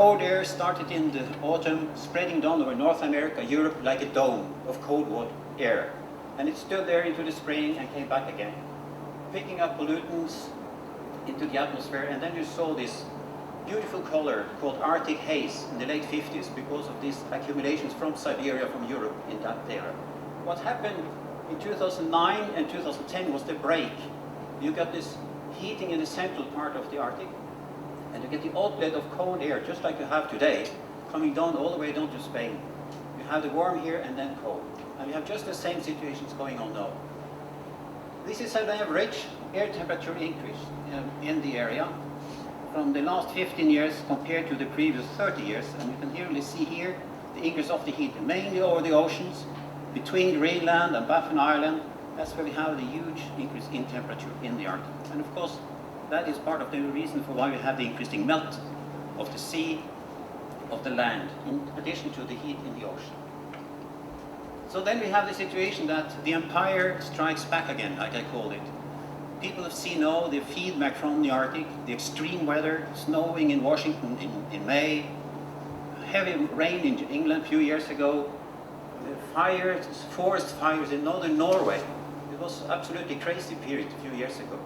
Cold air started in the autumn, spreading down over North America, Europe, like a dome of cold water air. And it stood there into the spring and came back again, picking up pollutants into the atmosphere. And then you saw this beautiful color called Arctic haze in the late 50s because of these accumulations from Siberia, from Europe in that era. What happened in 2009 and 2010 was the break. You got this heating in the central part of the Arctic, and you get the outlet of cold air, just like you have today, coming down all the way down to Spain. You have the warm here and then cold. And you have just the same situations going on now. This is an average air temperature increase in the area from the last 15 years compared to the previous 30 years. And you can clearly see here the increase of the heat, mainly over the oceans, between Greenland and Baffin Island. That's where we have the huge increase in temperature in the Arctic. And of course, that is part of the reason for why we have the increasing melt of the sea, of the land, in addition to the heat in the ocean. So then we have the situation that the empire strikes back again, like I called it. People have seen now the feedback from the Arctic, the extreme weather, snowing in Washington in May, heavy rain in England a few years ago, fires, forest fires in northern Norway. It was absolutely crazy period a few years ago.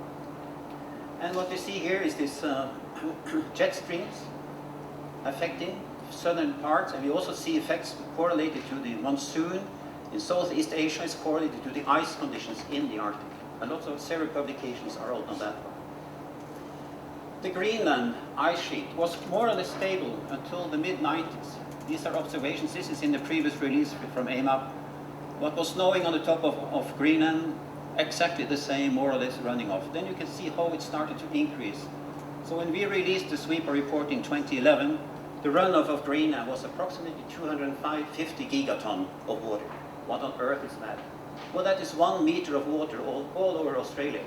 And what we see here is this jet streams affecting southern parts, and we also see effects correlated to the monsoon in Southeast Asia is correlated to the ice conditions in the Arctic. And lots of several publications are out on that one. The Greenland ice sheet was more or less stable until the mid-90s. These are observations. This is in the previous release from AMAP. What was snowing on the top of Greenland, exactly the same, more or less running off. Then you can see how it started to increase. So when we released the SWEPA report in 2011, the runoff of Greenland was approximately 250 gigaton of water. What on earth is that? Well, that is 1 meter of water all over Australia.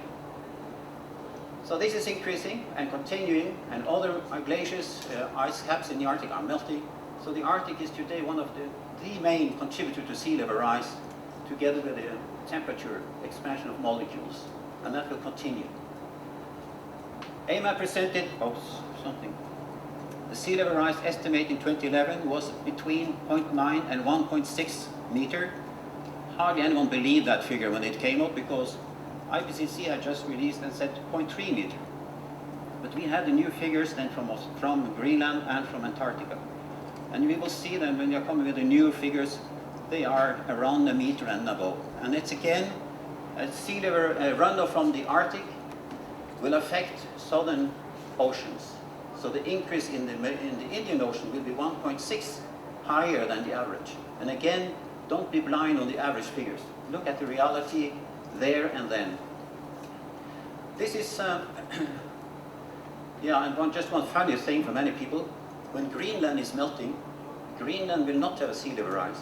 So this is increasing and continuing, and other glaciers, ice caps in the Arctic are melting. So the Arctic is today one of the main contributor to sea level rise, together with the temperature expansion of molecules, and that will continue. AMAP presented, the sea level rise estimate in 2011 was between 0.9 and 1.6 meter. Hardly anyone believed that figure when it came up because IPCC had just released and said 0.3 meter. But we had the new figures then from Greenland and from Antarctica. And we will see them when they are coming with the new figures. They are around a meter and above. And it's again, a sea level runoff from the Arctic will affect southern oceans. So the increase in the Indian Ocean will be 1.6 higher than the average. And again, don't be blind on the average figures. Look at the reality there and then. This is, and just one funny thing for many people. When Greenland is melting, Greenland will not have a sea level rise.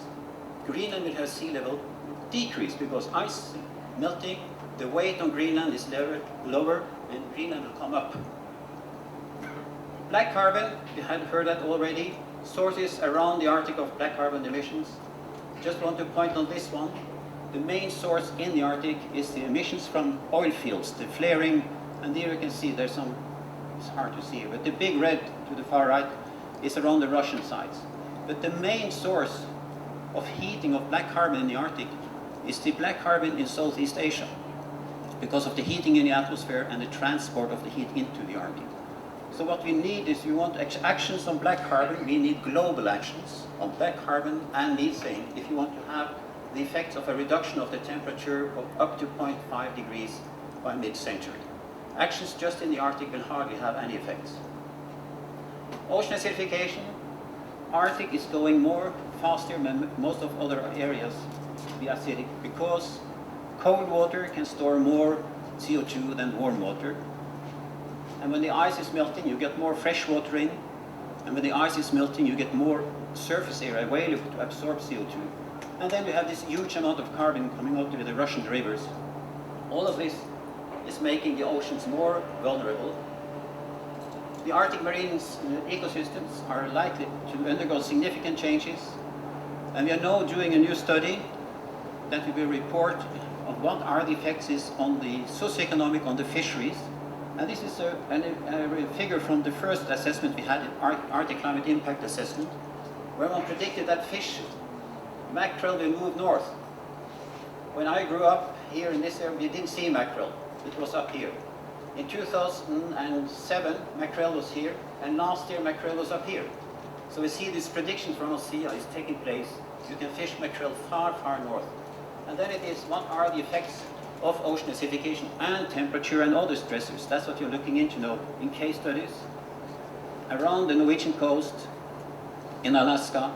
Greenland will have sea level decrease because ice melting, the weight on Greenland is lower, and Greenland will come up. Black carbon, you had heard that already. Sources around the Arctic of black carbon emissions. Just want to point on this one. The main source in the Arctic is the emissions from oil fields, the flaring, and there you can see there's some, it's hard to see, but the big red to the far right is around the Russian sites. But the main source of heating of black carbon in the Arctic is the black carbon in Southeast Asia because of the heating in the atmosphere and the transport of the heat into the Arctic. So what we need is, we want actions on black carbon, we need global actions on black carbon and methane if you want to have the effects of a reduction of the temperature of up to 0.5 degrees by mid-century. Actions just in the Arctic will hardly have any effects. Ocean acidification. Arctic is going more faster than most of other areas to be acidic because cold water can store more CO2 than warm water. And when the ice is melting, you get more fresh water in. And when the ice is melting, you get more surface area available to absorb CO2. And then we have this huge amount of carbon coming out of the Russian rivers. All of this is making the oceans more vulnerable. The Arctic marine ecosystems are likely to undergo significant changes. And we are now doing a new study that we will report on what are the effects is on the socioeconomic, on the fisheries, And this is a figure from the first assessment we had in Arctic Climate Impact Assessment, where one predicted that fish, mackerel, will move north. When I grew up here in this area, we didn't see mackerel. It was up here. In 2007, mackerel was here, and last year mackerel was up here. So we see these predictions from OSEA is taking place. You can fish mackerel far, far north. And then it is, what are the effects of ocean acidification and temperature and other stressors? That's what you're looking into now in case studies around the Norwegian coast, in Alaska,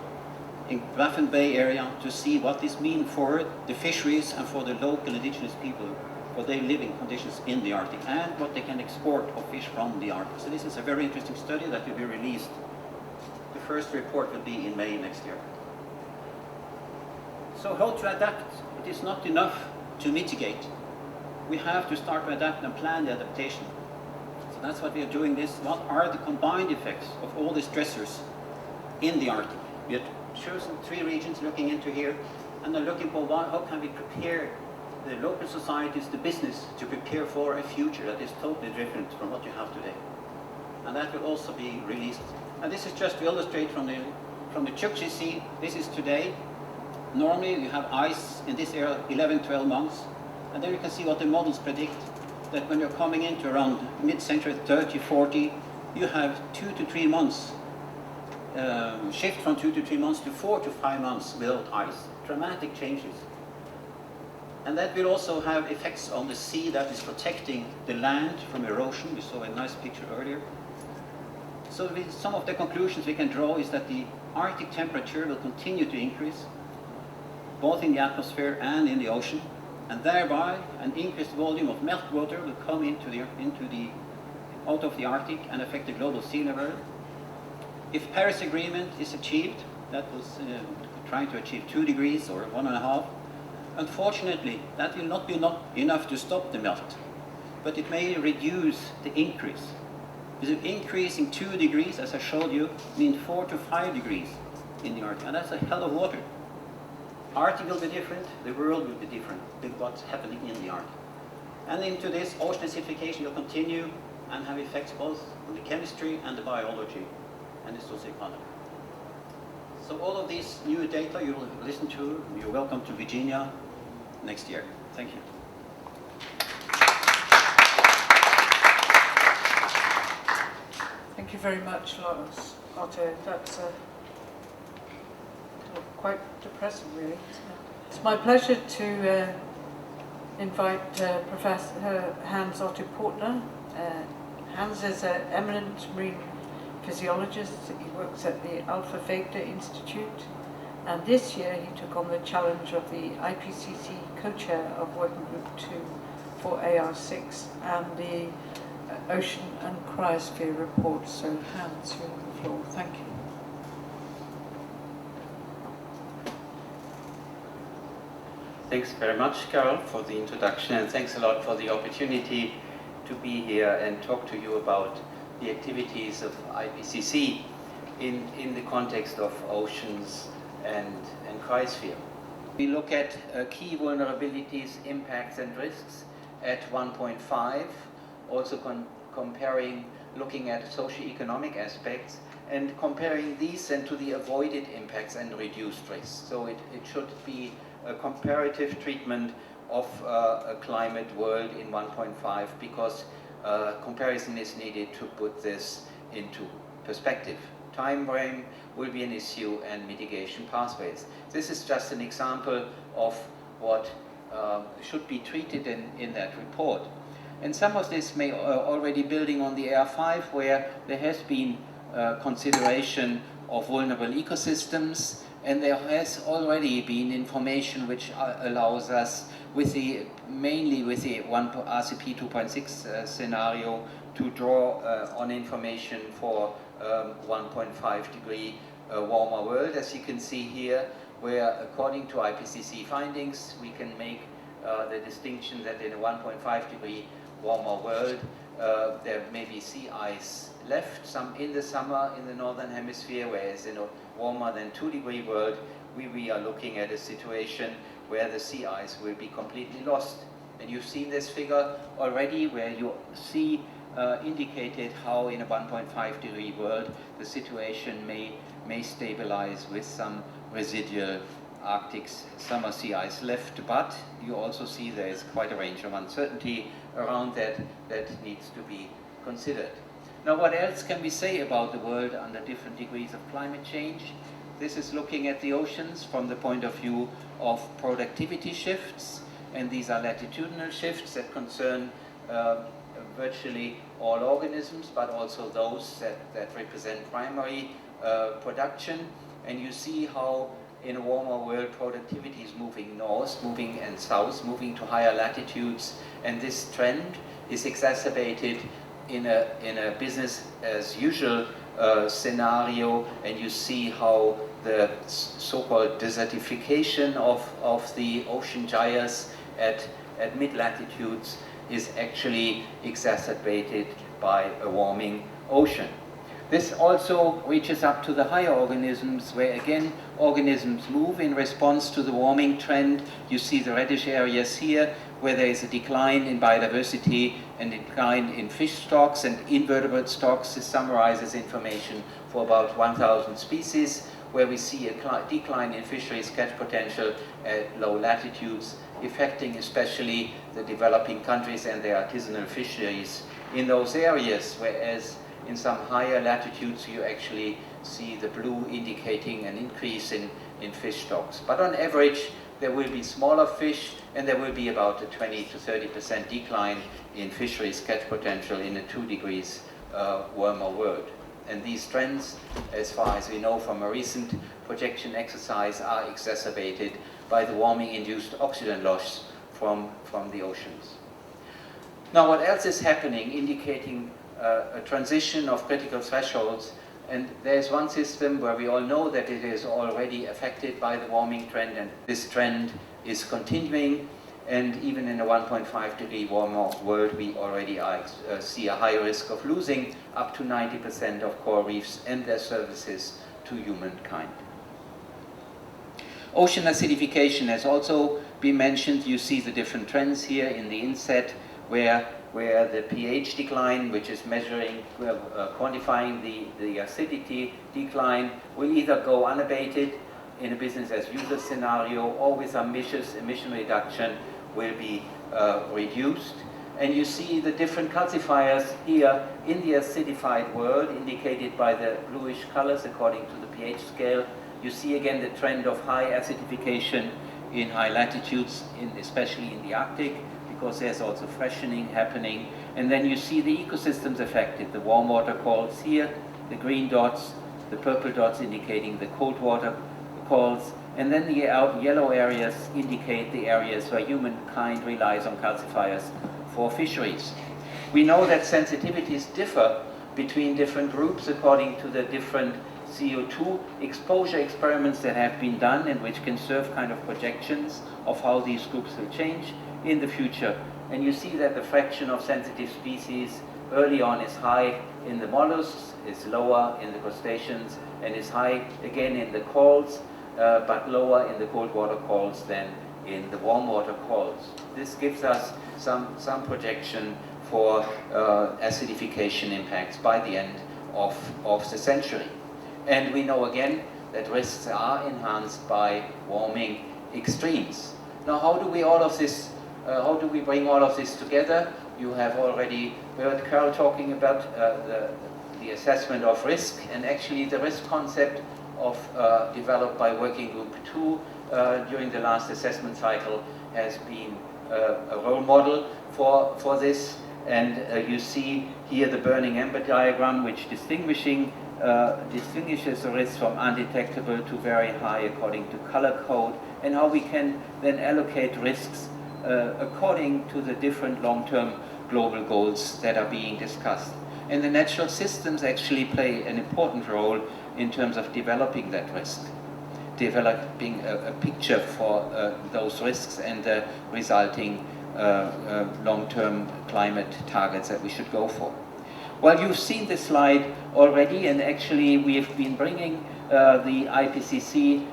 in Baffin Bay area, to see what this means for the fisheries and for the local indigenous people, for their living conditions in the Arctic, and what they can export of fish from the Arctic. So this is a very interesting study that will be released. The first report will be in May next year. So how to adapt? It is not enough to mitigate. We have to start to adapt and plan the adaptation. So that's what we are doing this. What are the combined effects of all the stressors in the Arctic? We have chosen 3 regions looking into here, and they're looking for how can we prepare the local societies, the business, to prepare for a future that is totally different from what you have today. And that will also be released. And this is just to illustrate from the Chukchi Sea. This is today. Normally you have ice in this area 11, 12 months. And then you can see what the models predict, that when you're coming into around mid-century 30, 40, you have 2 to 3 months, shift from 2 to 3 months to 4 to 5 months without ice. Dramatic changes. And that will also have effects on the sea that is protecting the land from erosion. We saw a nice picture earlier. So some of the conclusions we can draw is that the Arctic temperature will continue to increase, both in the atmosphere and in the ocean, and thereby an increased volume of meltwater will come out of the Arctic and affect the global sea level. If Paris Agreement is achieved, that was trying to achieve 2 degrees or 1.5, unfortunately that will not be enough to stop the melt, but it may reduce the increase. Because an increase in 2 degrees, as I showed you, means 4 to 5 degrees in the Arctic, and that's a hell of water. Arctic will be different, the world will be different with what's happening in the Arctic. And into this, ocean acidification will continue and have effects both on the chemistry and the biology and the socioeconomy. So all of these new data you will listen to. You're welcome to Virginia next year. Thank you. Thank you very much, Lars Otto. That's quite depressing, really. It's my pleasure to invite Professor Hans Otto Portner. Hans is an eminent marine physiologist. He works at the Alpha Vector Institute, and this year he took on the challenge of the IPCC co-chair of Working Group 2 for AR6 and the Ocean and Cryosphere report. So Hans, you have the floor. Thank you. Thanks very much, Carol, for the introduction, and thanks a lot for the opportunity to be here and talk to you about the activities of IPCC in the context of oceans and cryosphere. We look at key vulnerabilities, impacts and risks at 1.5, also looking at socioeconomic aspects and comparing these and to the avoided impacts and reduced risks. So it should be a comparative treatment of a climate world in 1.5 because comparison is needed to put this into perspective. Time frame will be an issue and mitigation pathways. This is just an example of what should be treated in that report. And some of this may already building on the AR5 where there has been consideration of vulnerable ecosystems, and there has already been information which allows us mainly with the RCP 2.6 scenario to draw on information for 1.5 degree warmer world, as you can see here, where according to IPCC findings we can make the distinction that in a 1.5 degree warmer world there may be sea ice left some in the summer in the northern hemisphere, whereas in a warmer than 2 degree world we are looking at a situation where the sea ice will be completely lost. And you've seen this figure already where you see indicated how in a 1.5 degree world the situation may stabilize with some residual Arctic summer sea ice left, but you also see there is quite a range of uncertainty around that needs to be considered. Now, what else can we say about the world under different degrees of climate change? This is looking at the oceans from the point of view of productivity shifts, and these are latitudinal shifts that concern virtually all organisms, but also those that represent primary production. And you see how in a warmer world productivity is moving north, moving and south, moving to higher latitudes, and this trend is exacerbated in a business as usual scenario, and you see how the so-called desertification of the ocean gyres at mid-latitudes is actually exacerbated by a warming ocean. This also reaches up to the higher organisms, where again organisms move in response to the warming trend. You see the reddish areas here, where there is a decline in biodiversity and decline in fish stocks and invertebrate stocks. This summarizes information for about 1,000 species, where we see a decline in fisheries catch potential at low latitudes, affecting especially the developing countries and their artisanal fisheries in those areas, whereas in some higher latitudes you actually see the blue indicating an increase in fish stocks. But on average there will be smaller fish, and there will be about a 20 to 30% decline in fisheries catch potential in a 2 degrees warmer world. And these trends, as far as we know from a recent projection exercise, are exacerbated by the warming-induced oxygen loss from the oceans. Now, what else is happening, indicating a transition of critical thresholds? And there's one system where we all know that it is already affected by the warming trend, and this trend is continuing. And even in a 1.5 degree warmer world, we already see a high risk of losing up to 90% of coral reefs and their services to humankind. Ocean acidification has also been mentioned. You see the different trends here in the inset, where the pH decline, which is measuring, quantifying the acidity decline, will either go unabated in a business as usual scenario, or with ambitious emission reduction will be reduced. And you see the different calcifiers here in the acidified world, indicated by the bluish colors according to the pH scale. You see again the trend of high acidification in high latitudes, especially in the Arctic, because there's also freshening happening. And then you see the ecosystems affected, the warm water corals here, the green dots, the purple dots indicating the cold water corals, and then the yellow areas indicate the areas where humankind relies on calcifiers for fisheries. We know that sensitivities differ between different groups according to the different CO2 exposure experiments that have been done, and which can serve kind of projections of how these groups will change in the future. And you see that the fraction of sensitive species early on is high in the mollusks, is lower in the crustaceans, and is high again in the corals, but lower in the cold water corals than in the warm water corals. This gives us some projection for acidification impacts by the end of the century. And we know again that risks are enhanced by warming extremes. Now, how do we bring all of this together? You have already heard Carol talking about the assessment of risk, and actually the risk concept developed by Working Group 2 during the last assessment cycle has been a role model for this. And you see here the burning ember diagram, which distinguishes the risk from undetectable to very high according to color code, and how we can then allocate risks according to the different long-term global goals that are being discussed. And the natural systems actually play an important role in terms of developing that risk, developing a picture for those risks and the resulting long-term climate targets that we should go for. Well, you've seen this slide already, and actually we've been bringing the IPCC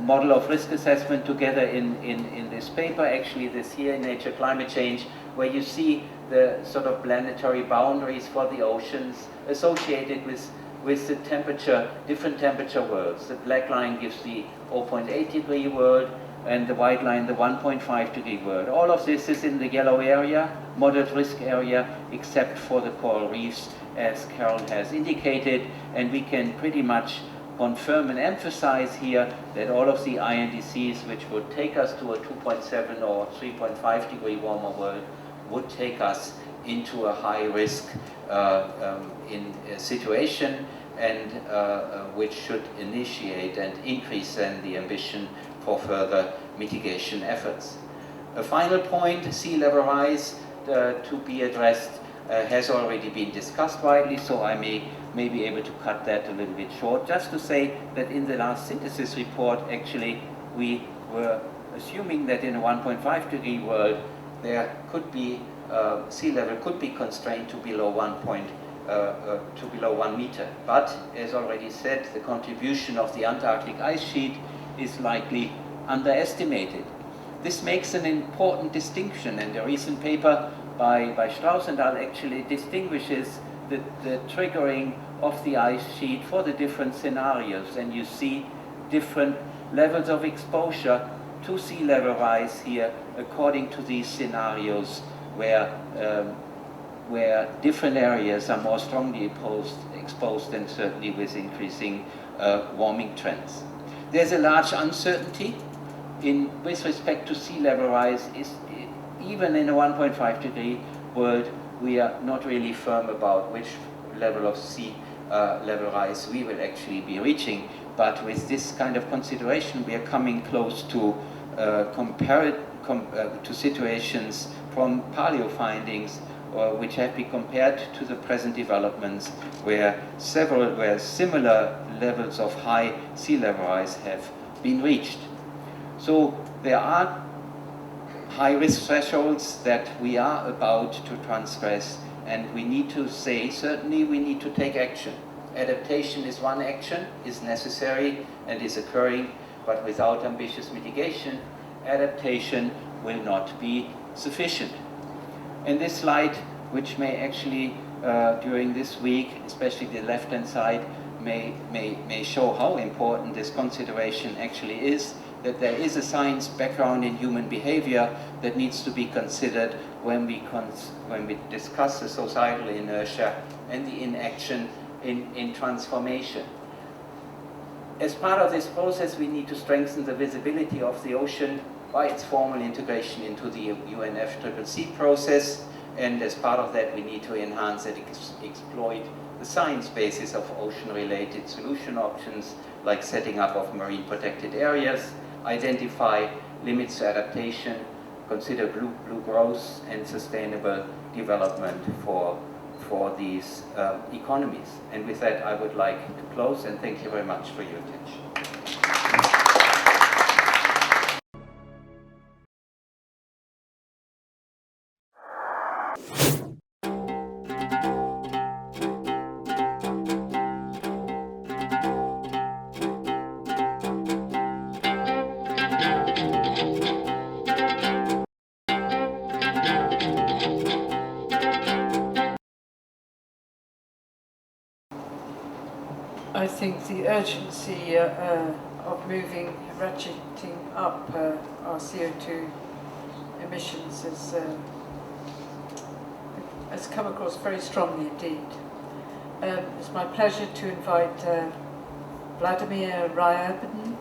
model of risk assessment together in this paper, actually this year in Nature Climate Change, where you see the sort of planetary boundaries for the oceans associated with the temperature, different temperature worlds. The black line gives the 0.8 degree world, and the white line the 1.5 degree world. All of this is in the yellow area, moderate risk area, except for the coral reefs, as Carol has indicated, and we can pretty much confirm and emphasize here that all of the INDCs which would take us to a 2.7 or 3.5 degree warmer world would take us into a high risk situation, and which should initiate and increase then the ambition for further mitigation efforts. A final point, sea level rise to be addressed has already been discussed widely, so I may be able to cut that a little bit short. Just to say that in the last synthesis report, actually, we were assuming that in a 1.5 degree world, there could be sea level could be constrained to below 1 meter. But as already said, the contribution of the Antarctic ice sheet is likely underestimated. This makes an important distinction, and a recent paper by Strauss and al. Actually distinguishes the triggering of the ice sheet for the different scenarios, and you see different levels of exposure to sea level rise here according to these scenarios where different areas are more strongly exposed and certainly with increasing warming trends. There's a large uncertainty with respect to sea level rise. Even in a 1.5 degree world, we are not really firm about which level of sea level rise we will actually be reaching. But with this kind of consideration, we are coming close to situations from paleo findings which have been compared to the present developments where similar levels of high sea level rise have been reached. So there are high risk thresholds that we are about to transgress, and we need to say, certainly we need to take action. Adaptation is one action, is necessary and is occurring, but without ambitious mitigation, adaptation will not be sufficient. And this slide, which may actually, during this week, especially the left-hand side, may show how important this consideration actually is, that there is a science background in human behavior that needs to be considered when we discuss the societal inertia and the inaction in transformation. As part of this process, we need to strengthen the visibility of the ocean by its formal integration into the UNFCCC process, and as part of that we need to enhance and exploit the science basis of ocean-related solution options, like setting up of marine protected areas, identify limits to adaptation, consider blue growth and sustainable development for these economies. And with that, I would like to close, and thank you very much for your attention. I think the urgency of ratcheting up our CO2 emissions has come across very strongly indeed. It's my pleasure to invite Vladimir Ryabin.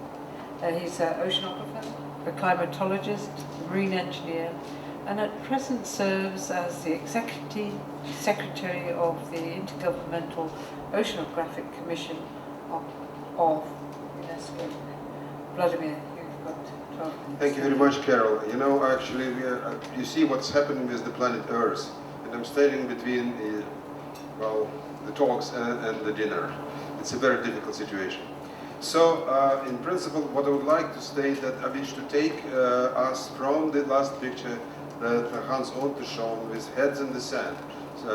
He's an oceanographer, a climatologist, marine engineer, and at present serves as the Executive Secretary of the Intergovernmental Oceanographic Commission of UNESCO. Vladimir, you've got 12 minutes. Thank you very much, Carol. You know, actually, you see what's happening with the planet Earth, and I'm standing between the talks and the dinner. It's a very difficult situation. So, in principle, what I would like to state that I wish to take us from the last picture that Hans Otto shown with heads in the sand.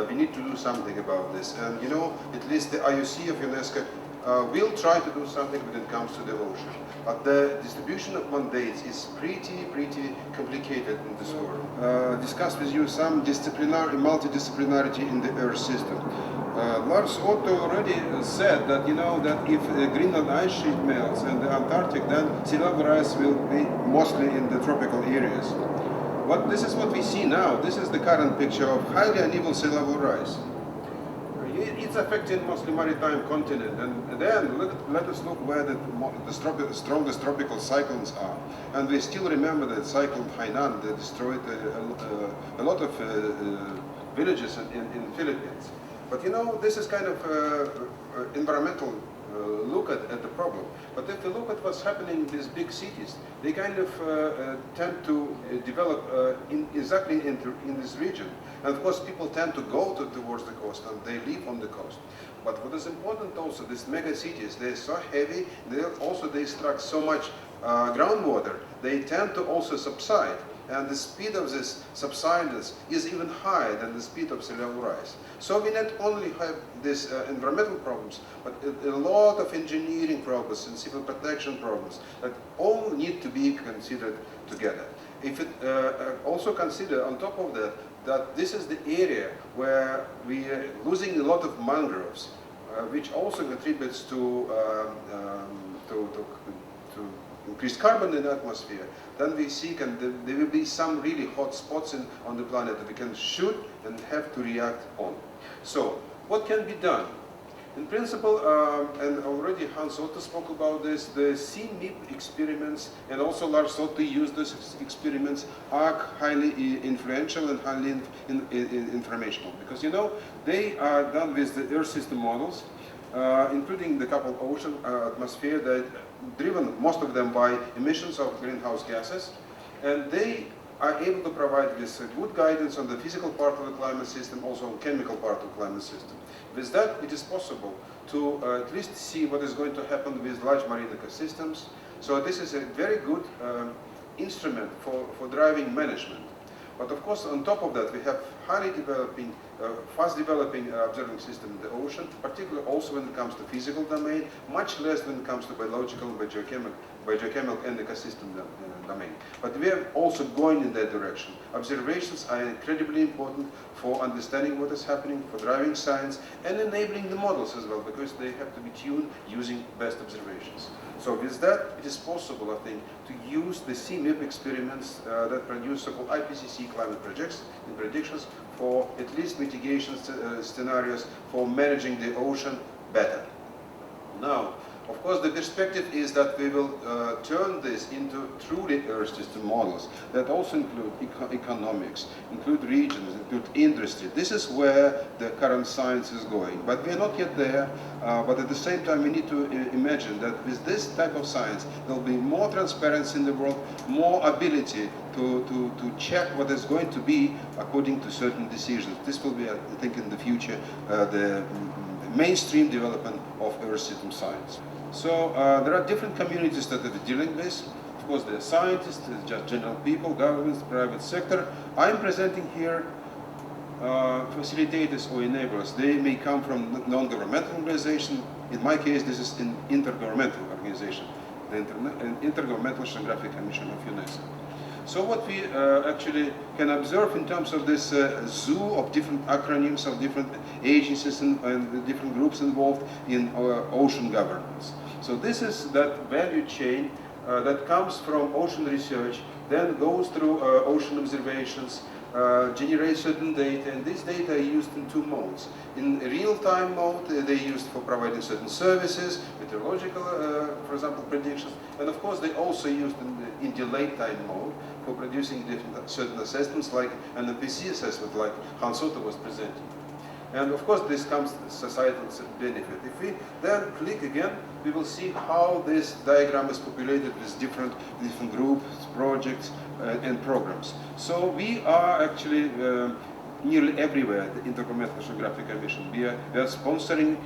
we need to do something about this. And you know, at least the IOC of UNESCO will try to do something when it comes to the ocean. But the distribution of mandates is pretty complicated in this world. Discuss with you some multidisciplinarity in the Earth system. Lars Otto already said that, you know, that if Greenland ice sheet melts and the Antarctic, then sea level rise will be mostly in the tropical areas. But this is what we see now. This is the current picture of highly uneven sea level rise. It's affecting mostly maritime continent, and then let us look where the strongest tropical cyclones are. And we still remember that cyclone Hainan that destroyed a lot of villages in Philippines. But you know, this is kind of environmental look at the problem. But if you look at what's happening in these big cities, they kind of tend to develop exactly in this region. And of course, people tend to go towards the coast and they live on the coast. But what is important also, these mega cities, they're so heavy, they extract so much groundwater, they tend to also subside. And the speed of this subsidence is even higher than the speed of sea level rise. So we not only have these environmental problems, but a lot of engineering problems and civil protection problems that all need to be considered together. If it also consider on top of that, that this is the area where we are losing a lot of mangroves, which also contributes to increased carbon in the atmosphere, then we see there will be some really hot spots on the planet that we can shoot and have to react on. So, what can be done? In principle, and already Hans Otto spoke about this, the CMIP experiments and also Lars Otto used those experiments are highly influential and highly informational. Because you know, they are done with the Earth system models, including the couple ocean atmosphere that driven, most of them by emissions of greenhouse gases, and they are able to provide this good guidance on the physical part of the climate system, also on chemical part of the climate system. With that, it is possible to at least see what is going to happen with large marine ecosystems. So this is a very good instrument for driving management. But of course, on top of that, we have highly developing, fast developing observing system in the ocean, particularly also when it comes to physical domain, much less when it comes to biological, biochemical and ecosystem domain. But we are also going in that direction. Observations are incredibly important for understanding what is happening, for driving science, and enabling the models as well, because they have to be tuned using best observations. So with that, it is possible, I think, to use the CMIP experiments that produce so-called IPCC climate predictions for at least mitigation scenarios for managing the ocean better. Now, of course, the perspective is that we will turn this into truly Earth system models that also include economics, include regions, include industry. This is where the current science is going. But we are not yet there. But at the same time, we need to imagine that with this type of science, there will be more transparency in the world, more ability to check what is going to be according to certain decisions. This will be, I think, in the future, the mainstream development of Earth system science. So there are different communities that are dealing with this. Of course, there are scientists, just general people, governments, private sector. I'm presenting here facilitators or enablers. They may come from non-governmental organization. In my case, this is an intergovernmental organization, the Intergovernmental Oceanographic Commission of UNESCO. So what we actually can observe in terms of this zoo of different acronyms of different agencies and different groups involved in ocean governance. So this is that value chain that comes from ocean research, then goes through ocean observations, generate certain data, and this data are used in two modes. In real-time mode, they're used for providing certain services, meteorological, for example, predictions, and of course they're also used in delayed time mode for producing certain assessments, like an MPC assessment, like Hans Otto was presenting. And of course this comes to societal benefit. If we then click again, we will see how this diagram is populated with different groups, projects, and programs. So we are actually nearly everywhere, the Intergovernmental Oceanographic Commission. We are sponsoring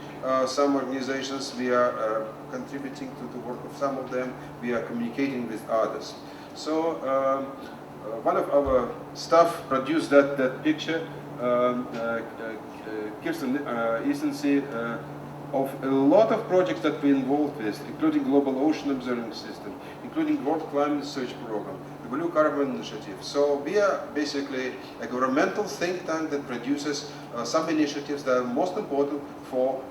some organizations, we are contributing to the work of some of them, we are communicating with others. So one of our staff produced that picture Kirsten Easensee, of a lot of projects that we involved with, including Global Ocean Observing System, including World Climate Research Program, the Blue Carbon Initiative. So we are basically a governmental think tank that produces some initiatives that are most important for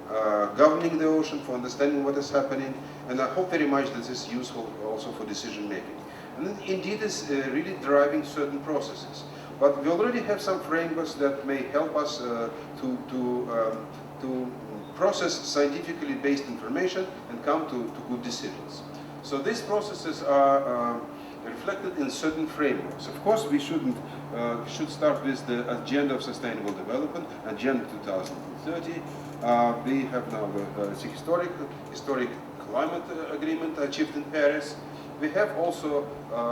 governing the ocean, for understanding what is happening, and I hope very much that this is useful also for decision making. And indeed it's really driving certain processes. But we already have some frameworks that may help us to process scientifically based information and come to good decisions. So these processes are reflected in certain frameworks. Of course, we should start with the Agenda of Sustainable Development, Agenda 2030. We have now the historic climate agreement achieved in Paris. We have also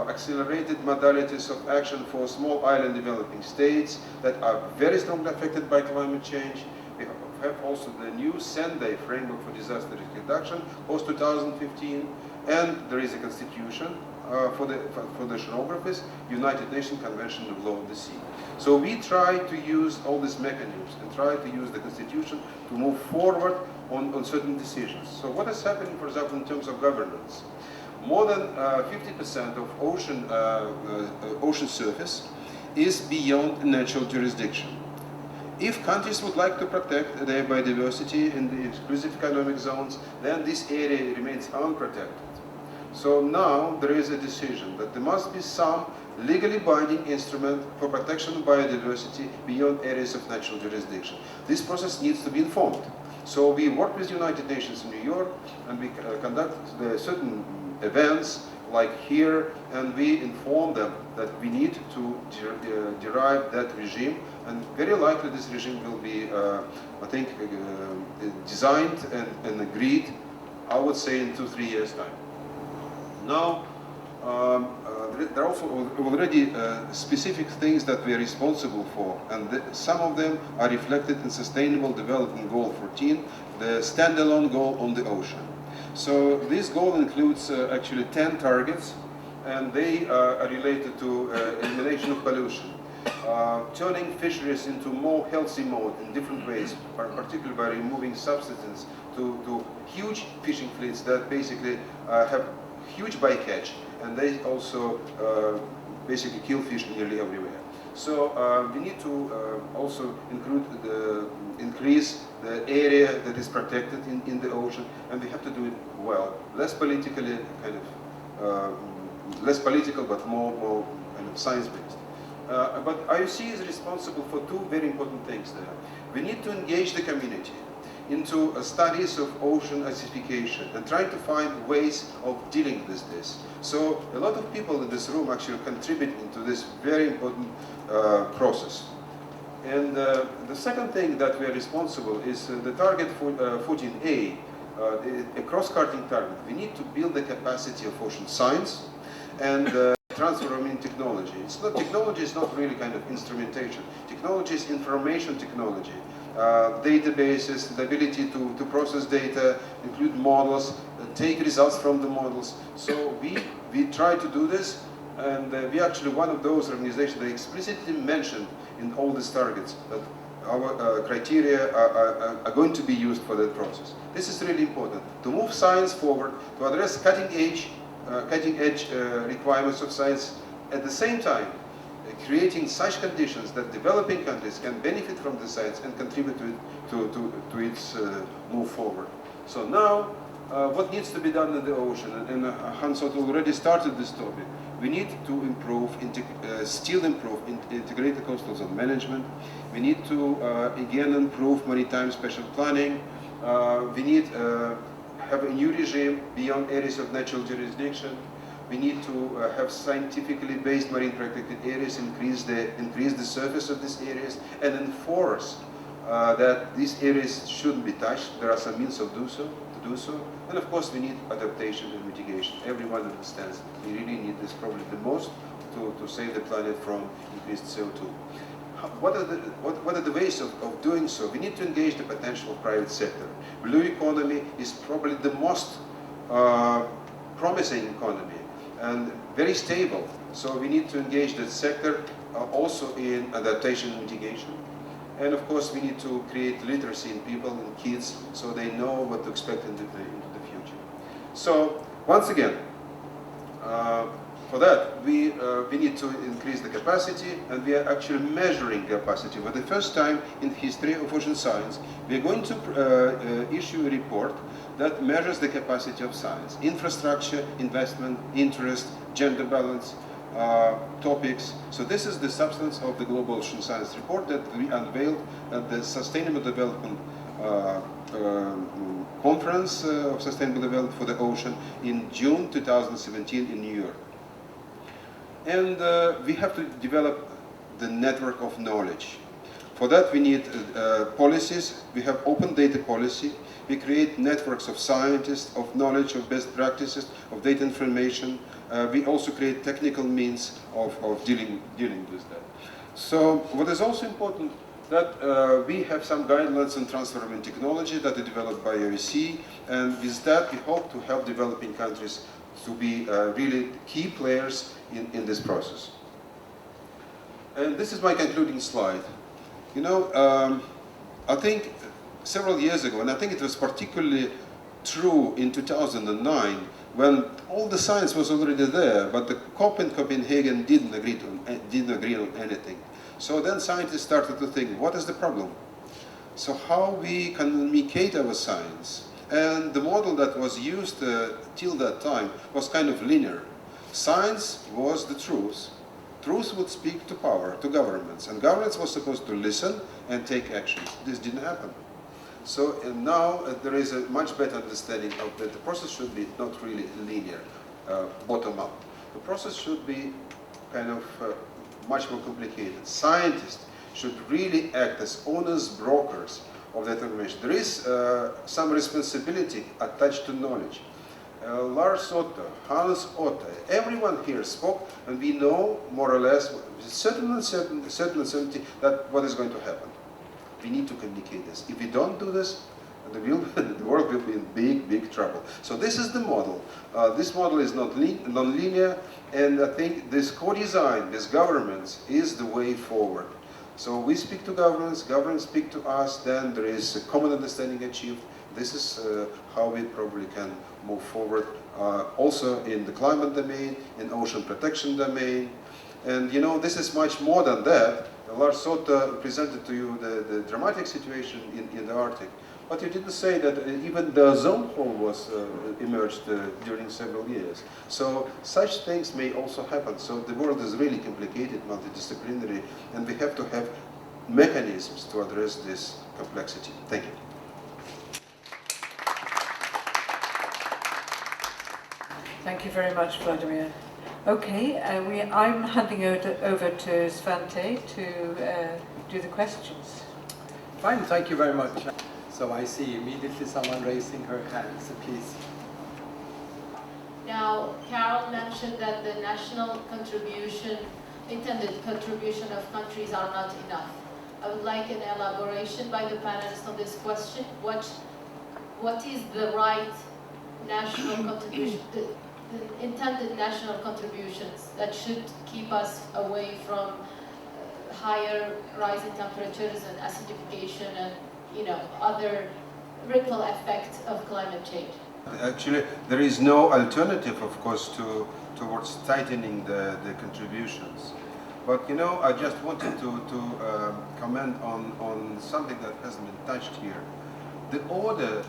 accelerated modalities of action for small island developing states that are very strongly affected by climate change. We have also the new Sendai framework for disaster risk reduction post-2015, and there is a constitution for the oceanographers, United Nations Convention of Law of the Sea. So we try to use all these mechanisms and try to use the constitution to move forward on certain decisions. So what is happening, for example, in terms of governance? More than 50% of ocean surface is beyond natural jurisdiction. If countries would like to protect their biodiversity in the exclusive economic zones, then this area remains unprotected. So now there is a decision that there must be some legally binding instrument for protection of biodiversity beyond areas of natural jurisdiction. This process needs to be informed. So we work with United Nations in New York, and we conduct certain events like here, and we inform them that we need to derive that regime, and very likely this regime will be, I think, designed and agreed, I would say, in 2-3 years' time. Now, there are also already specific things that we are responsible for, and some of them are reflected in Sustainable Development Goal 14, the standalone goal on the ocean. So this goal includes actually 10 targets, and they are related to elimination of pollution, turning fisheries into more healthy mode in different ways, particularly by removing substitutes to huge fishing fleets that basically have huge bycatch, and they also basically kill fish nearly everywhere. So we need to also increase the area that is protected in the ocean, and we have to do it well, less politically less political, but more kind of science-based. But IOC is responsible for two very important things there. We need to engage the community into studies of ocean acidification and trying to find ways of dealing with this. So a lot of people in this room actually contributing to this very important process. And the second thing that we are responsible is the target 14A, a cross-cutting target. We need to build the capacity of ocean science and transfer of technology. Technology is not really kind of instrumentation. Technology is information technology. Databases, the ability to process data, include models, take results from the models. So we try to do this, and we actually one of those organizations that explicitly mentioned in all these targets that our criteria are going to be used for that process. This is really important, to move science forward, to address cutting edge requirements of science, at the same time creating such conditions that developing countries can benefit from the science and contribute to its move forward. So now, what needs to be done in the ocean? And Hans already started this topic. We need to improve, still improve integrated coastal zone management. We need to, again, improve maritime spatial planning. We need have a new regime beyond areas of natural jurisdiction. We need to have scientifically based marine protected areas, increase the surface of these areas, and enforce that these areas shouldn't be touched. There are some means of do so. And of course, we need adaptation and mitigation. Everyone understands we really need this probably the most to save the planet from increased CO2. What are the ways of doing so? We need to engage the potential of private sector. Blue economy is probably the most promising economy and very stable. So we need to engage that sector also in adaptation and mitigation. And of course, we need to create literacy in people and kids so they know what to expect into the future. So, once again, for that, we need to increase the capacity, and we are actually measuring capacity. For the first time in history of ocean science, we are going to issue a report that measures the capacity of science. Infrastructure, investment, interest, gender balance, topics. So this is the substance of the Global Ocean Science Report that we unveiled at the Sustainable Development Conference of Sustainable Development for the Ocean in June 2017 in New York. And we have to develop the network of knowledge. For that we need policies. We have open data policy. We create networks of scientists, of knowledge, of best practices, of data information. We also create technical means of dealing with that. So what is also important that we have some guidelines on transforming technology that are developed by OEC, and with that we hope to help developing countries to be really key players in this process. And this is my concluding slide. You know, I think several years ago, and I think it was particularly true in 2009, when all the science was already there, but the COP in Copenhagen didn't agree on anything. So then scientists started to think, what is the problem? So how we communicate our science? And the model that was used till that time was kind of linear. Science was the truth. Truth would speak to power, to governments, and governments were supposed to listen and take action. This didn't happen. So now there is a much better understanding of that the process should be not really linear, bottom-up. The process should be kind of much more complicated. Scientists should really act as owners, brokers of that information. There is some responsibility attached to knowledge. Lars Otto, Hans Otte, everyone here spoke, and we know more or less with certain certainty that what is going to happen. We need to communicate this. If we don't do this, the world will be in big trouble. So this is the model. This model is not non-linear, and I think this co-design with governments is the way forward. So we speak to governments, governments speak to us, then there is a common understanding achieved. This is how we probably can move forward, also in the climate domain, in ocean protection domain. And you know, this is much more than that. Lars Sotte presented to you the dramatic situation in the Arctic. But you didn't say that even the ozone hole was emerged during several years. So such things may also happen. So the world is really complicated, multidisciplinary, and we have to have mechanisms to address this complexity. Thank you. Thank you very much, Vladimir. Okay, I'm handing over to Svante to do the questions. Fine, thank you very much. So I see immediately someone raising her hand, so please. Now, Carol mentioned that the national contribution, intended contribution of countries are not enough. I would like an elaboration by the panelists on this question. What is the right national contribution, the intended national contributions that should keep us away from higher rise in temperatures and acidification and other ripple effects of climate change? Actually, there is no alternative, of course, towards tightening the contributions. But I just wanted to comment on something that hasn't been touched here. The order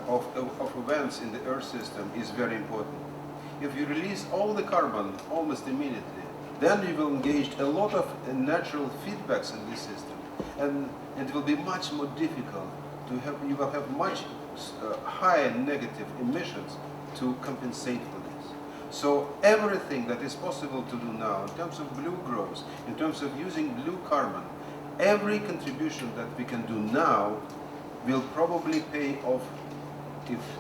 of events in the Earth system is very important. If you release all the carbon almost immediately, then you will engage a lot of natural feedbacks in this system, and it will be much more difficult to have. You will have much higher negative emissions to compensate for this. So everything that is possible to do now, in terms of blue growth, in terms of using blue carbon, every contribution that we can do now will probably pay off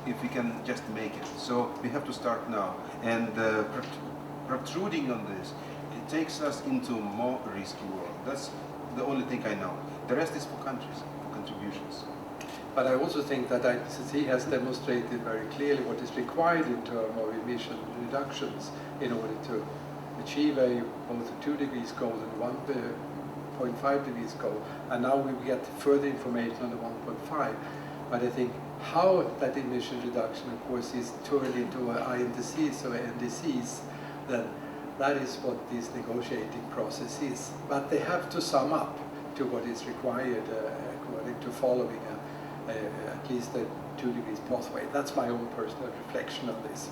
if we can just make it. So we have to start now. And protruding on this, it takes us into a more risky world. That's the only thing I know. The rest is for countries, for contributions. But I also think that IPCC has demonstrated very clearly what is required in terms of emission reductions in order to achieve both a 2 degrees goal and 1.5 degrees goal, and now we get further information on the 1.5. But I think how that emission reduction, of course, is turned into INDCs or NDCs, then that is what this negotiating process is. But they have to sum up to what is required according to following at least a 2 degrees pathway. That's my own personal reflection on this.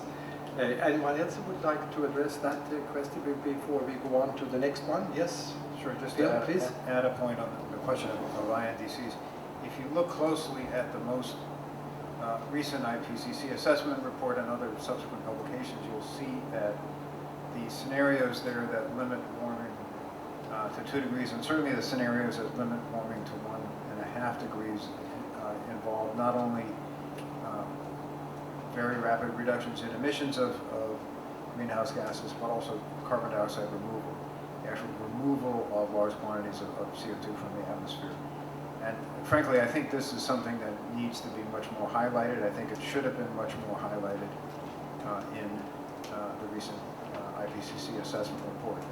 Anyone else would like to address that question before we go on to the next one? Yes? Sure, just Bill, to please. add a point on the question of INDCs. If you look closely at the most recent IPCC assessment report and other subsequent publications, you'll see that the scenarios there that limit warming to 2 degrees, and certainly the scenarios that limit warming to 1.5 degrees, involve not only very rapid reductions in emissions of greenhouse gases, but also carbon dioxide removal, the actual removal of large quantities of CO2 from the atmosphere. And frankly, I think this is something that needs to be much more highlighted. I think it should have been much more highlighted in the recent IPCC assessment report.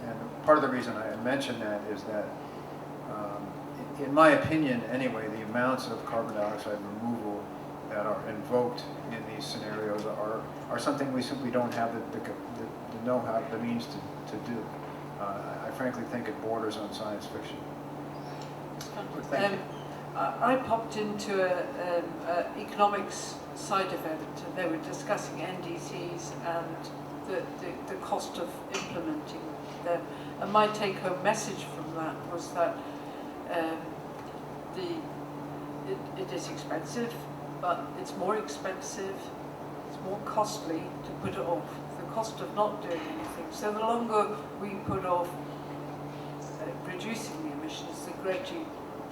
And part of the reason I mention that is that, in my opinion anyway, the amounts of carbon dioxide removal that are invoked in these scenarios are something we simply don't have the know-how, the means to do. I frankly think it borders on science fiction. Thank you. I popped into an economics side event, and they were discussing NDCs and the cost of implementing them. And my take-home message from that was that it is expensive, but it's more expensive, it's more costly to put it off. The cost of not doing anything. So the longer we put off reducing the emissions, the greater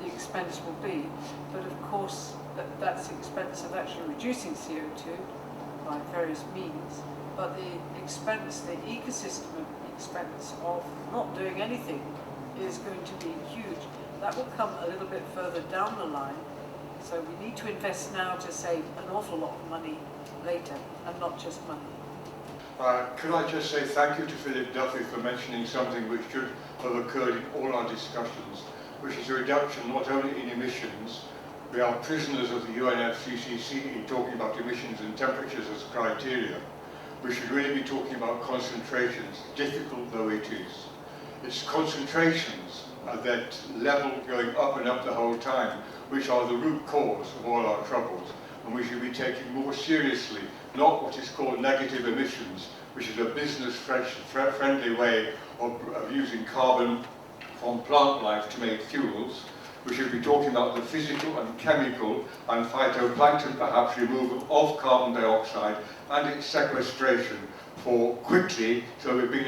the expense will be. But of course, that's the expense of actually reducing CO2 by various means. But the expense, the ecosystem expense of not doing anything is going to be huge. That will come a little bit further down the line. So we need to invest now to save an awful lot of money later, and not just money. Could I just say thank you to Philip Duffy for mentioning something which should have occurred in all our discussions, which is a reduction not only in emissions. We are prisoners of the UNFCCC talking about emissions and temperatures as criteria. We should really be talking about concentrations, difficult though it is. It's concentrations at that level going up and up the whole time, which are the root cause of all our troubles. And we should be taking more seriously not what is called negative emissions, which is a business-friendly way of using carbon from plant life to make fuels. We should be talking about the physical and chemical and phytoplankton perhaps removal of carbon dioxide and its sequestration for quickly, so we bring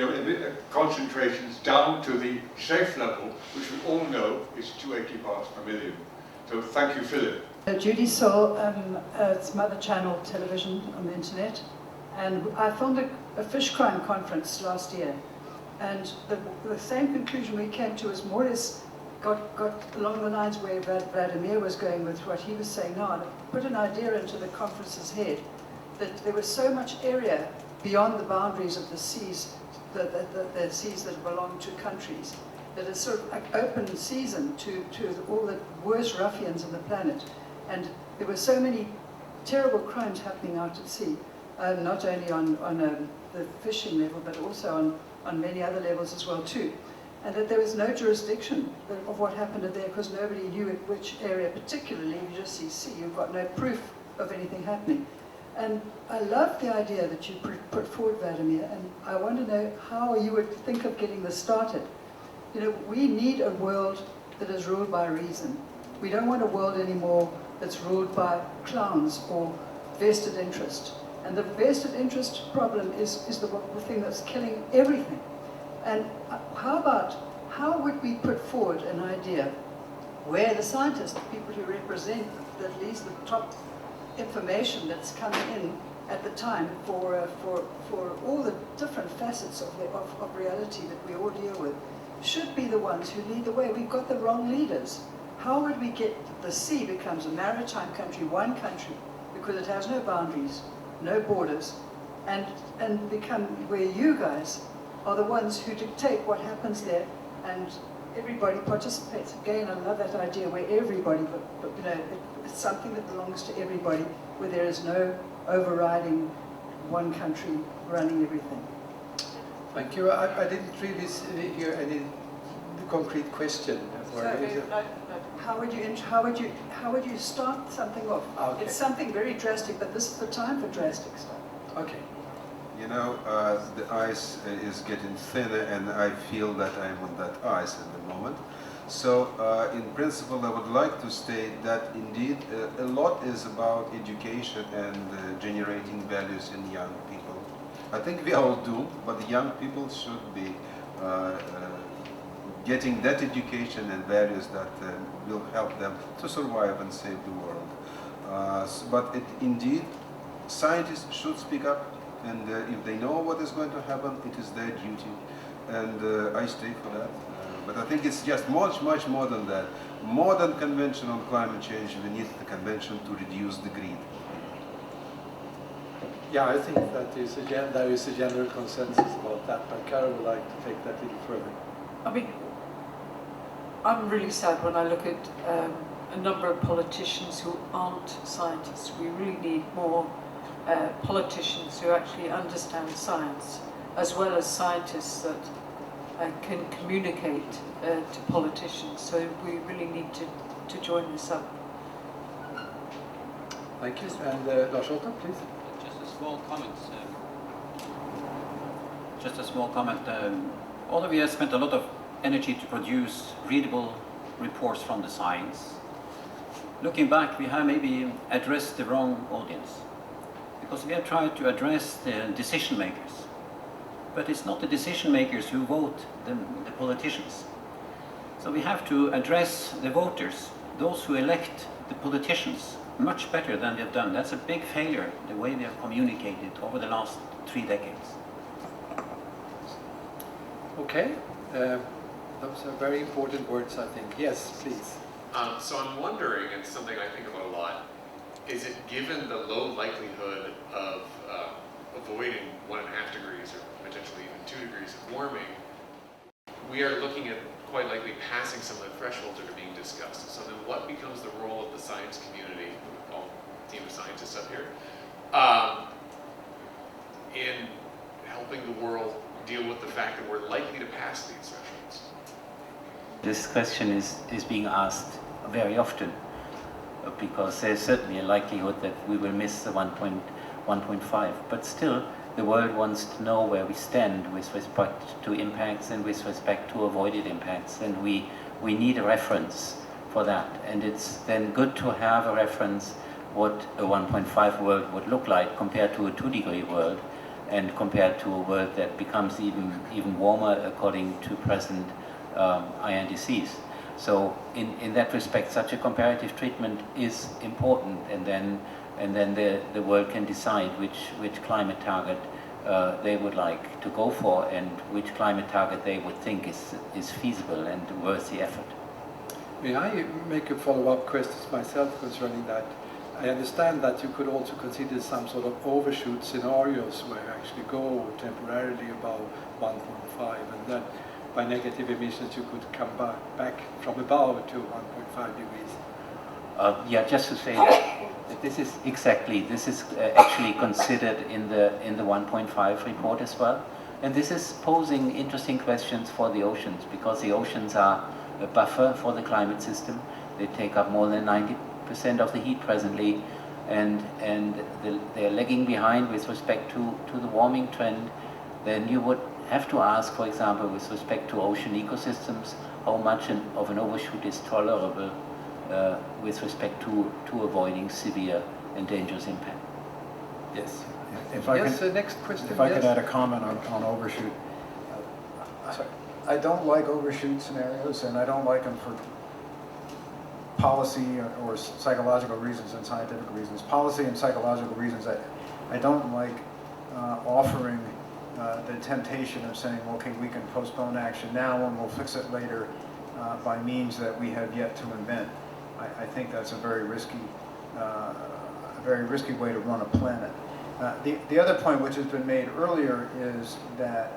concentrations down to the safe level, which we all know is 280 parts per million. So thank you, Philip. Judy Saul, it's Mother Channel television on the internet, and I filmed a fish crime conference last year, and the same conclusion we came to is more or less got along the lines where Vladimir was going with what he was saying now. And it put an idea into the conference's head that there was so much area beyond the boundaries of the seas, the seas that belong to countries, that it's sort of like open season to all the worst ruffians on the planet. And there were so many terrible crimes happening out at sea, not only on the fishing level, but also on many other levels as well too. And that there was no jurisdiction of what happened there because nobody knew in which area particularly. You just see sea, you've got no proof of anything happening. And I love the idea that you put forward, Vladimir, and I want to know how you would think of getting this started. You know, we need a world that is ruled by reason. We don't want a world anymore that's ruled by clowns or vested interest. And the vested interest problem is the thing that's killing everything. And how would we put forward an idea where the scientists, the people who represent at least the top information that's coming in at the time for all the different facets of reality that we all deal with, should be the ones who lead the way. We've got the wrong leaders. How would we get the sea becomes a maritime country, one country, because it has no boundaries, no borders, and become where you guys are the ones who dictate what happens there, and everybody participates. Again, I love that idea where everybody, but you know, it's something that belongs to everybody, where there is no overriding one country running everything. Thank you. I didn't really hear any concrete question. How would you start something off? Okay. It's something very drastic, but this is the time for drastic stuff. Okay. You know, the ice is getting thinner, and I feel that I'm on that ice at the moment. So, in principle, I would like to state that indeed a lot is about education and generating values in young people. I think we all do, but the young people should be getting that education and values that will help them to survive and save the world. But indeed, scientists should speak up, and if they know what is going to happen, it is their duty, and I stay for that. But I think it's just much more than that. More than convention on climate change, we need the convention to reduce the greed. Yeah, I think that there is a general consensus about that, but Carol would like to take that a little further. I mean, I'm really sad when I look at a number of politicians who aren't scientists. We really need more politicians who actually understand science, as well as scientists that can communicate to politicians. So we really need to join this up. Thank you. And Lars Otto, please. Just a small comment. All of you have spent a lot of energy to produce readable reports from the science. Looking back, we have maybe addressed the wrong audience, because we have tried to address the decision makers. But it's not the decision makers who vote the politicians. So we have to address the voters, those who elect the politicians, much better than they've done. That's a big failure, the way we have communicated over the last 3 decades. Okay. Those are very important words, I think. Yes, please. So I'm wondering, and something I think about a lot, is it given the low likelihood of avoiding 1.5 degrees or potentially even 2 degrees of warming, we are looking at quite likely passing some of the thresholds that are being discussed. So then what becomes the role of the science community, all team of scientists up here, in helping the world deal with the fact that we're likely to pass these thresholds? This question is being asked very often, because there's certainly a likelihood that we will miss the 1.5, but still the world wants to know where we stand with respect to impacts and with respect to avoided impacts, and we need a reference for that. And it's then good to have a reference what a 1.5 world would look like compared to a 2-degree world, and compared to a world that becomes even warmer according to present INDCs. So in that respect, such a comparative treatment is important, and then the world can decide which climate target they would like to go for, and which climate target they would think is feasible and worth the effort. May I make a follow-up question myself concerning that? I understand that you could also consider some sort of overshoot scenarios where you actually go temporarily above 1.5, and then by negative emissions you could come back from above to 1.5 degrees. Yeah, just to say that this is actually considered in the 1.5 report as well, and this is posing interesting questions for the oceans, because the oceans are a buffer for the climate system. They take up more than 90% of the heat presently, and they're lagging behind with respect to the warming trend. Then you would have to ask, for example, with respect to ocean ecosystems, how much of an overshoot is tolerable with respect to avoiding severe and dangerous impact. Yes. If I Yes, could, the next question. if I could yes. add a comment on overshoot. I don't like overshoot scenarios, and I don't like them for policy or psychological reasons and scientific reasons. Policy and psychological reasons, I don't like offering the temptation of saying, okay, we can postpone action now and we'll fix it later by means that we have yet to invent. I think that's a very risky way to run a planet. The other point which has been made earlier is that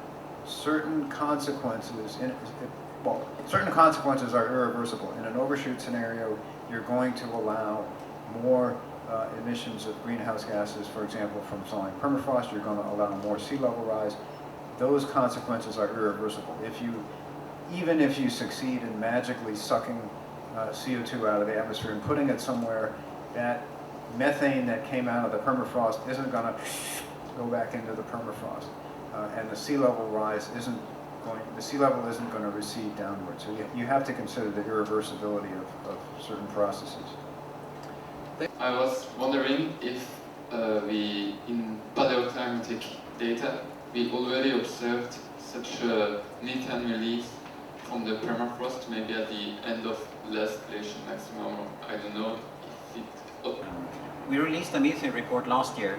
certain consequences, well, certain consequences are irreversible. In an overshoot scenario, you're going to allow more emissions of greenhouse gases, for example, from thawing permafrost. You're going to allow more sea level rise. Those consequences are irreversible. Even if you succeed in magically sucking CO2 out of the atmosphere and putting it somewhere, that methane that came out of the permafrost isn't going to go back into the permafrost, and the sea level rise isn't going to recede downward. So you have to consider the irreversibility of certain processes. I was wondering if we, in paleoclimatic data, we already observed such a methane release from the permafrost, maybe at the end of last glacial maximum, or I don't know if it... We released a methane report last year,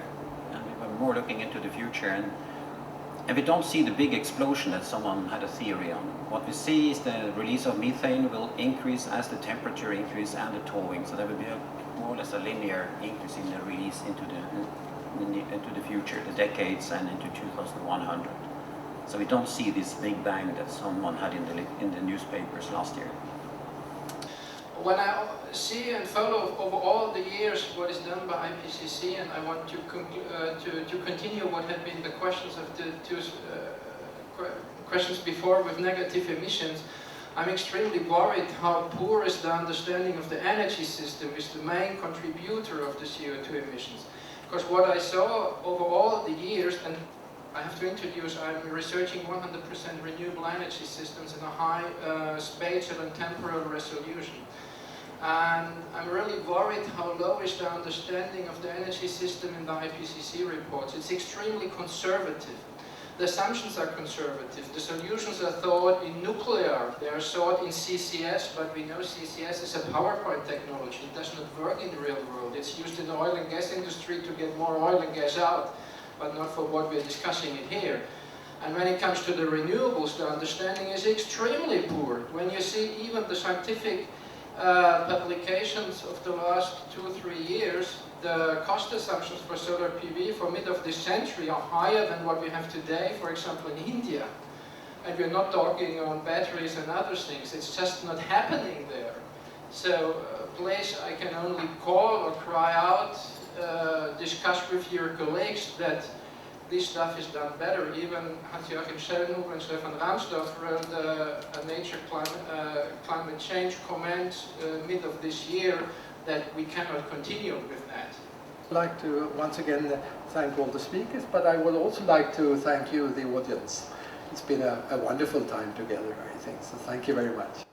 and we were more looking into the future, and we don't see the big explosion that someone had a theory on. What we see is the release of methane will increase as the temperature increases and the thawing, so there will be more or less a linear increase in the release into the future, the decades, and into 2100. So we don't see this big bang that someone had in the newspapers last year. When I see and follow over all the years what is done by IPCC, and I want to continue what have been the questions of the two questions before with negative emissions, I'm extremely worried how poor is the understanding of the energy system is the main contributor of the CO2 emissions. Because what I saw over all the years, and I have to introduce, I'm researching 100% renewable energy systems in a high spatial and temporal resolution. And I'm really worried how low is the understanding of the energy system in the IPCC reports. It's extremely conservative. The assumptions are conservative. The solutions are thought in nuclear. They are thought in CCS, but we know CCS is a PowerPoint technology. It does not work in the real world. It's used in the oil and gas industry to get more oil and gas out, but not for what we're discussing it here. And when it comes to the renewables, the understanding is extremely poor. When you see even the scientific publications of the last 2 or 3 years, the cost assumptions for solar PV for mid of this century are higher than what we have today, for example, in India. And we're not talking on batteries and other things. It's just not happening there. So a place I can only call or cry out, discuss with your colleagues that this stuff is done better. Even Hans-Joachim Schellnhuber and Stefan Rahmstorff wrote a Nature climate change comment mid of this year that we cannot continue with that. I'd like to once again thank all the speakers, but I would also like to thank you, the audience. It's been a wonderful time together, I think, so thank you very much.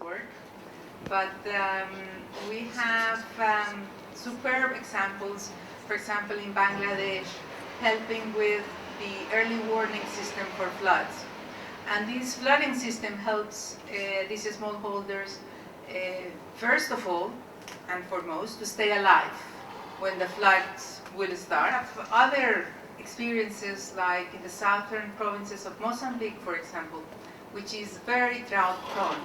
Work, but we have superb examples, for example in Bangladesh, helping with the early warning system for floods. And this flooding system helps these smallholders, first of all and foremost, to stay alive when the floods will start. Other experiences like in the southern provinces of Mozambique, for example, which is very drought prone,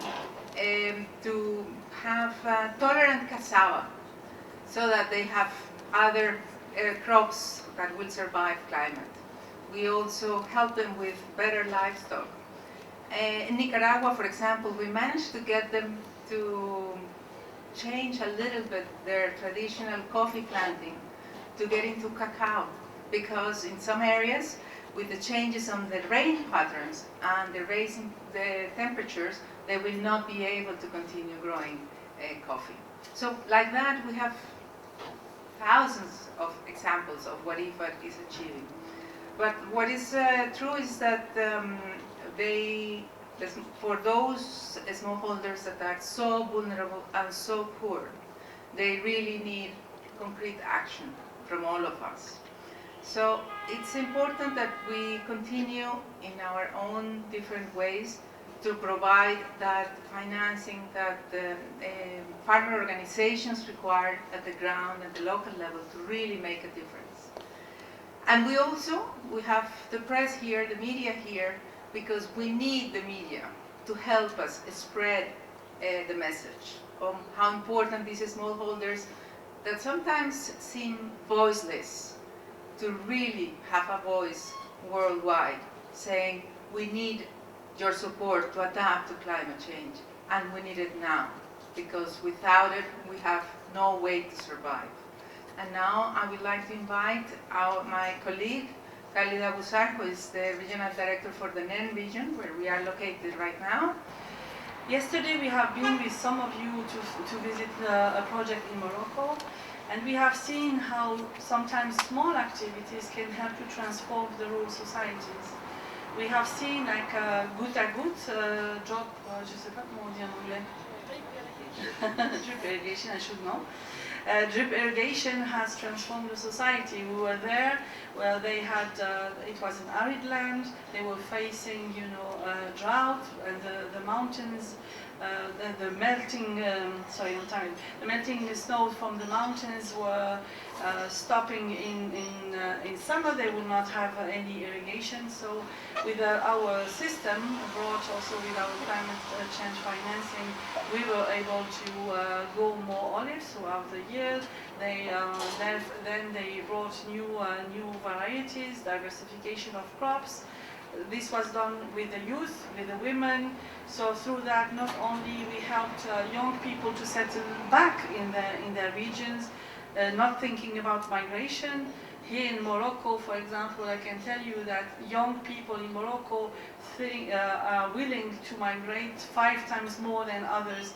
to have tolerant cassava so that they have other crops that will survive climate. We also help them with better livestock. In Nicaragua, for example, we managed to get them to change a little bit their traditional coffee planting to get into cacao, because in some areas, with the changes on the rain patterns and the raising the temperatures, they will not be able to continue growing coffee. So like that, we have thousands of examples of what IFAD is achieving. But what is true is that for those smallholders that are so vulnerable and so poor, they really need concrete action from all of us. So it's important that we continue in our own different ways to provide that financing that the partner organizations require at the ground, at the local level, to really make a difference. And we have the press here, the media here, because we need the media to help us spread the message of how important these smallholders that sometimes seem voiceless to really have a voice worldwide saying we need your support to adapt to climate change, and we need it now, because without it we have no way to survive. And now I would like to invite my colleague, Khalida Boussar, who is the Regional Director for the NEN region, where we are located right now. Yesterday we have been with some of you to visit a project in Morocco, and we have seen how sometimes small activities can help to transform the rural societies. We have seen like goutte à goutte, drop, je sais pas comment on dit en anglais. Drip irrigation, I should know. Drip irrigation has transformed the society. We were there, well, they had, it was an arid land, they were facing, drought, and the mountains, the melting, the melting snow from the mountains were stopping in summer. They would not have any irrigation. So with our system brought also with our climate change financing, we were able to grow more olives throughout the year. Then they brought new varieties, diversification of crops. This was done with the youth, with the women. So through that, not only we helped young people to settle back in their regions, not thinking about migration. Here in Morocco, for example, I can tell you that young people in Morocco are willing to migrate 5 times more than others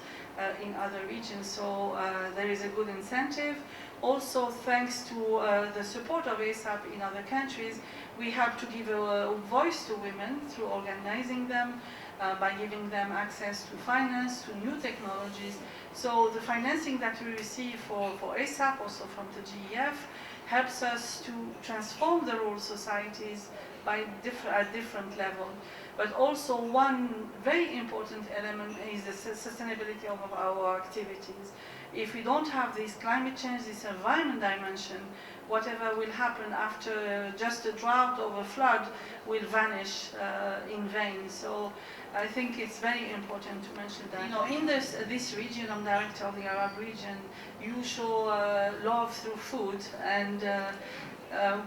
in other regions. So there is a good incentive. Also, thanks to the support of ASAP in other countries, we have to give a voice to women through organizing them, by giving them access to finance, to new technologies. So the financing that we receive for ASAP, also from the GEF, helps us to transform the rural societies at different level. But also one very important element is the sustainability of our activities. If we don't have this climate change, this environment dimension, whatever will happen after just a drought or a flood will vanish in vain. So I think it's very important to mention that. In this region, I'm director of the Arab region, you show love through food. And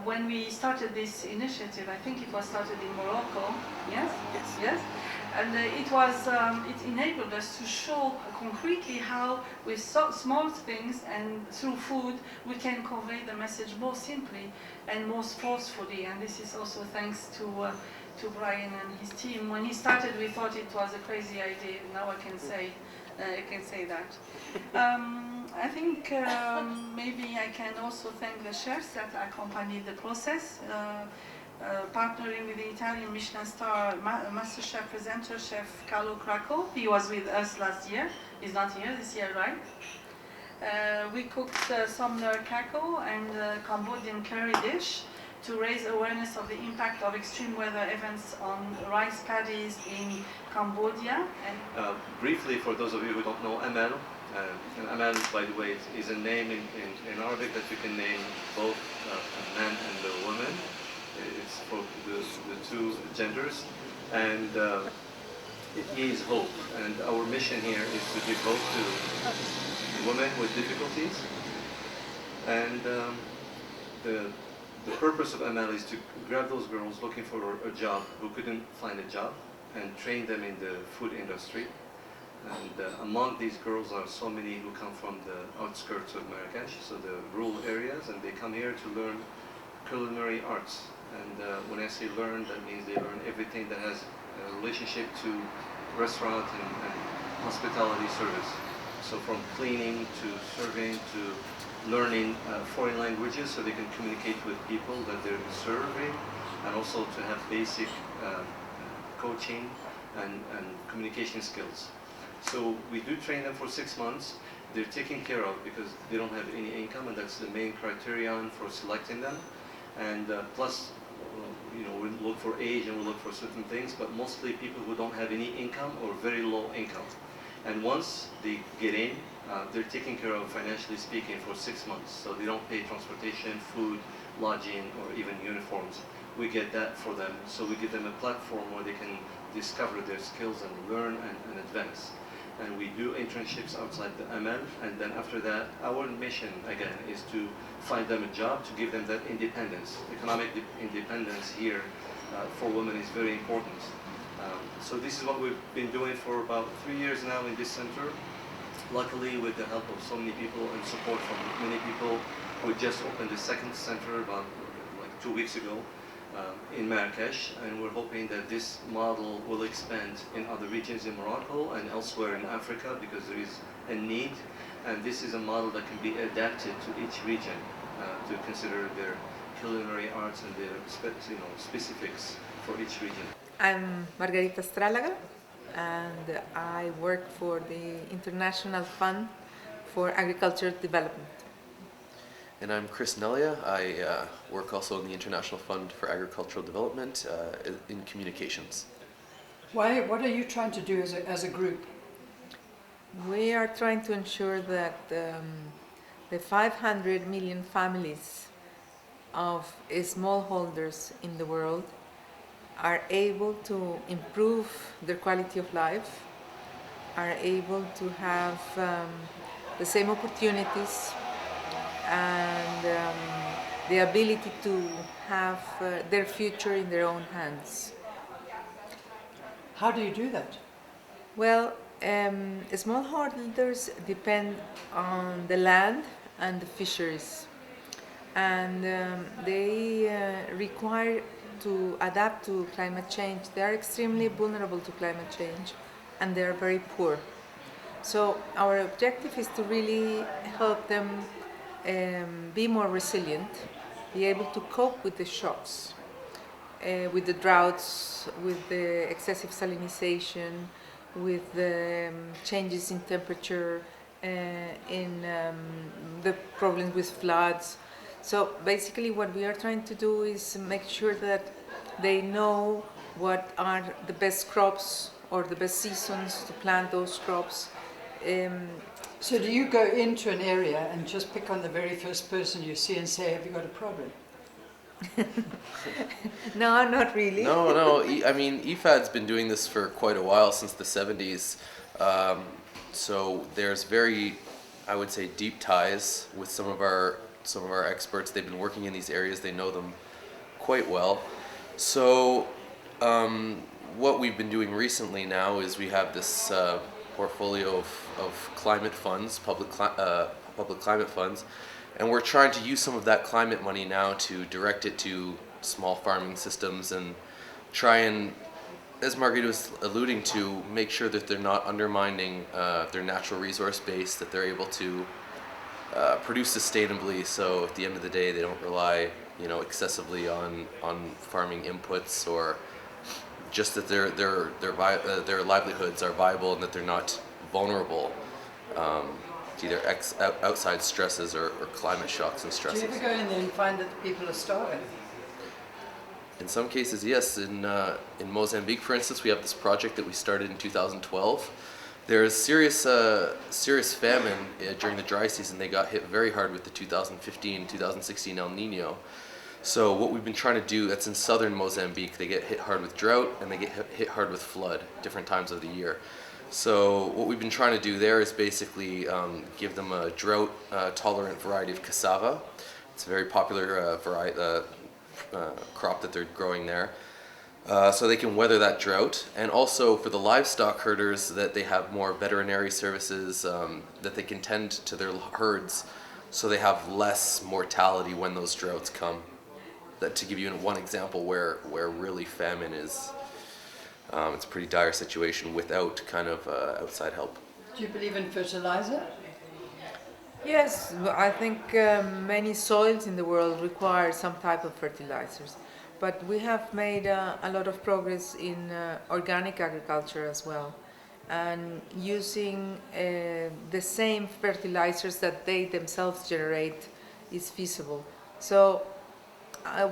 when we started this initiative, I think it was started in Morocco. Yes? Yes. Yes. And it enabled us to show concretely how with small things and through food we can convey the message more simply and more forcefully. And this is also thanks to Brian and his team. When he started, we thought it was a crazy idea. Now I can say that. I think maybe I can also thank the chefs that accompanied the process. Partnering with the Italian Michelin star Master Chef presenter, Chef Carlo Cracco. He was with us last year. He's not here this year, right? We cooked Somner Kako and Cambodian curry dish to raise awareness of the impact of extreme weather events on rice paddies in Cambodia. And briefly, for those of you who don't know Amal, and Amal, by the way, is a name in Arabic that you can name both a man and a woman. It's for the two genders, and it means hope. And our mission here is to give hope to women with difficulties. And the purpose of Amal is to grab those girls looking for a job who couldn't find a job and train them in the food industry. And among these girls are so many who come from the outskirts of Marrakesh, so the rural areas, and they come here to learn culinary arts. And when I say learn, that means they learn everything that has a relationship to restaurant and hospitality service. So from cleaning to serving to learning foreign languages so they can communicate with people that they're serving, and also to have basic coaching and communication skills. So we do train them for 6 months. They're taken care of because they don't have any income, and that's the main criterion for selecting them. And plus, we look for age and we look for certain things, but mostly people who don't have any income or very low income. And once they get in, they're taken care of financially speaking for 6 months. So they don't pay transportation, food, lodging, or even uniforms. We get that for them. So we give them a platform where they can discover their skills and learn and advance. And we do internships outside the ML, and then after that, our mission again is to find them a job, to give them that independence. Economic independence here for women is very important. So this is what we've been doing for about 3 years now in this center. Luckily, with the help of so many people and support from many people, we just opened the second center about like 2 weeks ago in Marrakesh, and we're hoping that this model will expand in other regions in Morocco and elsewhere in Africa, because there is a need, and this is a model that can be adapted to each region to consider their culinary arts and their specifics for each region. I'm Margarita Stralaga, and I work for the International Fund for Agricultural Development. And I'm Chris Nelia. I work also in the International Fund for Agricultural Development in communications. What are you trying to do as a group? We are trying to ensure that the 500 million families of smallholders in the world are able to improve their quality of life, are able to have the same opportunities and the ability to have their future in their own hands. How do you do that? Well, smallholders depend on the land and the fisheries, and they require to adapt to climate change. They are extremely vulnerable to climate change, and they are very poor. So our objective is to really help them be more resilient, be able to cope with the shocks, with the droughts, with the excessive salinization, with the changes in temperature, in the problems with floods. So basically what we are trying to do is make sure that they know what are the best crops or the best seasons to plant those crops. So do you go into an area and just pick on the very first person you see and say, have you got a problem? No, not really. No. I mean, IFAD's been doing this for quite a while, since the 70s. So there's very, I would say, deep ties with some of our experts. They've been working in these areas. They know them quite well. So what we've been doing recently now is we have this portfolio of climate funds, public climate funds, and we're trying to use some of that climate money now to direct it to small farming systems and try and, as Margarita was alluding to, make sure that they're not undermining their natural resource base, that they're able to produce sustainably, so at the end of the day they don't rely excessively on farming inputs, or just that their livelihoods are viable and that they're not vulnerable to either outside stresses or climate shocks and stresses. Do you ever go in there and find that the people are starving? In some cases, yes. In Mozambique, for instance, we have this project that we started in 2012. There's serious famine during the dry season. They got hit very hard with the 2015-2016 El Nino. So what we've been trying to do, that's in southern Mozambique, they get hit hard with drought and they get hit hard with flood, different times of the year. So what we've been trying to do there is basically give them a drought-tolerant variety of cassava. It's a very popular crop that they're growing there. So they can weather that drought, and also for the livestock herders, that they have more veterinary services, that they can tend to their herds so they have less mortality when those droughts come. That, to give you one example where really famine is, it's a pretty dire situation without kind of outside help. Do you believe in fertilizer? Yes, I think many soils in the world require some type of fertilizers. But we have made a lot of progress in organic agriculture as well, and using the same fertilizers that they themselves generate is feasible. So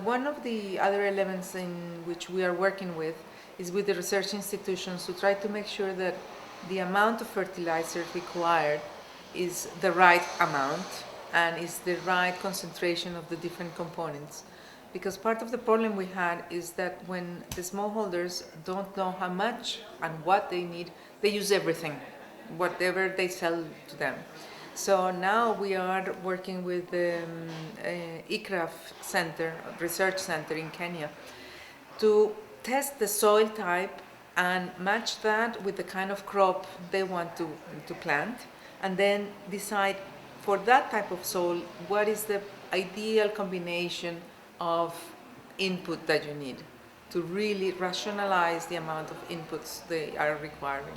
One of the other elements in which we are working with is with the research institutions to try to make sure that the amount of fertilizer required is the right amount and is the right concentration of the different components. Because part of the problem we had is that when the smallholders don't know how much and what they need, they use everything, whatever they sell to them. So now we are working with the ICRAF Center, Research Center in Kenya, to test the soil type and match that with the kind of crop they want to plant, and then decide for that type of soil what is the ideal combination of input that you need to really rationalize the amount of inputs they are requiring.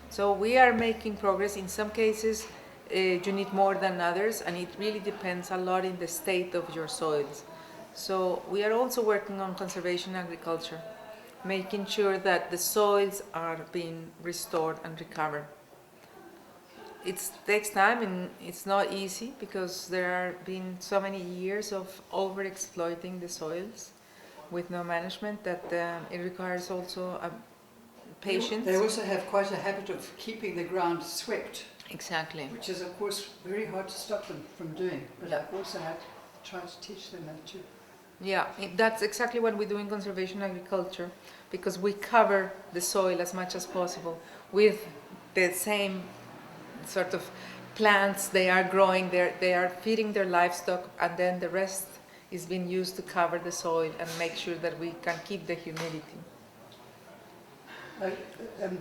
So we are making progress. In some cases, you need more than others, and it really depends a lot in the state of your soils. So we are also working on conservation agriculture, making sure that the soils are being restored and recovered. It takes time and it's not easy because there have been so many years of over-exploiting the soils with no management that it requires also patience. They also have quite a habit of keeping the ground swept. Exactly. Which is, of course, very hard to stop them from doing. But I've also had to try to teach them that too. Yeah, that's exactly what we do in conservation agriculture, because we cover the soil as much as possible with the same sort of plants they are growing, they are feeding their livestock, and then the rest is being used to cover the soil and make sure that we can keep the humidity.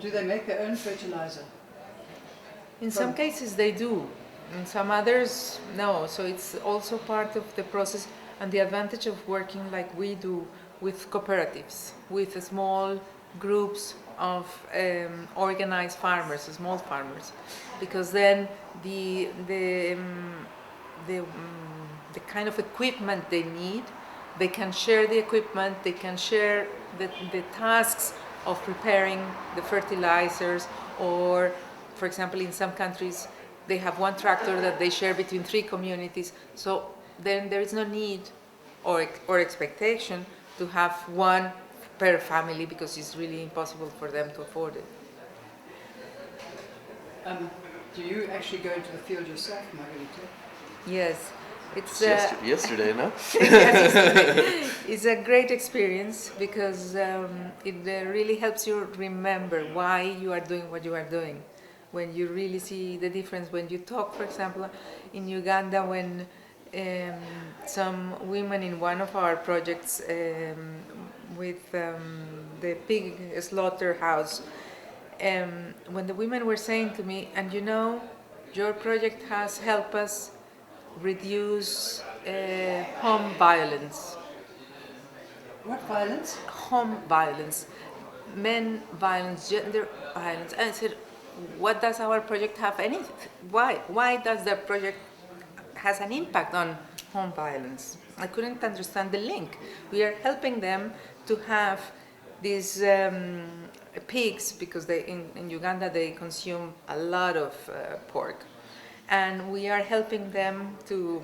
Do they make their own fertilizer? In some cases they do, in some others no, so it's also part of the process, and the advantage of working like we do with cooperatives, with small groups of organized farmers, small farmers, because then the kind of equipment they need, they can share the equipment, they can share the tasks of preparing the fertilizers, or for example in some countries they have one tractor that they share between 3 communities, so then there is no need or expectation to have one per family because it's really impossible for them to afford it. Do you actually go into the field yourself, Margarita? Yes. It's yesterday, no? It's a great experience because it really helps you remember why you are doing what you are doing. When you really see the difference, when you talk, for example, in Uganda, when some women in one of our projects with the pig slaughterhouse, when the women were saying to me, and you know, your project has helped us reduce home violence. What violence? Home violence, men violence, gender violence. And I said, what does our project have anything? Why does the project has an impact on home violence? I couldn't understand the link. We are helping them to have these pigs, because in Uganda they consume a lot of pork. And we are helping them to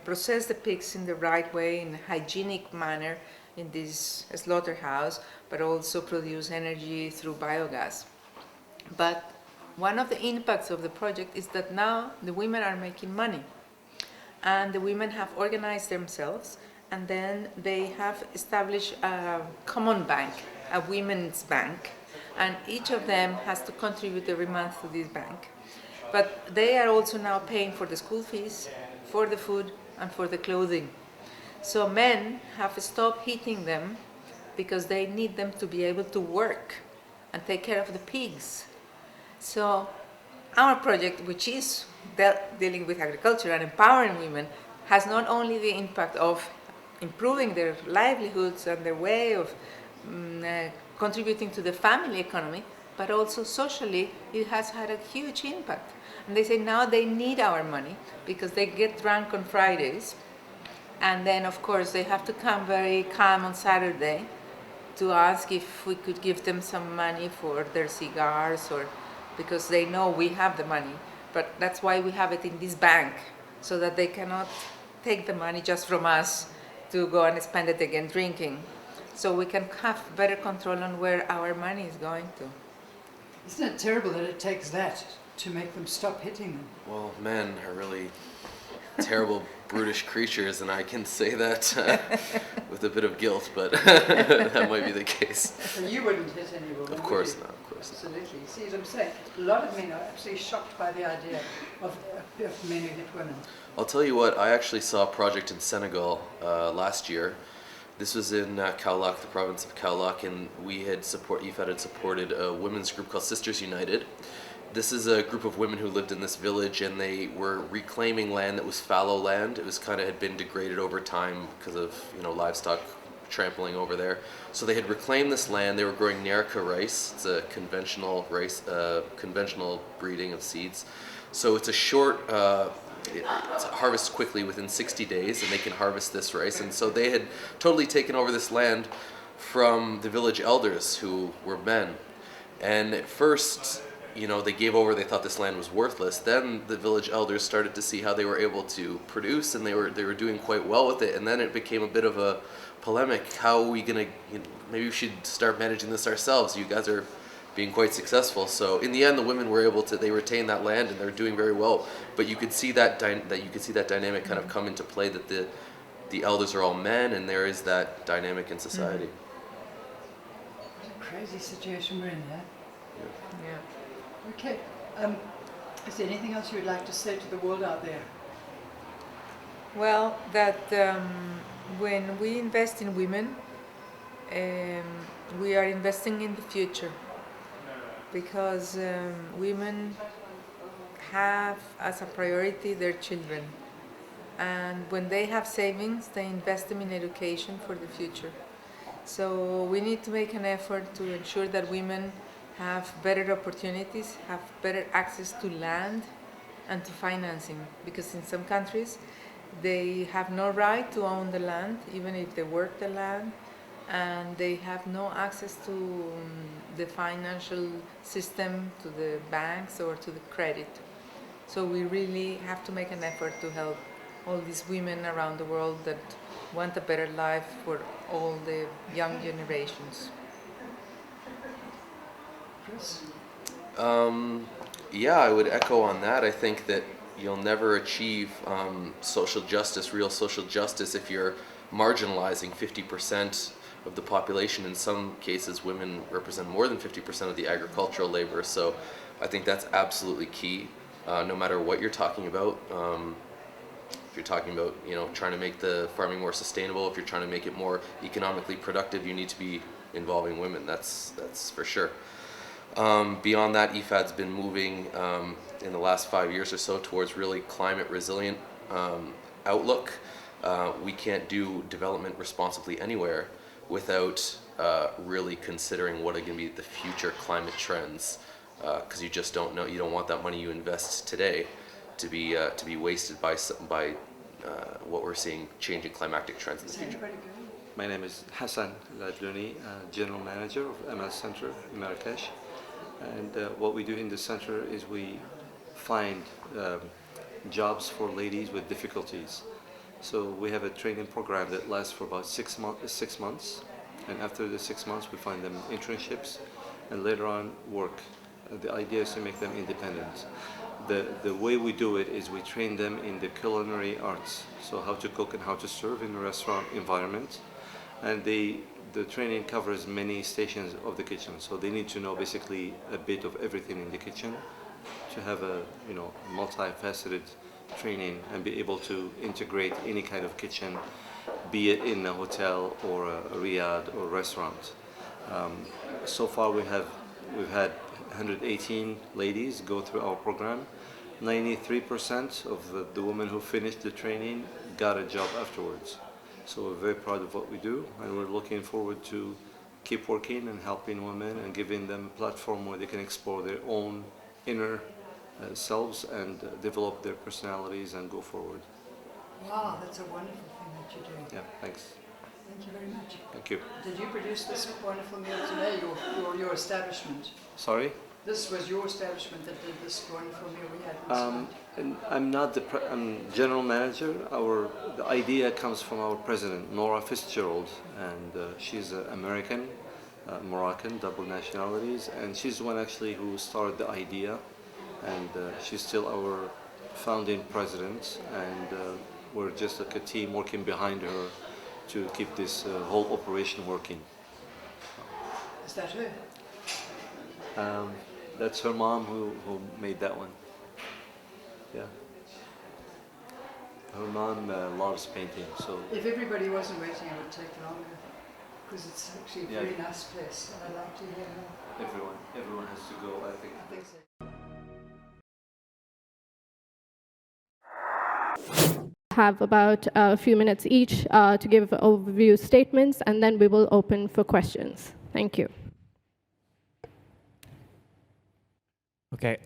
process the pigs in the right way, in a hygienic manner in this slaughterhouse, but also produce energy through biogas. But one of the impacts of the project is that now the women are making money. And the women have organized themselves, and then they have established a common bank, a women's bank, and each of them has to contribute every month to this bank. But they are also now paying for the school fees, for the food, and for the clothing. So men have stopped hitting them because they need them to be able to work and take care of the pigs. So our project, which is dealing with agriculture and empowering women, has not only the impact of improving their livelihoods and their way of contributing to the family economy, but also socially it has had a huge impact. And they say now they need our money because they get drunk on Fridays, and then of course they have to come very calm on Saturday to ask if we could give them some money for their cigars, or because they know we have the money. But that's why we have it in this bank, so that they cannot take the money just from us to go and spend it again drinking. So we can have better control on where our money is going to. Isn't it terrible that it takes that to make them stop hitting them? Well, men are really terrible, brutish creatures, and I can say that with a bit of guilt, but that might be the case. So you wouldn't hit any woman, Of course would you? not, of course not. Absolutely. You see what I'm saying? A lot of men are absolutely shocked by the idea of men who hit women. I'll tell you what, I actually saw a project in Senegal last year. This was in Kaolack, the province of Kaolack, and IFAD had supported a women's group called Sisters United. This is a group of women who lived in this village, and they were reclaiming land that was fallow land. It was had been degraded over time because of livestock trampling over there. So they had reclaimed this land. They were growing Nyarka rice. It's a conventional rice, conventional breeding of seeds. So it's a short. It's harvested quickly within 60 days, and they can harvest this rice. And so they had totally taken over this land from the village elders, who were men. And at first, they gave over. They thought this land was worthless. Then the village elders started to see how they were able to produce, and they were doing quite well with it. And then it became a bit of a polemic. How are we gonna? Maybe we should start managing this ourselves. You guys are being quite successful. So in the end, the women were able to. They retained that land, and they're doing very well. But you could see that dynamic kind of come into play. That the elders are all men, and there is that dynamic in society. What a crazy situation we're in there. Yeah. Okay. Is there anything else you would like to say to the world out there? Well, that when we invest in women, we are investing in the future, because women have as a priority their children, and when they have savings, they invest them in education for the future. So we need to make an effort to ensure that women have better opportunities, have better access to land and to financing, because in some countries they have no right to own the land, even if they work the land, and they have no access to the financial system, to the banks or to the credit. So we really have to make an effort to help all these women around the world that want a better life for all the young generations. Chris? Yeah, I would echo on that. I think that you'll never achieve social justice, real social justice, if you're marginalizing 50% of the population. In some cases, women represent more than 50% of the agricultural labor. So I think that's absolutely key, no matter what you're talking about. If you're talking about, trying to make the farming more sustainable, if you're trying to make it more economically productive, you need to be involving women. That's for sure. Beyond that, IFAD's been moving in the last 5 years or so towards really climate resilient outlook. We can't do development responsibly anywhere without really considering what are going to be the future climate trends, because you just don't know. You don't want that money you invest today to be wasted by what we're seeing changing climatic trends in the future. My name is Hassan Ladlouni, General Manager of MS Center in Marrakesh. And what we do in the center is we find jobs for ladies with difficulties. So we have a training program that lasts for about 6 months. And after the 6 months, we find them internships and later on work. The idea is to make them independent. The way we do it is we train them in the culinary arts. So how to cook and how to serve in a restaurant environment. And the training covers many stations of the kitchen, so they need to know basically a bit of everything in the kitchen to have a multifaceted training and be able to integrate any kind of kitchen, be it in a hotel or a riad or restaurant. So far we've had 118 ladies go through our program. 93% of the women who finished the training got a job afterwards. So we're very proud of what we do, and we're looking forward to keep working and helping women and giving them a platform where they can explore their own inner selves and develop their personalities and go forward. Wow, that's a wonderful thing that you're doing. Yeah, thanks. Thank you very much. Thank you. Did you produce this wonderful meal today, your establishment? Sorry? this was your establishment that did this drawing for me. We had And I'm not the I'm general manager. The idea comes from our president, Nora Fitzgerald, and she's an American, Moroccan, double nationalities, and she's the one actually who started the idea, and she's still our founding president, and we're just like a team working behind her to keep this whole operation working. Is that her? That's her mom who made that one. Yeah. Her mom loves painting, so. If everybody wasn't waiting, it would take longer, because it's actually a very nice place, and I'd like to hear more. Everyone has to go, I think. I think so. Have about a few minutes each to give overview statements, and then we will open for questions. Thank you. Okay.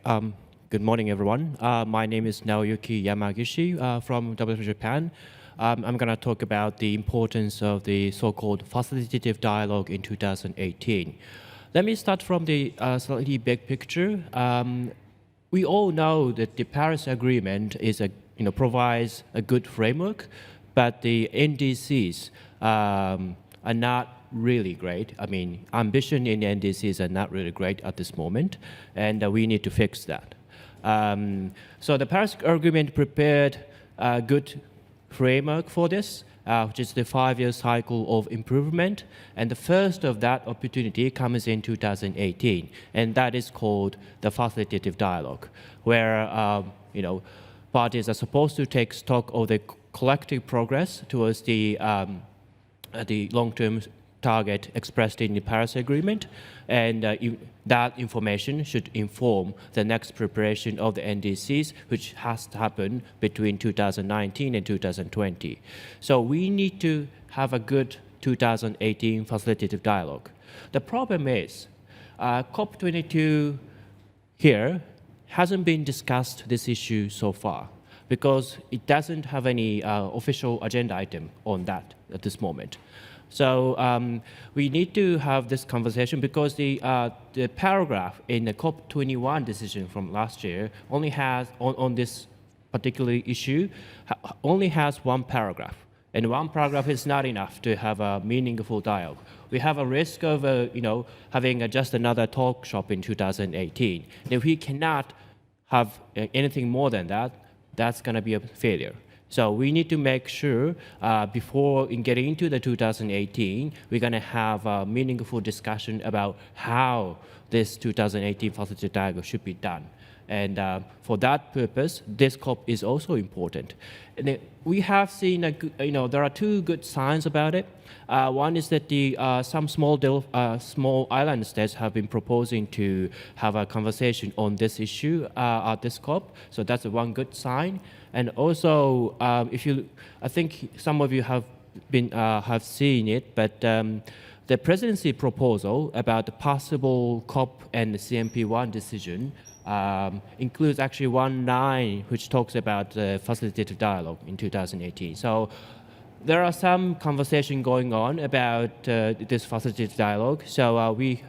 Good morning, everyone. My name is Naoyuki Yamagishi from WWF Japan. I'm going to talk about the importance of the so-called facilitative dialogue in 2018. Let me start from the slightly big picture. We all know that the Paris Agreement is provides a good framework, but the NDCs are not really great. I mean, ambition in NDCs are not really great at this moment, and we need to fix that. So the Paris Agreement prepared a good framework for this, which is the 5-year cycle of improvement, and the first of that opportunity comes in 2018, and that is called the facilitative dialogue, where parties are supposed to take stock of the collective progress towards the long-term target expressed in the Paris Agreement, and that information should inform the next preparation of the NDCs, which has to happen between 2019 and 2020. So we need to have a good 2018 facilitative dialogue. The problem is COP22 here hasn't been discussed this issue so far, because it doesn't have any official agenda item on that at this moment. So we need to have this conversation, because the paragraph in the COP21 decision from last year only has, on this particular issue, only has one paragraph. And one paragraph is not enough to have a meaningful dialogue. We have a risk of having just another talk shop in 2018. And if we cannot have anything more than that, that's going to be a failure. So we need to make sure before getting into the 2018, we're going to have a meaningful discussion about how this 2018 facilitative dialogue should be done. And for that purpose, this COP is also important. And we have seen, there are two good signs about it. One is that some small island states have been proposing to have a conversation on this issue at this COP. So that's one good sign. And also, I think some of you have seen it, but the presidency proposal about the possible COP and the CMP1 decision includes actually one line which talks about the facilitative dialogue in 2018. So there are some conversation going on about this facilitative dialogue. So we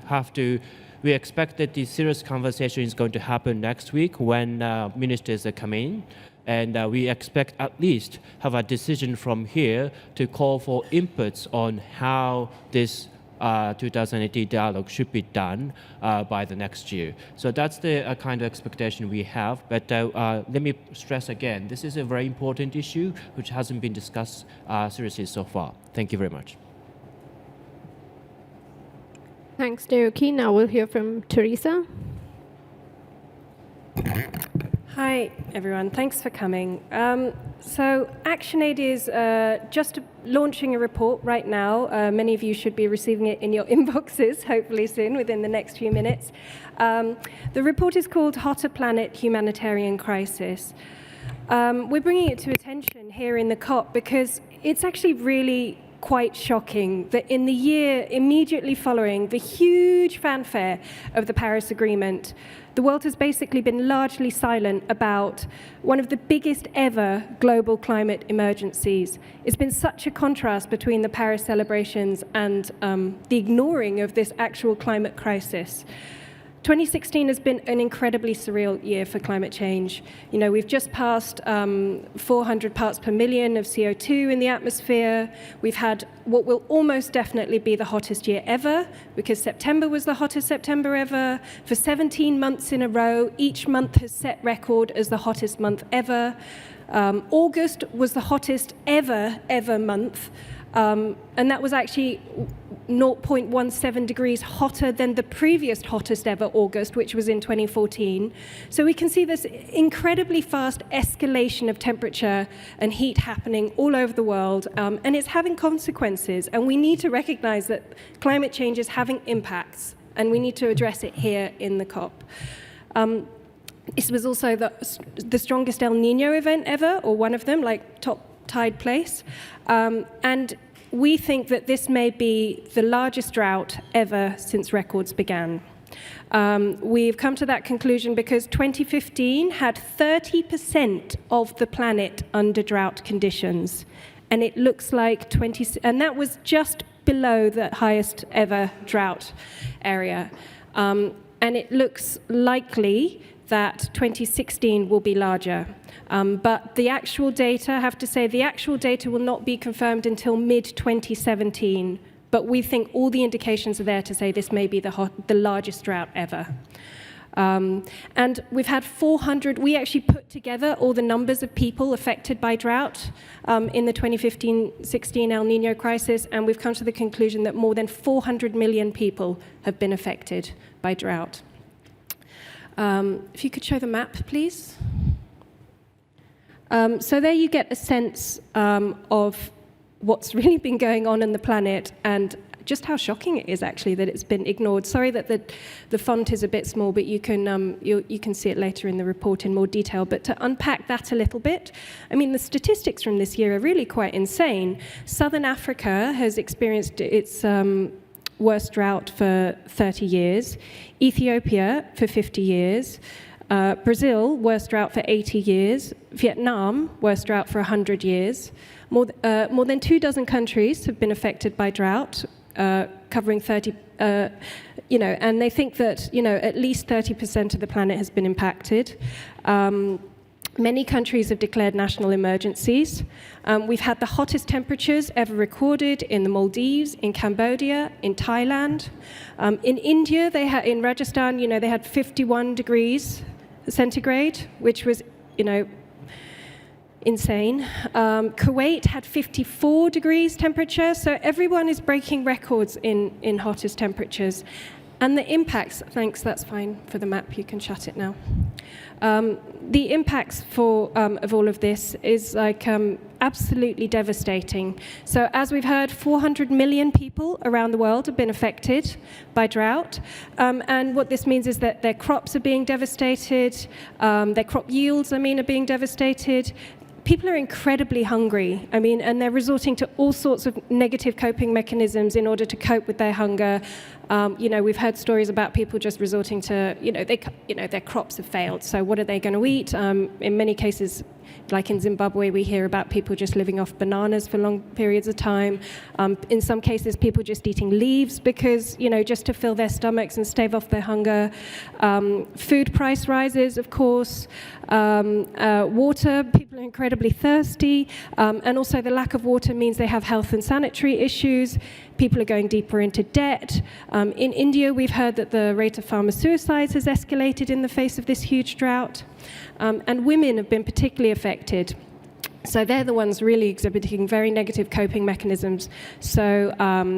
expect that the serious conversation is going to happen next week when ministers are coming. And we expect at least have a decision from here to call for inputs on how this 2018 dialogue should be done by the next year. So that's the kind of expectation we have. But let me stress again, this is a very important issue which hasn't been discussed seriously so far. Thank you very much. Thanks, Naoki. Now we'll hear from Teresa. Hi, everyone. Thanks for coming. So ActionAid is just launching a report right now. Many of you should be receiving it in your inboxes, hopefully soon, within the next few minutes. The report is called Hotter Planet Humanitarian Crisis. We're bringing it to attention here in the COP because it's actually really quite shocking that in the year immediately following the huge fanfare of the Paris Agreement, the world has basically been largely silent about one of the biggest ever global climate emergencies. It's been such a contrast between the Paris celebrations and the ignoring of this actual climate crisis. 2016 has been an incredibly surreal year for climate change. You know, we've just passed 400 parts per million of CO2 in the atmosphere. We've had what will almost definitely be the hottest year ever, because September was the hottest September ever. For 17 months in a row, each month has set record as the hottest month ever. August was the hottest ever month. And that was actually 0.17 degrees hotter than the previous hottest ever August, which was in 2014. So we can see this incredibly fast escalation of temperature and heat happening all over the world, and it's having consequences. And we need to recognize that climate change is having impacts, and we need to address it here in the COP. This was also the strongest El Nino event ever, or one of them, like top tied place. And we think that this may be the largest drought ever since records began. We've come to that conclusion because 2015 had 30% of the planet under drought conditions. And it looks like and that was just below the highest ever drought area. And it looks likely that 2016 will be larger. But the actual data, I have to say, the actual data will not be confirmed until mid-2017. But we think all the indications are there to say this may be the largest drought ever. And we've had 400, we actually put together all the numbers of people affected by drought in the 2015-16 El Nino crisis, and we've come to the conclusion that more than 400 million people have been affected by drought. If you could show the map, please. So there you get a sense of what's really been going on in the planet and just how shocking it is actually that it's been ignored. Sorry that the font is a bit small, but you can see it later in the report in more detail. But to unpack that a little bit, I mean, the statistics from this year are really quite insane. Southern Africa has experienced its worst drought for 30 years, Ethiopia for 50 years, Brazil, worst drought for 80 years, Vietnam, worst drought for 100 years. More than 24 countries have been affected by drought, covering 30, and they think that, at least 30% of the planet has been impacted. Many countries have declared national emergencies. We've had the hottest temperatures ever recorded in the Maldives, in Cambodia, in Thailand. In India, in Rajasthan, they had 51 degrees centigrade, which was, insane. Kuwait had 54 degrees temperature, so everyone is breaking records in hottest temperatures. And the impacts, thanks, that's fine for the map, you can shut it now. The impacts of all of this is absolutely devastating. So as we've heard, 400 million people around the world have been affected by drought. And what this means is that their crops are being devastated, their crop yields, are being devastated. People are incredibly hungry, and they're resorting to all sorts of negative coping mechanisms in order to cope with their hunger. We've heard stories about people just resorting to, their crops have failed, so what are they going to eat? In many cases, like in Zimbabwe, we hear about people just living off bananas for long periods of time. In some cases, people just eating leaves because, just to fill their stomachs and stave off their hunger. Food price rises, of course. Water, people are incredibly thirsty. And also the lack of water means they have health and sanitary issues. People are going deeper into debt. In India, we've heard that the rate of farmer suicides has escalated in the face of this huge drought. And women have been particularly affected. So they're the ones really exhibiting very negative coping mechanisms. So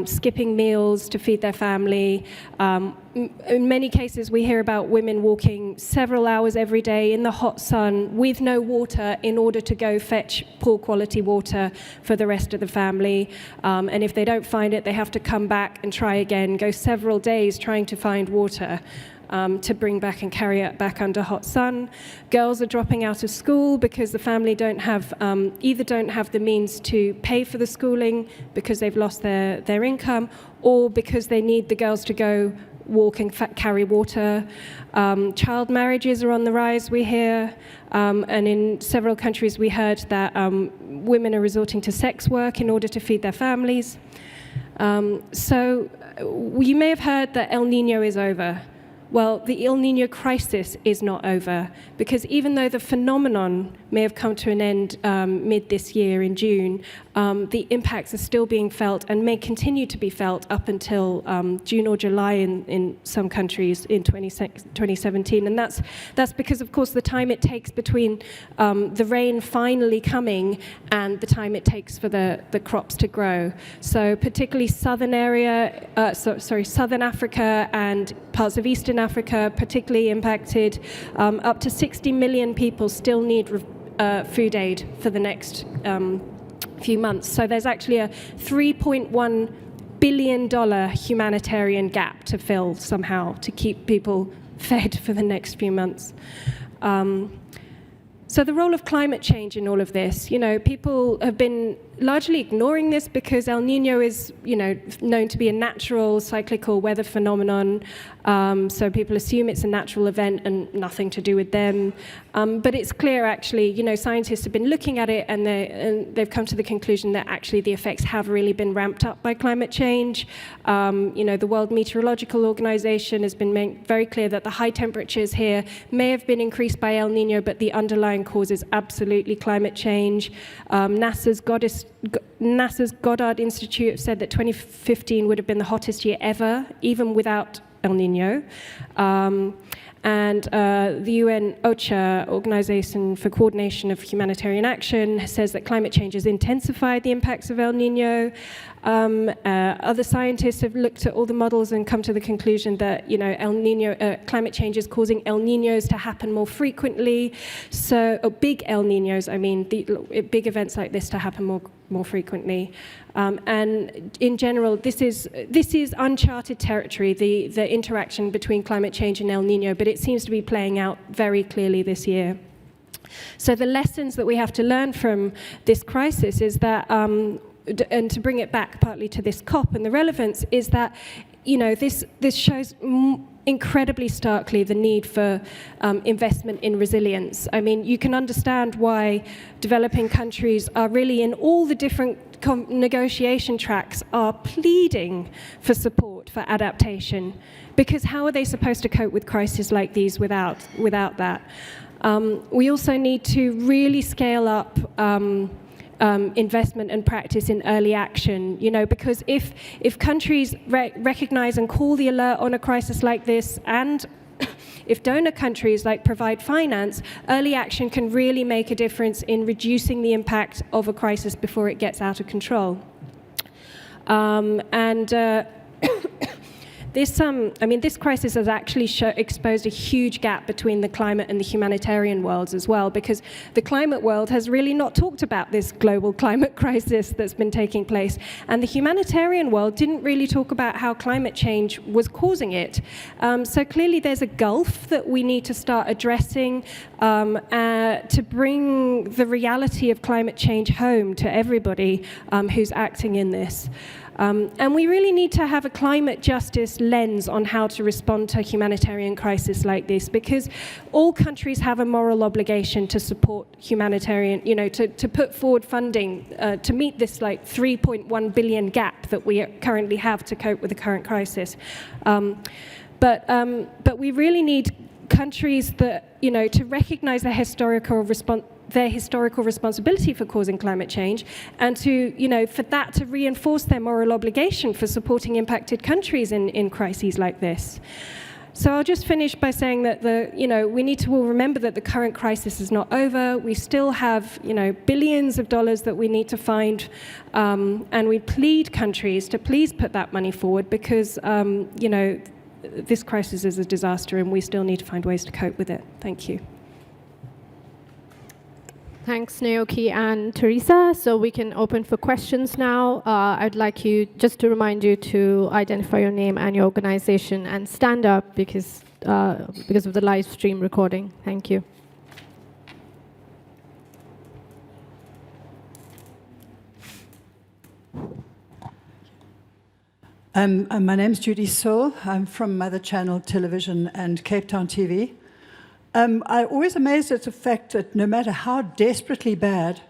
skipping meals to feed their family. In many cases, we hear about women walking several hours every day in the hot sun with no water in order to go fetch poor quality water for the rest of the family. And if they don't find it, they have to come back and try again, go several days trying to find water. To bring back and carry it back under hot sun. Girls are dropping out of school because the family either don't have the means to pay for the schooling because they've lost their income, or because they need the girls to go walk and carry water. Child marriages are on the rise, we hear, and in several countries we heard that women are resorting to sex work in order to feed their families. So you may have heard that El Nino is over. Well, the El Nino crisis is not over, because even though the phenomenon may have come to an end mid this year in June, the impacts are still being felt and may continue to be felt up until June or July in some countries in 2017. And that's because, of course, the time it takes between the rain finally coming and the time it takes for the crops to grow. So particularly southern Africa and parts of Eastern Africa, particularly impacted. Up to 60 million people still need food aid for the next few months. So there's actually a $3.1 billion humanitarian gap to fill somehow to keep people fed for the next few months. So the role of climate change in all of this, people have been largely ignoring this because El Nino is, known to be a natural cyclical weather phenomenon. So people assume it's a natural event and nothing to do with them. But it's clear, actually, scientists have been looking at it and they've come to the conclusion that actually the effects have really been ramped up by climate change. The World Meteorological Organization has been made very clear that the high temperatures here may have been increased by El Nino, but the underlying cause is absolutely climate change. NASA's Goddard Institute said that 2015 would have been the hottest year ever, even without El Nino. And the UN OCHA, Organization for Coordination of Humanitarian Action, says that climate change has intensified the impacts of El Nino. Other scientists have looked at all the models and come to the conclusion that El Nino climate change is causing El Ninos to happen more frequently. So big El Ninos, big events like this to happen more frequently. And in general, this is uncharted territory, the interaction between climate change and El Nino, but it seems to be playing out very clearly this year. So the lessons that we have to learn from this crisis is that, and to bring it back partly to this COP and the relevance, is that this shows incredibly starkly the need for investment in resilience. You can understand why developing countries are really in all the different negotiation tracks are pleading for support for adaptation, because how are they supposed to cope with crises like these without that? We also need to really scale up investment and practice in early action, because if countries recognize and call the alert on a crisis like this, and if donor countries provide finance, early action can really make a difference in reducing the impact of a crisis before it gets out of control. This crisis has actually exposed a huge gap between the climate and the humanitarian worlds as well, because the climate world has really not talked about this global climate crisis that's been taking place, and the humanitarian world didn't really talk about how climate change was causing it. So clearly there's a gulf that we need to start addressing to bring the reality of climate change home to everybody who's acting in this. And we really need to have a climate justice lens on how to respond to a humanitarian crisis like this, because all countries have a moral obligation to support humanitarian, to put forward funding to meet this $3.1 billion gap that we currently have to cope with the current crisis. But we really need countries that, to recognize their historical responsibility for causing climate change, and to, for that to reinforce their moral obligation for supporting impacted countries in crises like this. So I'll just finish by saying that we need to all remember that the current crisis is not over. We still have, billions of dollars that we need to find, and we plead countries to please put that money forward, because, this crisis is a disaster and we still need to find ways to cope with it. Thank you. Thanks, Naoki and Teresa. So we can open for questions now. I'd like you just to remind you to identify your name and your organization and stand up because of the live stream recording. Thank you. My name's Judy Saul. I'm from Mother Channel Television and Cape Town TV. I'm always amazed at the fact that no matter how desperately bad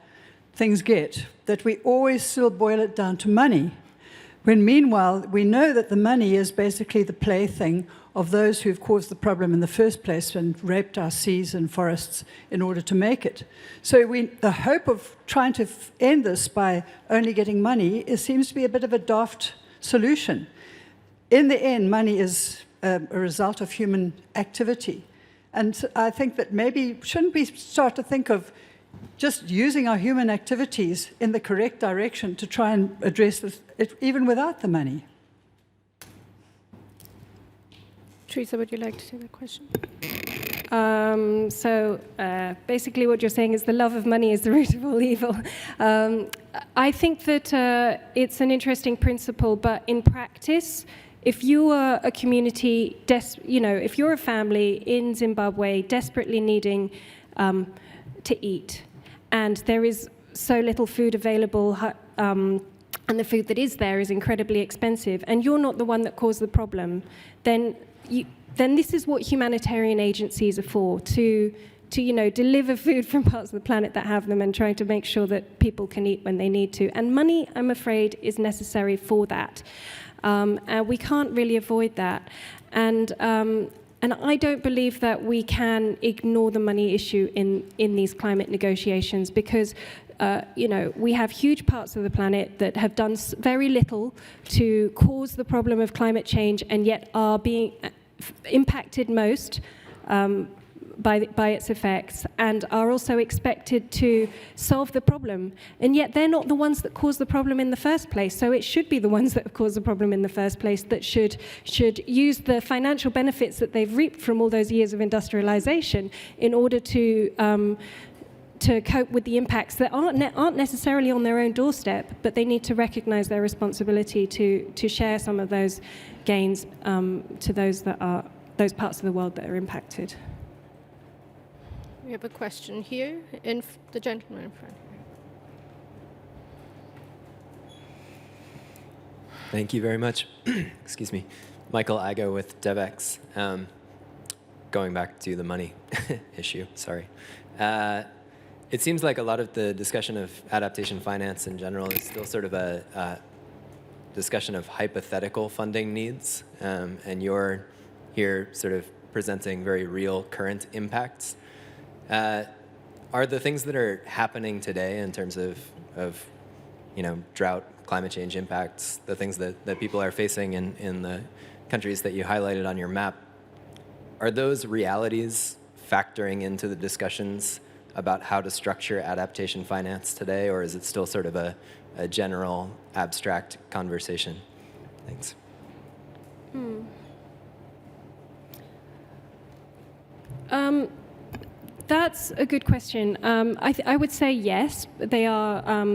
things get, that we always still boil it down to money. when meanwhile we know that the money is basically the plaything of those who've caused the problem in the first place and raped our seas and forests in order to make it. So the hope of trying to end this by only getting money seems to be a bit of a daft solution. In the end, money is a result of human activity. And I think that maybe shouldn't we start to think of just using our human activities in the correct direction to try and address this, even without the money? Teresa, would you like to take that question? Basically what you're saying is the love of money is the root of all evil. I think that it's an interesting principle, but in practice, if you are a community, if you're a family in Zimbabwe desperately needing to eat, and there is so little food available, and the food that is there is incredibly expensive, and you're not the one that caused the problem, then this is what humanitarian agencies are for, to deliver food from parts of the planet that have them and trying to make sure that people can eat when they need to. And money, I'm afraid, is necessary for that. And we can't really avoid that. And I don't believe that we can ignore the money issue in these climate negotiations, because we have huge parts of the planet that have done very little to cause the problem of climate change and yet are being impacted most by its effects, and are also expected to solve the problem. And yet they're not the ones that cause the problem in the first place. So it should be the ones that have caused the problem in the first place that should use the financial benefits that they've reaped from all those years of industrialization in order to cope with the impacts that aren't necessarily on their own doorstep, but they need to recognize their responsibility to share some of those gains to those parts of the world that are impacted. We have a question here, the gentleman in front. Thank you very much. Excuse me. Michael Igo with DevX. Going back to the money issue, sorry. It seems like a lot of the discussion of adaptation finance in general is still sort of a discussion of hypothetical funding needs, and you're here sort of presenting very real current impacts. Are the things that are happening today in terms of drought, climate change impacts, the things that people are facing in the countries that you highlighted on your map, are those realities factoring into the discussions about how to structure adaptation finance today, or is it still sort of a general abstract conversation? Thanks. That's a good question. I would say yes, they are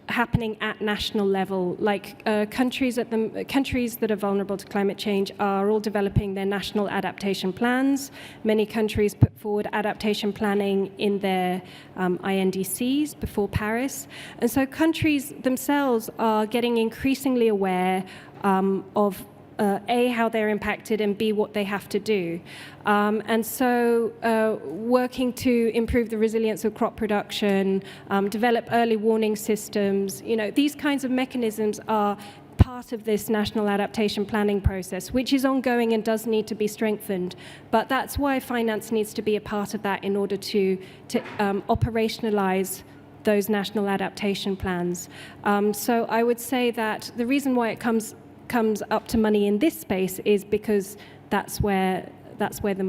happening at national level. Like countries that are vulnerable to climate change are all developing their national adaptation plans. Many countries put forward adaptation planning in their INDCs before Paris. And so countries themselves are getting increasingly aware of A, how they're impacted, and B, what they have to do. And so working to improve the resilience of crop production, develop early warning systems, these kinds of mechanisms are part of this national adaptation planning process, which is ongoing and does need to be strengthened. But that's why finance needs to be a part of that in order to operationalize those national adaptation plans. So I would say that the reason why it comes up to money in this space is because that's where the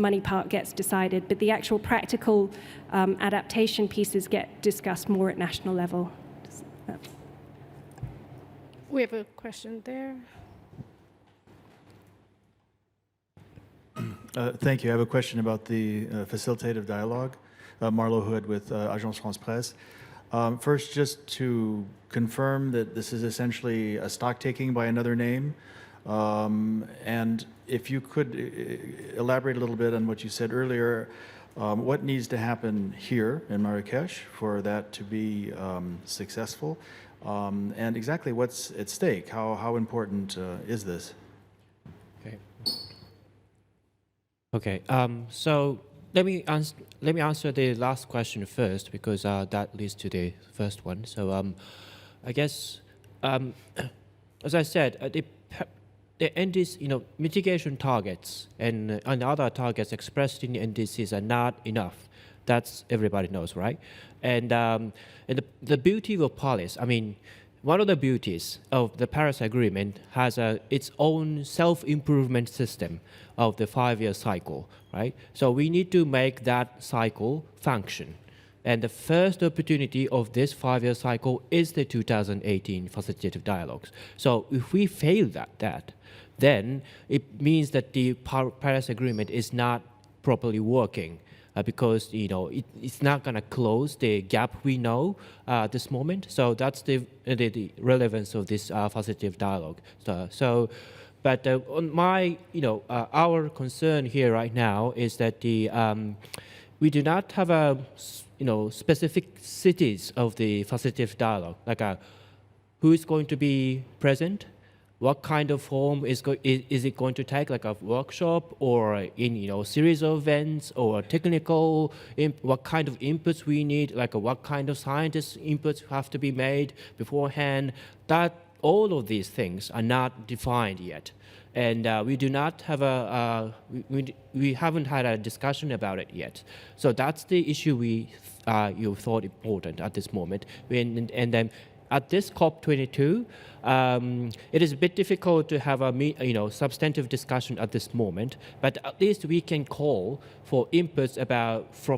money part gets decided, but the actual practical adaptation pieces get discussed more at national level. We have a question there. Thank you. I have a question about the facilitative dialogue. Marlo Hood with Agence France Presse. First, just to confirm that this is essentially a stock taking by another name, and if you could elaborate a little bit on what you said earlier, what needs to happen here in Marrakesh for that to be successful, and exactly what's at stake? How important is this? Okay. So let me answer the last question first, because that leads to the first one. So I guess as I said, the NDC, mitigation targets and other targets expressed in the NDCs are not enough. That's everybody knows, right? And the beauty of Paris, I mean, one of the beauties of the Paris Agreement has its own self-improvement system of the 5-year cycle, right? So we need to make that cycle function. And the first opportunity of this 5-year cycle is the 2018 facilitative dialogues. So if we fail that, then it means that the Paris Agreement is not properly working. Because it's not going to close the gap we know at this moment. So that's the relevance of this facilitative dialogue. But on my, our concern here right now is that we do not have a, specific cities of the facilitative dialogue, like who is going to be present. What kind of form is it going to take, like a workshop or in series of events or technical? What kind of inputs we need, like what kind of scientist inputs have to be made beforehand? That all of these things are not defined yet, and we do not have we haven't had a discussion about it yet. So that's the issue you thought important at this moment, and then. At this COP22, it is a bit difficult to have a substantive discussion at this moment, but at least we can call for inputs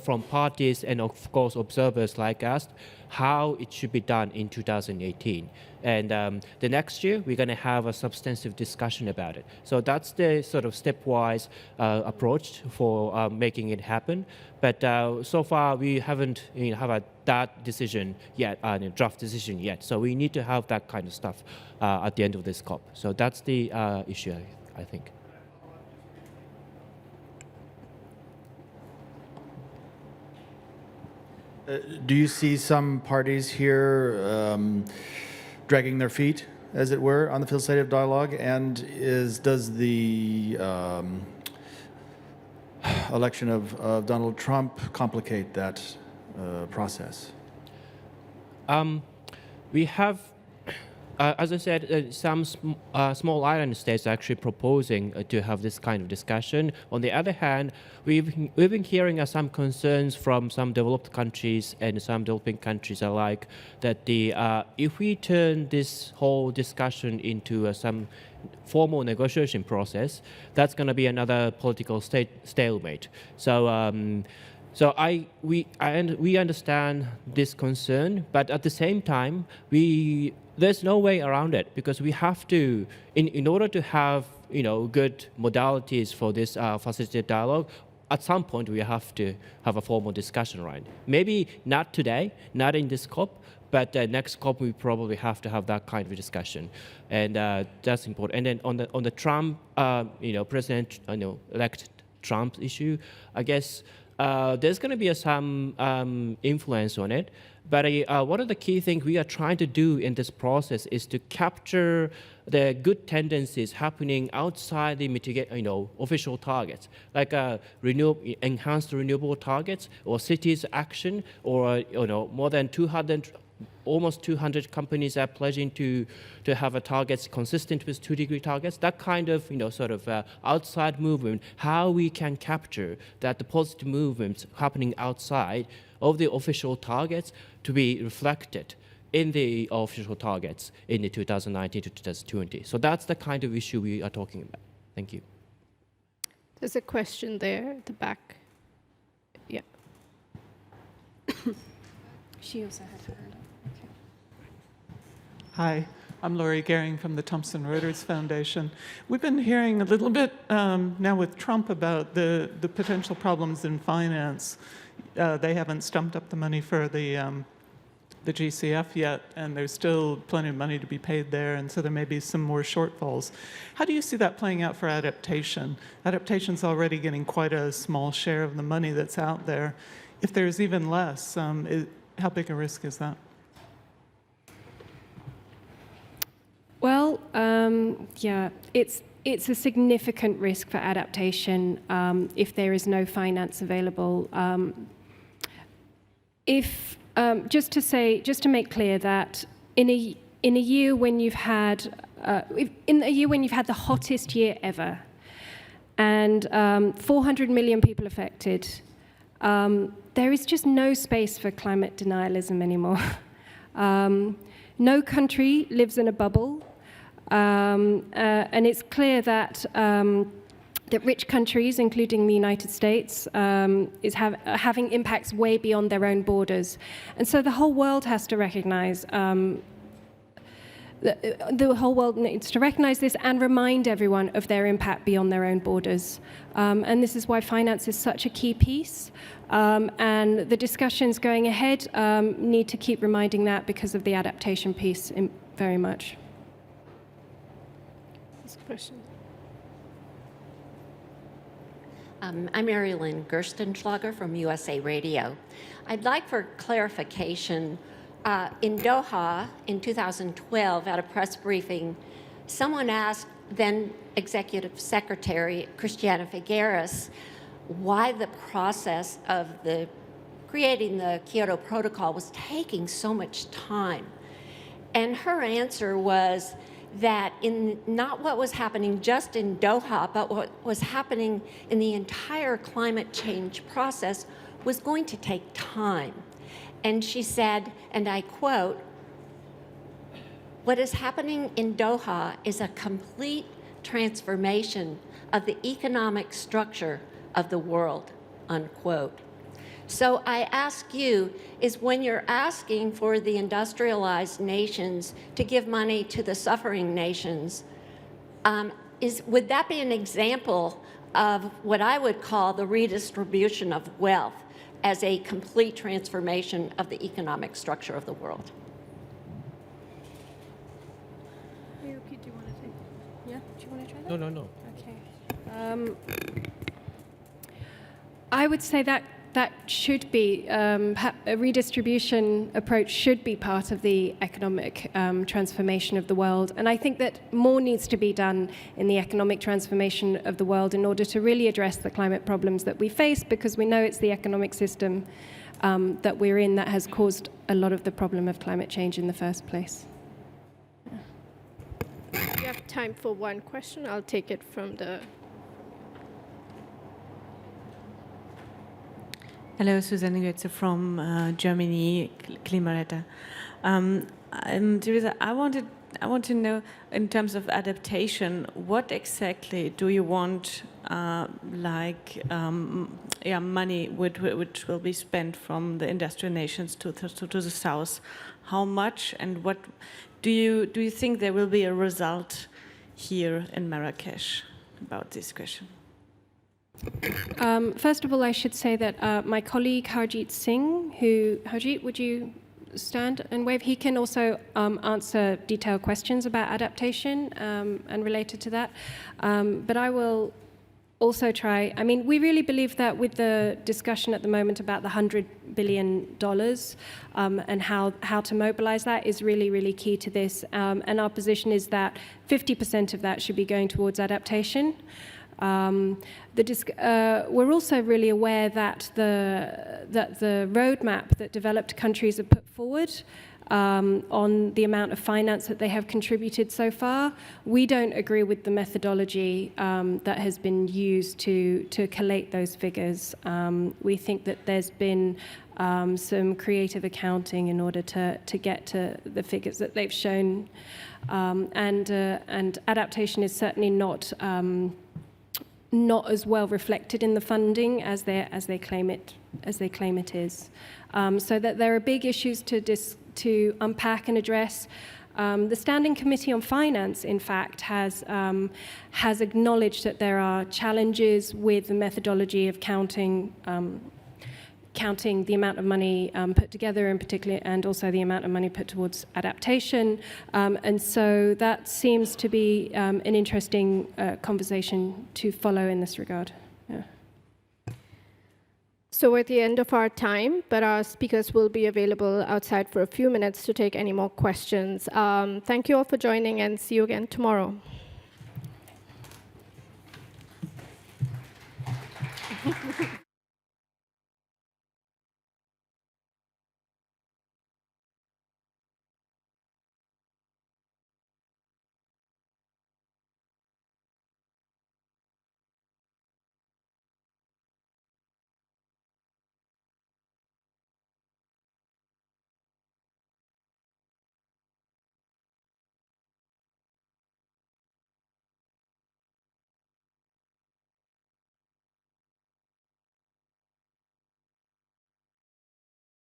from parties and of course observers like us, how it should be done in 2018. And the next year, we're going to have a substantive discussion about it. So that's the sort of stepwise approach for making it happen. But so far, we haven't have that decision yet, draft decision yet. So we need to have that kind of stuff at the end of this COP. So that's the issue, I think. Do you see some parties here dragging their feet, as it were, on the facilitative dialogue? And does the election of Donald Trump complicate that process? We have, as I said, some small island states are actually proposing to have this kind of discussion. On the other hand, we've been hearing some concerns from some developed countries and some developing countries alike that if we turn this whole discussion into some formal negotiation process, that's going to be another political stalemate. So. We understand this concern, but at the same time, there's no way around it, because we have to, in order to have good modalities for this facilitated dialogue, at some point we have to have a formal discussion, right? Maybe not today, not in this COP, but next COP we probably have to have that kind of discussion, and that's important. And then on the Trump, President, elect Trump issue, I guess. There's going to be some influence on it, but one of the key things we are trying to do in this process is to capture the good tendencies happening outside the official targets, like enhanced renewable targets or cities action, or more than almost 200 companies are pledging to have a targets consistent with 2-degree targets. That kind of outside movement, how we can capture that the positive movements happening outside of the official targets to be reflected in the official targets in the 2019 to 2020. So that's the kind of issue we are talking about. Thank you. There's a question there at the back. Yeah. She also had her hand up. Hi, I'm Lori Gehring from the Thomson Reuters Foundation. We've been hearing a little bit now with Trump about the potential problems in finance. They haven't stumped up the money for the GCF yet, and there's still plenty of money to be paid there, and so there may be some more shortfalls. How do you see that playing out for adaptation? Adaptation's already getting quite a small share of the money that's out there. If there's even less, how big a risk is that? Well, yeah, it's a significant risk for adaptation if there is no finance available. Just to make clear that in in a year when you've had the hottest year ever, and 400 million people affected, there is just no space for climate denialism anymore. No country lives in a bubble, and it's clear that that rich countries, including the United States, are having impacts way beyond their own borders. And so the whole world has to recognize, the whole world needs to recognize this and remind everyone of their impact beyond their own borders. And this is why finance is such a key piece. And the discussions going ahead need to keep reminding that because of the adaptation piece very much. Question. I'm Marilyn Gerstenschlager from USA Radio. I'd like for clarification. In Doha in 2012, at a press briefing, someone asked then Executive Secretary Christiana Figueres why the process of creating the Kyoto Protocol was taking so much time. And her answer was that not what was happening just in Doha, but what was happening in the entire climate change process was going to take time. And she said, and I quote, "What is happening in Doha is a complete transformation of the economic structure of the world," unquote. So I ask you, is when you're asking for the industrialized nations to give money to the suffering nations, would that be an example of what I would call the redistribution of wealth as a complete transformation of the economic structure of the world? Ryuki, do you want to take? Yeah, do you want to try that? No. Okay. I would say that should be a redistribution approach should be part of the economic transformation of the world, and I think that more needs to be done in the economic transformation of the world in order to really address the climate problems that we face, because we know it's the economic system that we're in that has caused a lot of the problem of climate change in the first place. We have time for one question. I'll take it from the... Hello, Susanne Goetze from Germany, Klimaretta. Teresa, I want to know, in terms of adaptation, what exactly do you want, money which will be spent from the industrial nations to the south? How much, and what do you think there will be a result here in Marrakesh about this question? First of all, I should say that my colleague Harjeet Singh, Harjeet, would you stand and wave? He can also answer detailed questions about adaptation and related to that. But I will also try. I mean, we really believe that with the discussion at the moment about the $100 billion and how to mobilize that is really, really key to this. And our position is that 50% of that should be going towards adaptation. We're also really aware that the roadmap that developed countries have put forward on the amount of finance that they have contributed so far, we don't agree with the methodology that has been used to collate those figures. We think that there's been some creative accounting in order to get to the figures that they've shown, and adaptation is certainly not as well reflected in the funding as they claim it is. So that there are big issues to unpack and address. The Standing Committee on Finance, in fact, has acknowledged that there are challenges with the methodology of counting the amount of money put together, in particular, and also the amount of money put towards adaptation. And so that seems to be an interesting conversation to follow in this regard. Yeah. So we're at the end of our time, but our speakers will be available outside for a few minutes to take any more questions. Thank you all for joining, and see you again tomorrow.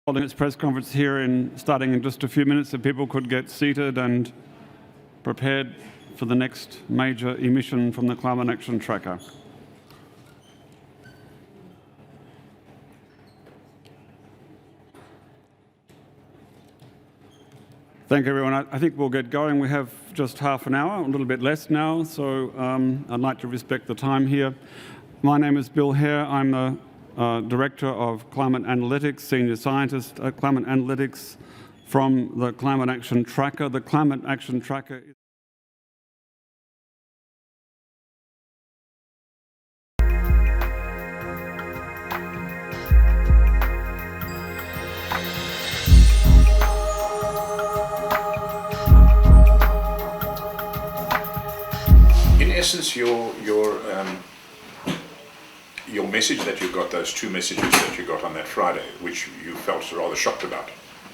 holding its press conference here starting in just a few minutes, so people could get seated and prepared for the next major emission from the Climate Action Tracker. Thank you, everyone. I think we'll get going. We have just half an hour, a little bit less now, so I'd like to respect the time here. My name is Bill Hare. I'm the Director of Climate Analytics, Senior Scientist at Climate Analytics from the Climate Action Tracker. The Climate Action Tracker is in essence, your message that you got, those two messages that you got on that Friday, which you felt rather shocked about.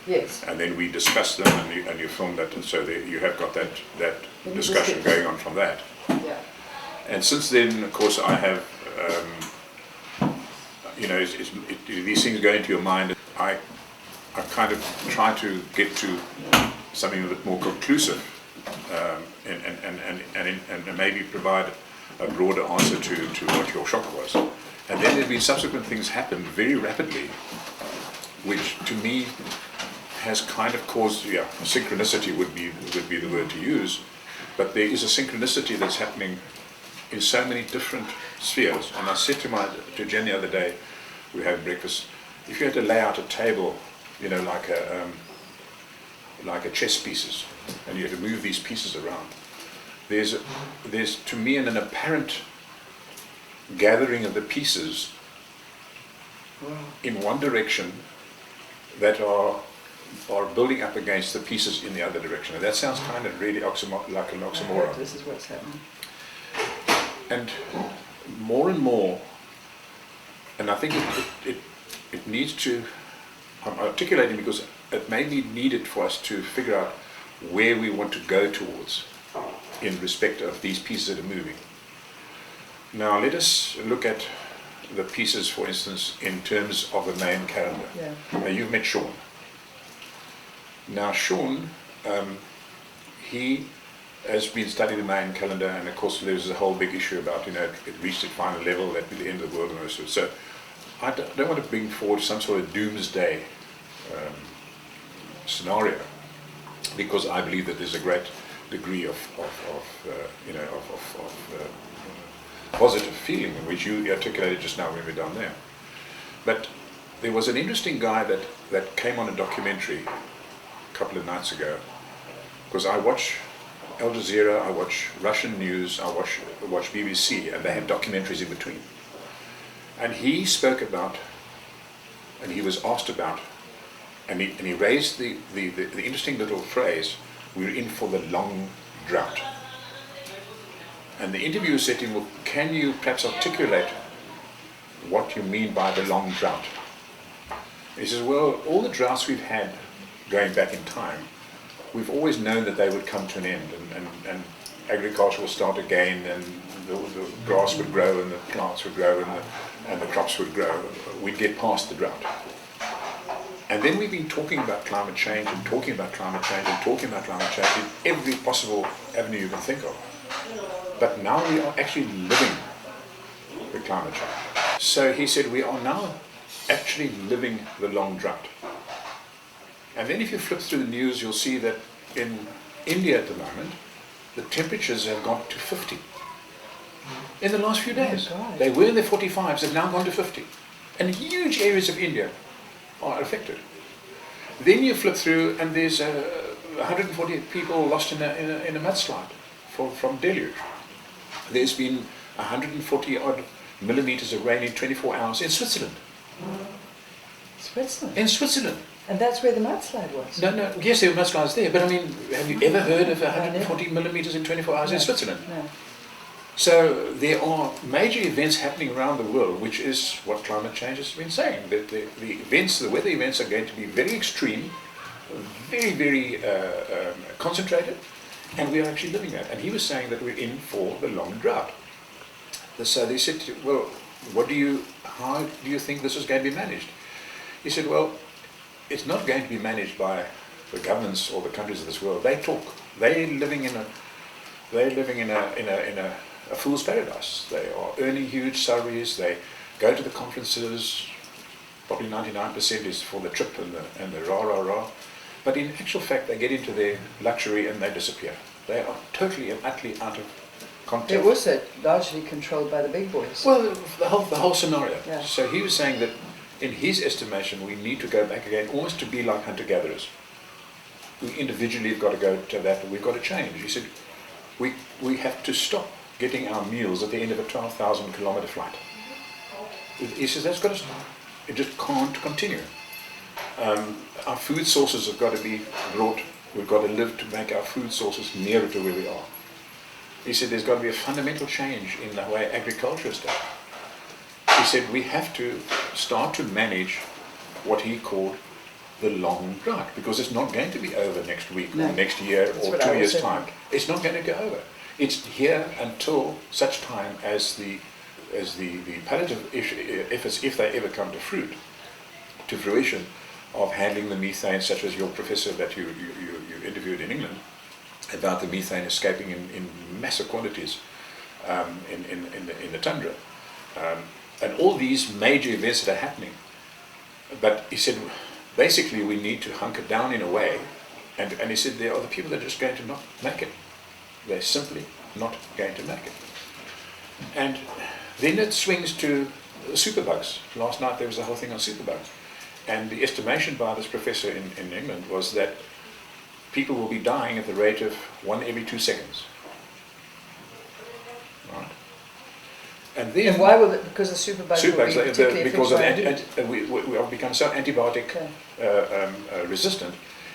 Yes. And then we discussed them, and you filmed that, and so you have got that discussion going on from that. Yeah. And since then, of course, I have, these things go into your mind. I kind of try to get to something a bit more conclusive, and maybe provide a broader answer to what your shock was. And then there have been subsequent things happen very rapidly, which to me has kind of caused, synchronicity would be the word to use, but there is a synchronicity that's happening in so many different spheres. And I said to Jen the other day, we had breakfast, if you had to lay out a table, like a chess pieces, and you had to move these pieces around, there's to me an apparent gathering of the pieces in one direction that are building up against the pieces in the other direction. And that sounds kind of really like an oxymoron. This is what's happening. And more, and I think it needs to, I'm articulating because it may be needed for us to figure out where we want to go towards in respect of these pieces that are moving. Now let us look at the pieces, for instance, in terms of the main calendar. Yeah. Now you've met Sean. Now Sean, he has been studying the Mayan calendar, and of course there's a whole big issue about, it reached its final level, that'd be the end of the world and so. So I don't want to bring forward some sort of doomsday scenario, because I believe that there's a great degree of positive feeling, which you articulated just now when we were down there. But there was an interesting guy that came on a documentary a couple of nights ago, because I watch Al Jazeera, I watch Russian news, I watch BBC, and they have documentaries in between. And he spoke about, and he was asked about, and he raised the interesting little phrase, we're in for the long drought. And the interviewer said to him, well, can you perhaps articulate what you mean by the long drought? And he says, well, all the droughts we've had going back in time, we've always known that they would come to an end, and agriculture will start again, and the grass would grow, and the plants would grow, and the crops would grow. We'd get past the drought. And then we've been talking about climate change, and talking about climate change, and talking about climate change in every possible avenue you can think of. But now we are actually living the climate change. So he said, we are now actually living the long drought. And then if you flip through the news, you'll see that in India at the moment, the temperatures have gone to 50. In the last few days. They were in the 45s, they've now gone to 50. And huge areas of India are affected. Then you flip through and there's 140 people lost in a mudslide from deluge. There's been 140 odd millimeters of rain in 24 hours in Switzerland. Switzerland? In Switzerland. And that's where the mudslide was? No, yes, there were mudslides there, but I mean, have you ever heard of 140 millimeters in 24 hours in Switzerland? No. So there are major events happening around the world, which is what climate change has been saying, that the weather events are going to be very extreme, very, very concentrated, and we are actually living that. And he was saying that we're in for the long drought. So they said, well, how do you think this is going to be managed? He said, well, it's not going to be managed by the governments or the countries of this world. They talk. They're living in a fool's paradise. They are earning huge salaries. They go to the conferences. Probably 99% is for the trip and the rah. But in actual fact, they get into their luxury and they disappear. They are totally and utterly out of contact. They're also largely controlled by the big boys. Well, the whole scenario. Yeah. So he was saying that, in his estimation, we need to go back again, almost to be like hunter-gatherers. We individually have got to go to that, and we've got to change. He said, we have to stop getting our meals at the end of a 12,000 kilometre flight. He says, that's got to stop. It just can't continue. Our food sources have got to be brought. We've got to live to make our food sources nearer to where we are. He said there's got to be a fundamental change in the way agriculture is done. He said we have to start to manage what he called the long drought, because it's not going to be over next week or next year or 2 years' time. It's not going to go over. It's here until such time as the palliative efforts, if they ever come to fruition, of handling the methane, such as your professor that you interviewed in England, about the methane escaping in massive quantities in the tundra. And all these major events that are happening. But he said, basically we need to hunker down in a way, and he said there are the people that are just going to not make it. They're simply not going to make it. And then it swings to superbugs. Last night there was a whole thing on superbugs. And the estimation by this professor in England was that people will be dying at the rate of 1 every 2 seconds. Right? And then, and why will it? Because the superbugs will be particularly because of we have become so antibiotic resistant,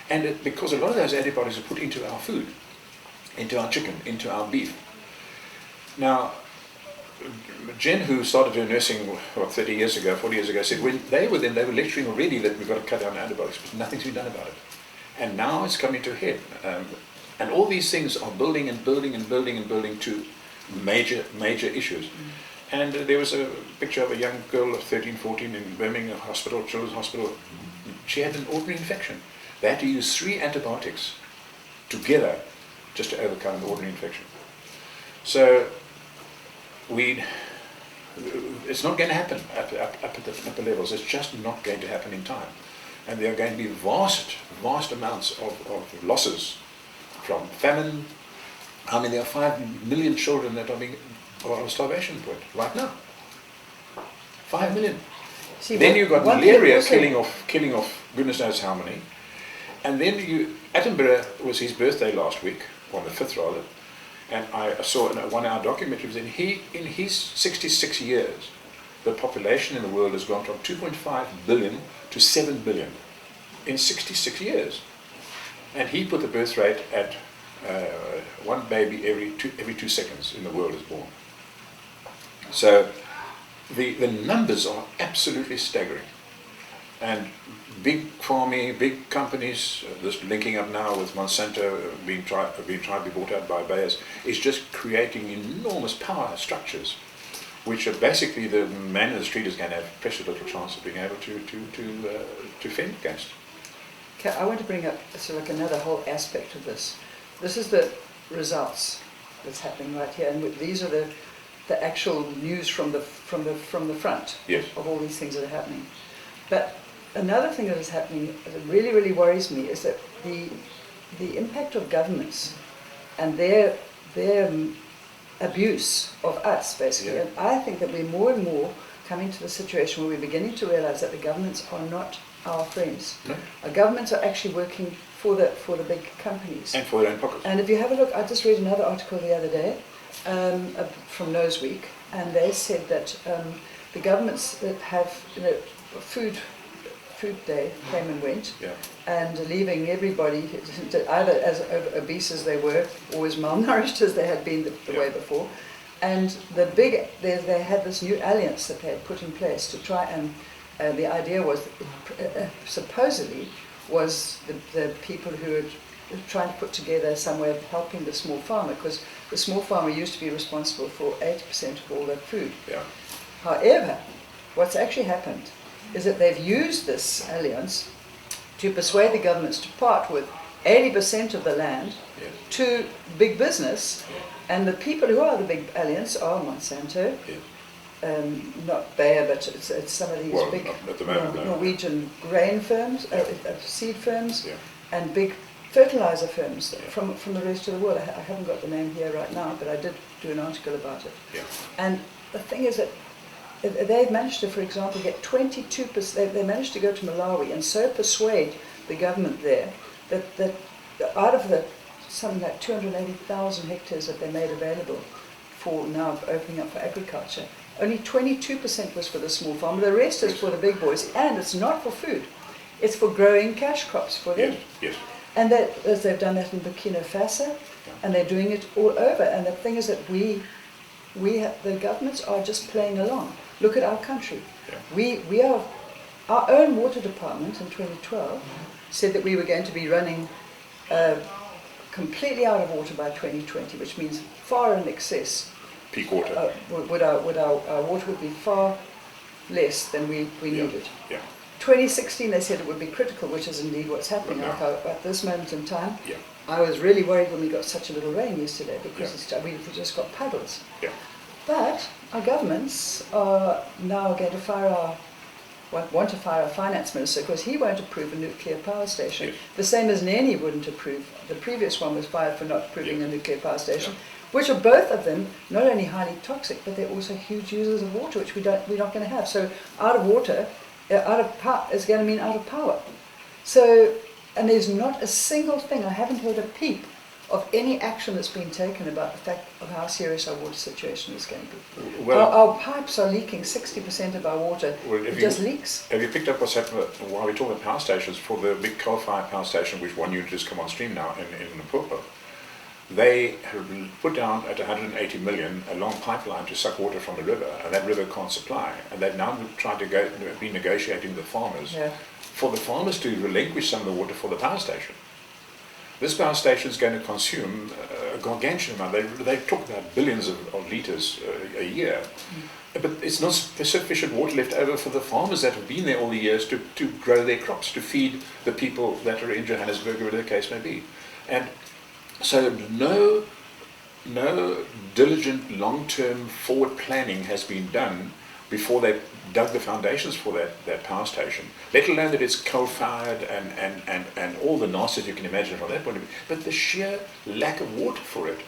and because a lot of those antibiotics are put into our food, into our chicken, into our beef. Now, Jen, who started her nursing 40 years ago, said when they were lecturing already that we've got to cut down antibiotics, but nothing's been done about it. And now it's coming to a head. And all these things are building to major issues. And there was a picture of a young girl of 13, 14 in Birmingham Hospital, Children's Hospital. She had an ordinary infection. They had to use 3 antibiotics together just to overcome an ordinary infection. So it's not going to happen up at the upper levels. It's just not going to happen in time. And there are going to be vast amounts of losses from famine. I mean, there are 5 million children that are on a starvation point right now. 5 million. See, then you've got malaria killing off goodness knows how many. And then Attenborough was his birthday last week, on the 5th rather, and I saw in a 1-hour documentary that in his 66 years, the population in the world has gone from 2.5 billion to 7 billion in 66 years. And he put the birth rate at 1 baby every 2 seconds in the world is born. So the numbers are absolutely staggering. And big farming, big companies, this linking up now with Monsanto being tried to be bought out by Bayer's, is just creating enormous power structures, which are basically the man in the street is going to have precious little chance of being able to fend against. Okay, I want to bring up sort of like another whole aspect of this. This is the results that's happening right here, and these are the actual news from the front of all these things that are happening. But another thing that is happening that really worries me is that the impact of governments and their abuse of us, basically. Yeah. And I think that we're more and more coming to the situation where we're beginning to realize that the governments are not our friends. No. Our governments are actually working for the big companies. And for their own pockets. And if you have a look, I just read another article the other day from Noseweek, and they said that the governments that have food day came and went, and leaving everybody either as obese as they were or as malnourished as they had been the way before. And they had this new alliance that they had put in place to try and the idea was supposedly was the people who were trying to put together some way of helping the small farmer, because the small farmer used to be responsible for 80% of all that food. Yeah. However, what's actually happened is that they've used this alliance to persuade the governments to part with 80% of the land to big business, and the people who are the big aliens are Monsanto, not Bayer, but it's some of these big at the moment, Norwegian grain firms, seed firms, and big fertilizer firms from the rest of the world. I haven't got the name here right now, but I did do an article about it. And the thing is that they've managed to, for example, get 22%, they managed to go to Malawi and so persuade the government there that out of the something like 280,000 hectares that they made available for now opening up for agriculture, only 22% was for the small farmer. The rest is for the big boys, and it's not for food. It's for growing cash crops for them. Yes. And as they've done that in Burkina Faso, and they're doing it all over. And the thing is that the governments are just playing along. Look at our country. We are, our own water department in 2012 said that we were going to be running completely out of water by 2020, which means far in excess. Peak water. Our water would be far less than we needed. 2016 they said it would be critical, which is indeed what's happening. At this moment in time, I was really worried when we got such a little rain yesterday because we just got puddles. But our governments are now going to want to fire our finance minister because he won't approve a nuclear power station. The same as Neni wouldn't approve. The previous one was fired for not approving a nuclear power station, which are both of them not only highly toxic, but they're also huge users of water, which we're not going to have. So out of water, out of power is going to mean out of power. So, and there's not a single thing, I haven't heard a peep of any action that's been taken about the fact of how serious our water situation is going to be. Well, our pipes are leaking 60% of our water. It just leaks. Have you picked up what's happened while we're talking about power stations? For the big coal-fired power station, which one unit has come on stream now in Limpopo, they have put down at 180 million a long pipeline to suck water from a river, and that river can't supply. And they've now tried to be negotiating with farmers for the farmers to relinquish some of the water for the power station. This power station is going to consume a gargantuan amount. They talk about billions of litres a year, but it's not sufficient water left over for the farmers that have been there all the years to grow their crops, to feed the people that are in Johannesburg, or whatever the case may be. And so no diligent long-term forward planning has been done before they dug the foundations for that power station, let alone that it's coal-fired and all the nastiness you can imagine from that point of view. But the sheer lack of water for it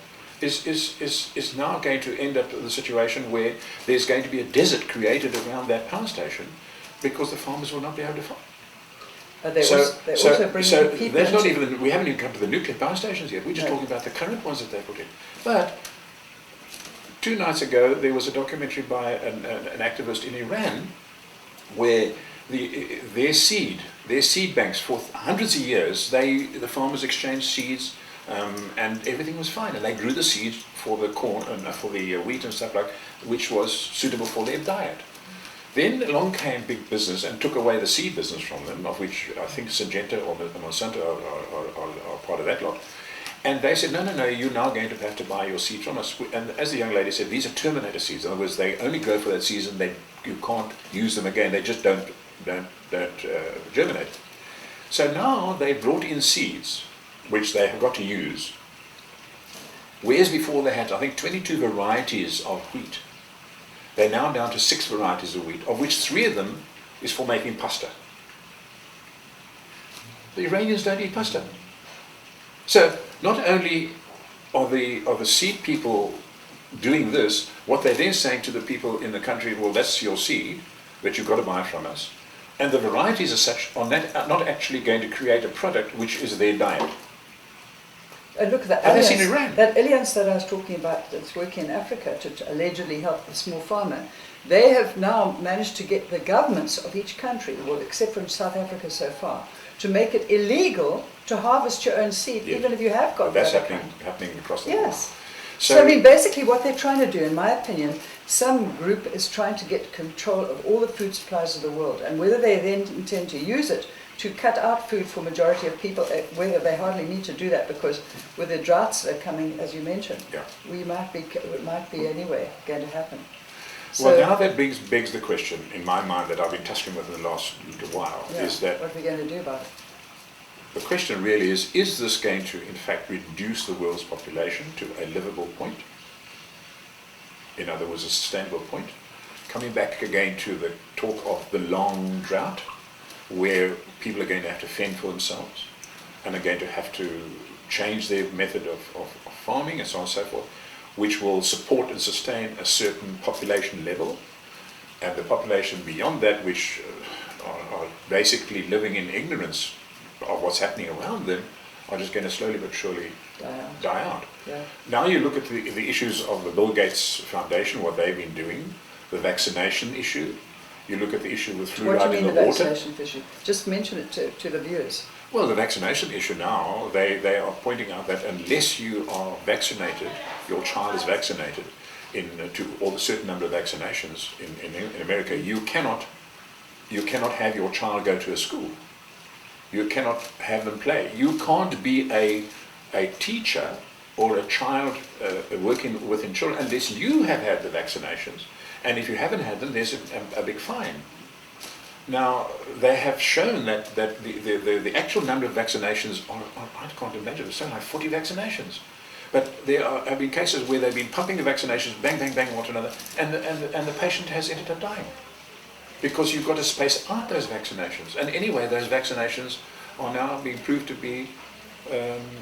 is now going to end up in the situation where there's going to be a desert created around that power station because the farmers will not be able to farm. Also bringing people that's not even, we haven't even come to the nuclear power stations yet. We're just talking about the current ones that they put in. But 2 nights ago, there was a documentary by an activist in Iran where their seed banks for hundreds of years, the farmers exchanged seeds and everything was fine. And they grew the seeds for the corn and for the wheat and stuff which was suitable for their diet. Then along came big business and took away the seed business from them, of which I think Syngenta or Monsanto are part of that lot. And they said, no, you're now going to have to buy your seeds from us. And as the young lady said, these are terminator seeds. In other words, they only grow for that season. You can't use them again. They just don't germinate. So now they brought in seeds, which they have got to use. Whereas before they had, I think, 22 varieties of wheat. They're now down to 6 varieties of wheat, of which 3 of them is for making pasta. The Iranians don't eat pasta. So not only are the seed people doing this, what they're then saying to the people in the country, well, that's your seed that you've got to buy from us. And the varieties as such are not actually going to create a product which is their diet. And look at that alliance that I was talking about that's working in Africa to allegedly help the small farmer. They have now managed to get the governments of each country, well, except from South Africa so far, to make it illegal to harvest your own seed, even if you have got that's happening across the world. Yes. So I mean, basically what they're trying to do, in my opinion, some group is trying to get control of all the food supplies of the world, and whether they then intend to use it to cut out food for majority of people, whether they hardly need to do that, because with the droughts that are coming, as you mentioned, it might be anyway going to happen. So, well, now that begs the question in my mind that I've been tussling with in the last little while, is that what are we going to do about it? the question really is this going to in fact reduce the world's population to a livable point? In other words, a sustainable point? Coming back again to the talk of the long drought, where people are going to have to fend for themselves and are going to have to change their method of farming and so on and so forth, which will support and sustain a certain population level, and the population beyond that, which are basically living in ignorance of what's happening around them, are just going to slowly but surely die out. Yeah. Now you look at the issues of the Bill Gates Foundation, what they've been doing, the vaccination issue. You look at the issue with What fluoride do you in mean the the water. vaccination issue? Just mention it to the viewers. Well, the vaccination issue now, they are pointing out that unless you are vaccinated, your child is vaccinated to all the certain number of vaccinations in America, you cannot have your child go to a school. You cannot have them play. You can't be a teacher or a child working within children unless you have had the vaccinations. And if you haven't had them, there's a big fine. Now, they have shown that the actual number of vaccinations I can't imagine, it's something like 40 vaccinations. But there have been cases where they've been pumping the vaccinations, bang, bang, bang, one to another, and the patient has ended up dying. Because you've got to space out those vaccinations. And anyway, those vaccinations are now being proved to be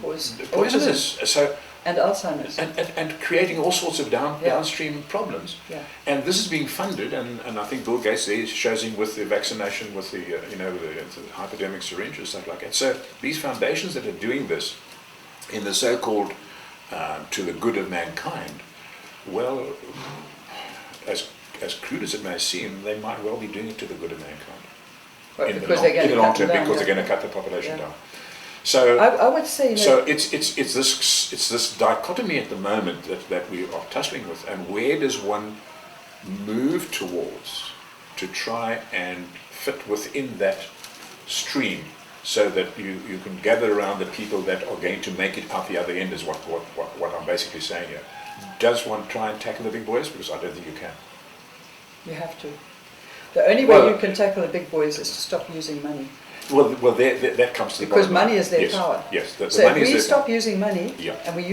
poisonous. So, and Alzheimer's. And creating all sorts of downstream problems. Yeah. And this is being funded, and I think Bill Gates there shows him with the vaccination, with the hypodermic syringe and stuff like that. So these foundations that are doing this in the so-called to the good of mankind, well, as crude as it may seem, they might well be doing it to the good of mankind. Right, in because the long term, because they're going to cut the population down. So I would say, so it's this dichotomy at the moment that we are tussling with, and where does one move towards to try and fit within that stream, so that you can gather around the people that are going to make it out the other end, is what I'm basically saying here. Does one try and tackle the big boys? Because I don't think you can. You have to. The only way you can tackle the big boys is to stop using money. Well, that comes to the because bottom money line. is their Yes, power. Yes, the so money if is we their stop power. using money and we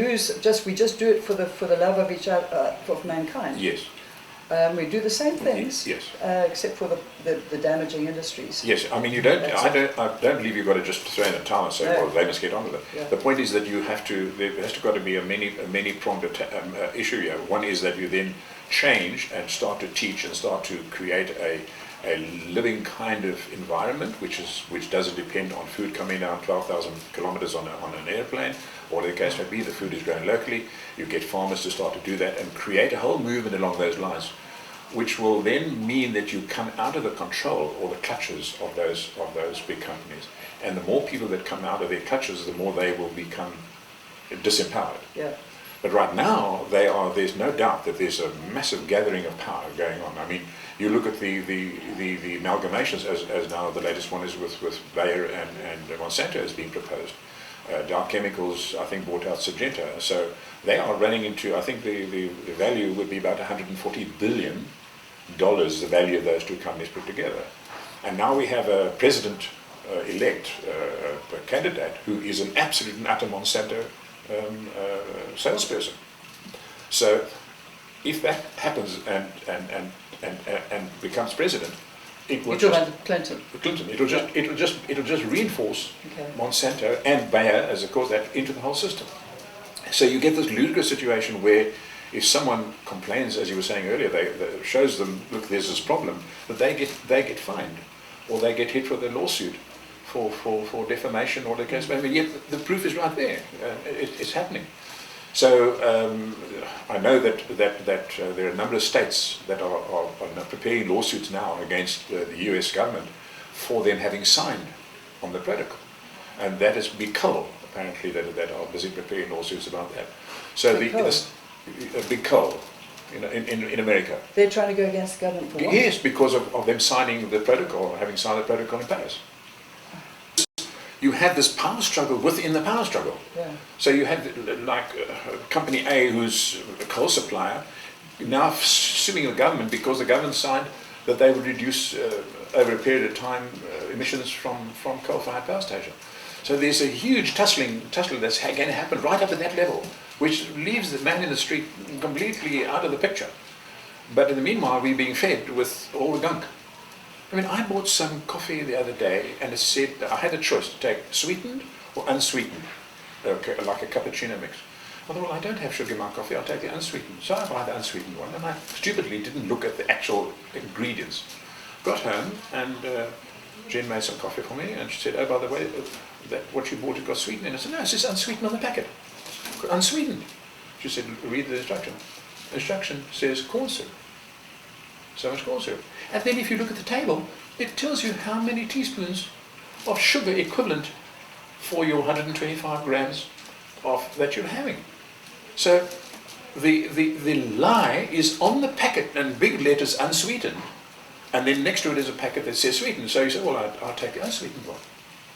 just do it for the love of each other, of mankind. Yes. We do the same things. Yes. Except for the damaging industries. Yes, I mean I don't believe you've got to just throw in a towel and say, well, they must get on with it. Yeah. The point is that there has got to be a many-pronged issue here. One is that you then change and start to teach and start to create a living kind of environment which doesn't depend on food coming down 12,000 kilometers on an airplane, or the case may be, the food is grown locally. You get farmers to start to do that and create a whole movement along those lines, which will then mean that you come out of the control or the clutches of those big companies. And the more people that come out of their clutches, the more they will become disempowered. Yeah. But right now, there's no doubt that there's a massive gathering of power going on. I mean, you look at the amalgamations, as now the latest one is with Bayer and Monsanto has been proposed. Dow Chemicals, I think, bought out Syngenta. So they are running into, I think the value would be about $140 billion, the value of those two companies put together. And now we have a president-elect, a candidate, who is an absolute and utter Monsanto salesperson. So if that happens and becomes president, it will Clinton. It'll just reinforce Monsanto and Bayer, as of course, that into the whole system. So you get this ludicrous situation where if someone complains, as you were saying earlier, they shows them, look, there's this problem, that they get fined, or they get hit with a lawsuit for defamation or the case. I mean, yet the proof is right there. It's happening. So I know that there are a number of states that are preparing lawsuits now against the US government for them having signed on the protocol. And that is Big Coal, apparently, that are busy preparing lawsuits about that. So Big Coal in America. They're trying to go against the government for what? Yes, because of them signing the protocol, having signed the protocol in Paris. You had this power struggle within the power struggle. Yeah. So you had Company A, who's a coal supplier, now suing the government because the government signed that they would reduce over a period of time emissions from coal-fired power station. So there's a huge tussle that's going to happen right up at that level, which leaves the man in the street completely out of the picture. But in the meanwhile, we're being fed with all the gunk. I mean, I bought some coffee the other day, and it said I had a choice to take sweetened or unsweetened, like a cappuccino mix. I thought, well, I don't have sugar in my coffee, I'll take the unsweetened. So I buy the unsweetened one, and I stupidly didn't look at the actual ingredients. Got home, and Jen made some coffee for me, and she said, oh, by the way, that what you bought has got sweetened in it. I said, no, it says unsweetened on the packet. Unsweetened. She said, read the instruction. The instruction says corn syrup. So much corn syrup. And then if you look at the table, it tells you how many teaspoons of sugar equivalent for your 125 grams of that you're having. So the lie is on the packet in big letters, unsweetened, and then next to it is a packet that says sweetened. So you say, well, I'll take the unsweetened one,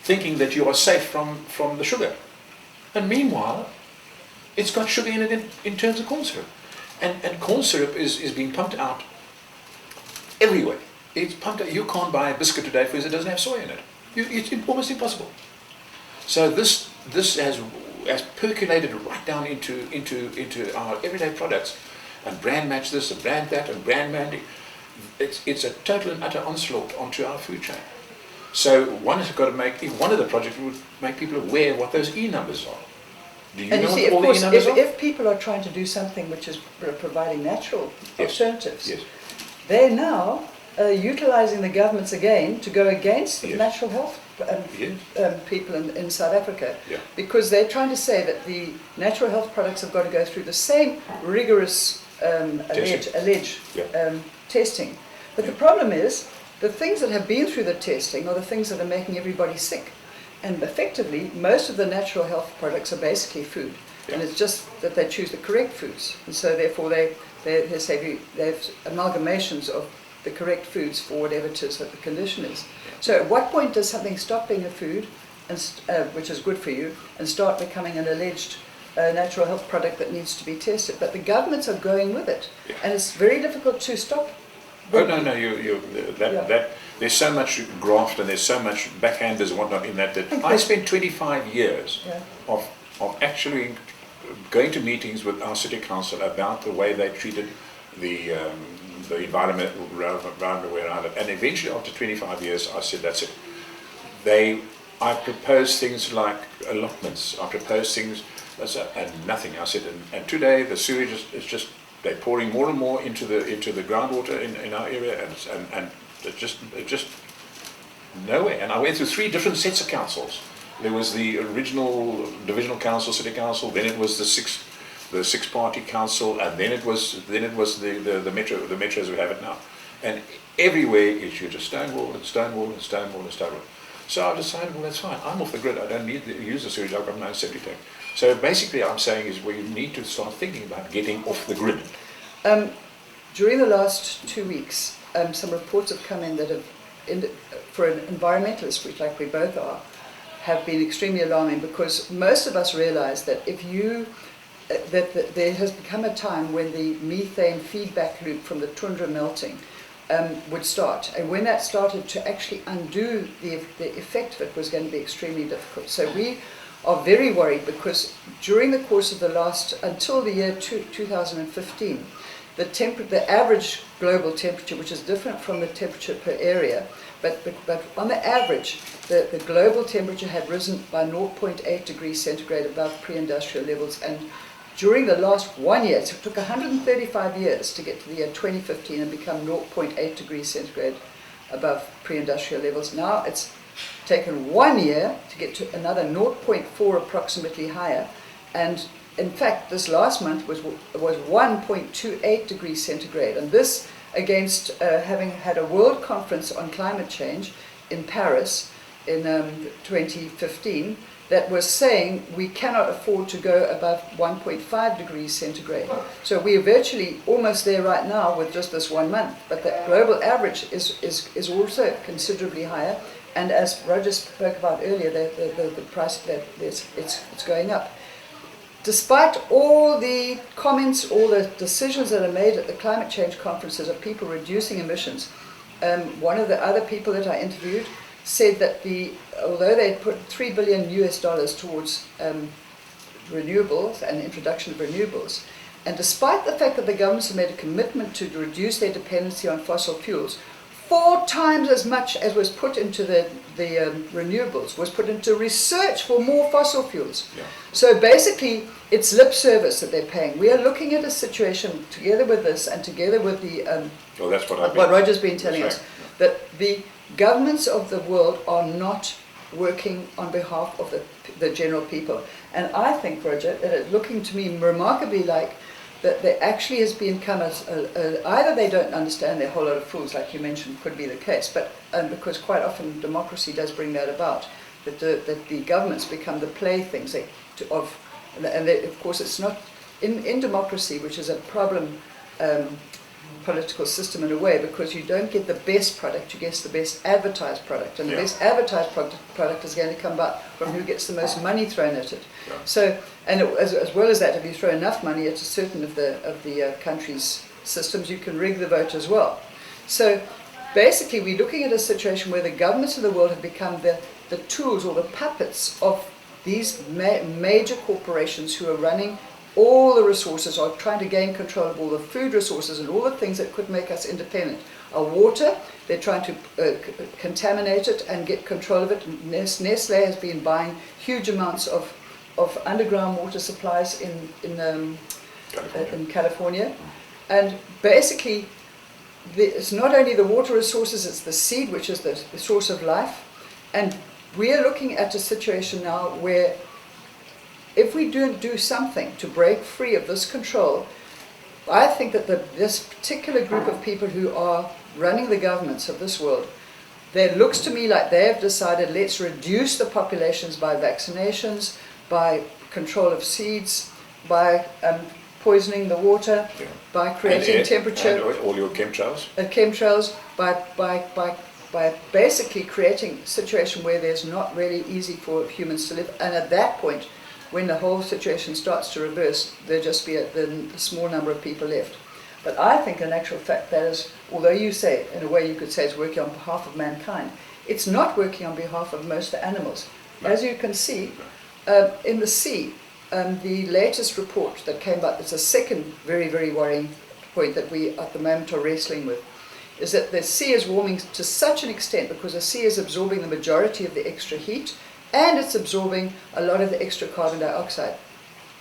thinking that you are safe from the sugar. And meanwhile, it's got sugar in it in terms of corn syrup. And corn syrup is being pumped out everywhere. It's pumped out. You can't buy a biscuit today because it doesn't have soy in it. It's almost impossible. So this has percolated right down into our everyday products, and brand match this and brand that and brand manding. It's a total and utter onslaught onto our food chain. So one has got to make, if one of the projects would make people aware of what those E numbers are. Do you And know you see, what of all course, the E numbers are? if people are trying to do something which is providing natural alternatives, Yes. they're now utilizing the governments again to go against the natural health people in South Africa, because they're trying to say that the natural health products have got to go through the same rigorous alleged testing. But the problem is, the things that have been through the testing are the things that are making everybody sick. And effectively, most of the natural health products are basically food. And it's just that they choose the correct foods. And so therefore they say they have amalgamations of the correct foods for whatever it is that the condition is. So at what point does something stop being a food, and which is good for you, and start becoming an alleged natural health product that needs to be tested? But the governments are going with it. And it's very difficult to stop. Oh no, there's so much graft and there's so much backhanders and whatnot in that I spent 25 years of actually going to meetings with our city council about the way they treated the environment around where I live. And eventually, after 25 years, I said, that's it. I proposed things like allotments. I proposed things, and nothing. I said, and today the sewage is just, they're pouring more and more into the groundwater in our area, and it's just nowhere. And I went through 3 different sets of councils. There was the original divisional council, city council. Then it was the six-party council, and then it was the metros we have it now. And everywhere it's just Stonewall and Stonewall and Stonewall and Stonewall. So I decided, well, that's fine. I'm off the grid. I don't need to use the sewage. I've got my own septic tank. So basically, I'm saying is we need to start thinking about getting off the grid. During the last 2 weeks, some reports have come in that for an environmentalist, which like we both are, have been extremely alarming, because most of us realize that there has become a time when the methane feedback loop from the tundra melting would start, and when that started, to actually undo the effect of it was going to be extremely difficult. So we are very worried, because during the course of the last, until the year 2015, the average global temperature, which is different from the temperature per area, but on the average, the global temperature had risen by 0.8 degrees centigrade above pre-industrial levels. And during the last 1 year, so it took 135 years to get to the year 2015 and become 0.8 degrees centigrade above pre-industrial levels. Now it's taken 1 year to get to another 0.4 approximately higher. And in fact, this last month was 1.28 degrees centigrade. And this against having had a world conference on climate change in Paris in 2015 that was saying we cannot afford to go above 1.5 degrees centigrade. So we are virtually almost there right now with just this 1 month. But the global average is also considerably higher. And as Roger spoke about earlier, the price that it's going up. Despite all the comments, all the decisions that are made at the climate change conferences of people reducing emissions, one of the other people that I interviewed said that although they put $3 billion towards renewables and introduction of renewables, and despite the fact that the governments have made a commitment to reduce their dependency on fossil fuels, 4 times as much as was put into the renewables was put into research for more fossil fuels. Yeah. So basically, it's lip service that they're paying. We are looking at a situation together with this and together with the Well, that's what Roger's been telling us, that the governments of the world are not working on behalf of the general people. And I think, Roger, that it's looking to me remarkably like that there actually has become either they don't understand, they're a whole lot of fools, like you mentioned, could be the case, but because quite often democracy does bring that about, that the governments become the playthings of course it's not, in democracy, which is a problem political system in a way, because you don't get the best product, you get the best advertised product, and the best advertised product is going to come about from who gets the most money thrown at it. Yeah. So, and as well as that, if you throw enough money at a certain of the country's systems, you can rig the vote as well. So basically, we're looking at a situation where the governments of the world have become the tools or the puppets of these major corporations who are running all the resources, are trying to gain control of all the food resources and all the things that could make us independent. Our water, they're trying to contaminate it and get control of it. Nestle has been buying huge amounts of underground water supplies in California. And basically, it's not only the water resources, it's the seed, which is the source of life. And we are looking at a situation now where if we don't do something to break free of this control, I think that this particular group of people who are running the governments of this world, it looks to me like they have decided, let's reduce the populations by vaccinations, by control of seeds, by poisoning the water, by creating temperature. And all your chemtrails? Chemtrails, by basically creating a situation where there's not really easy for humans to live. And at that point, when the whole situation starts to reverse, there'll just be a small number of people left. But I think in actual fact that is, although you say, in a way you could say it's working on behalf of mankind, it's not working on behalf of most animals. As you can see, in the sea, the latest report that came out, it's a second very, very worrying point that we at the moment are wrestling with, is that the sea is warming to such an extent because the sea is absorbing the majority of the extra heat, and it's absorbing a lot of the extra carbon dioxide.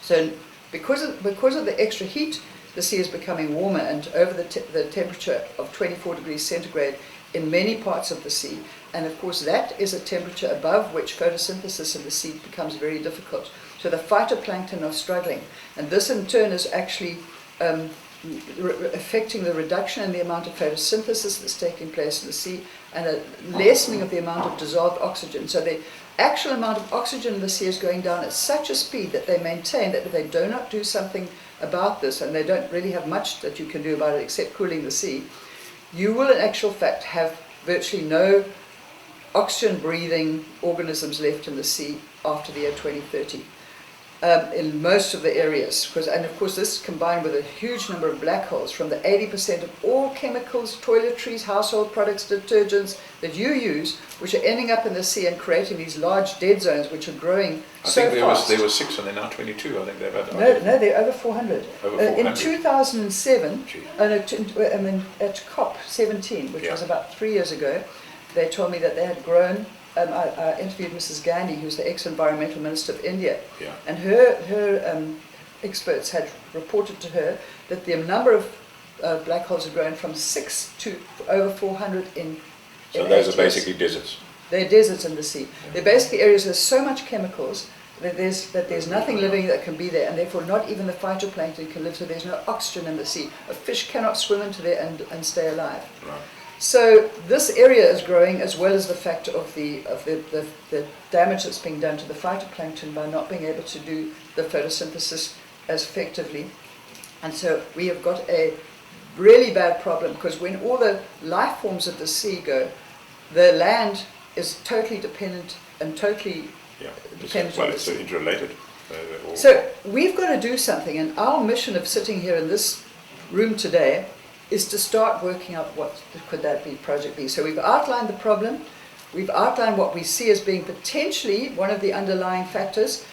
So because of the extra heat, the sea is becoming warmer, and over the temperature of 24 degrees centigrade in many parts of the sea. And of course that is a temperature above which photosynthesis in the sea becomes very difficult. So the phytoplankton are struggling. And this in turn is actually affecting the reduction in the amount of photosynthesis that's taking place in the sea, and a lessening of the amount of dissolved oxygen. So the actual amount of oxygen in the sea is going down at such a speed that they maintain that if they do not do something about this, and they don't really have much that you can do about it except cooling the sea, you will in actual fact have virtually no oxygen breathing organisms left in the sea after the year 2030. In most of the areas, and of course this combined with a huge number of black holes from the 80% of all chemicals, toiletries, household products, detergents that you use, which are ending up in the sea and creating these large dead zones which are growing so fast. There were 6 and they're now 22. I think they've had. No, they're over 400. Over 400. In 2007, at COP17, which was about 3 years ago, they told me that they had grown. I interviewed Mrs. Gandhi, who's the ex-environmental minister of India, and her experts had reported to her that the number of black holes had grown from 6 to over 400 in So those are basically deserts. They're deserts in the sea. They're basically areas where there's so much chemicals that there's nothing living that can be there, and therefore not even the phytoplankton can live, so there's no oxygen in the sea. A fish cannot swim into there and stay alive. Right. So this area is growing, as well as the fact of the damage that's being done to the phytoplankton by not being able to do the photosynthesis as effectively. And so we have got a really bad problem, because when all the life forms of the sea go, the land is totally dependent and totally dependent on the sea. It's interrelated. So we've got to do something, and our mission of sitting here in this room today is to start working out what could that project be. So we've outlined the problem. We've outlined what we see as being potentially one of the underlying factors.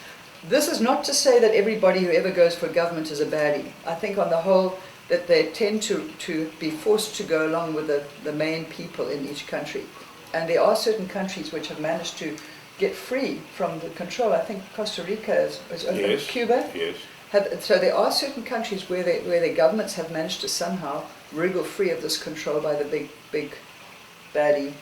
This is not to say that everybody who ever goes for government is a baddie. I think on the whole that they tend to be forced to go along with the main people in each country. And there are certain countries which have managed to get free from the control. I think Costa Rica is Yes. Cuba. Yes. So there are certain countries where their governments have managed to somehow wriggle free of this control by the big baddie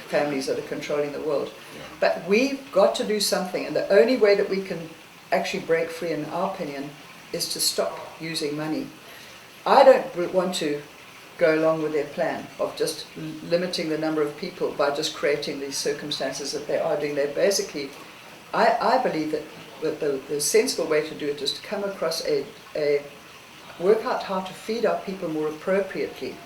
families that are controlling the world. Yeah. But we've got to do something, and the only way that we can actually break free, in our opinion, is to stop using money. I don't want to go along with their plan of just limiting the number of people by just creating these circumstances that they are doing. They're basically, I believe that the sensible way to do it is to come across work out how to feed our people more appropriately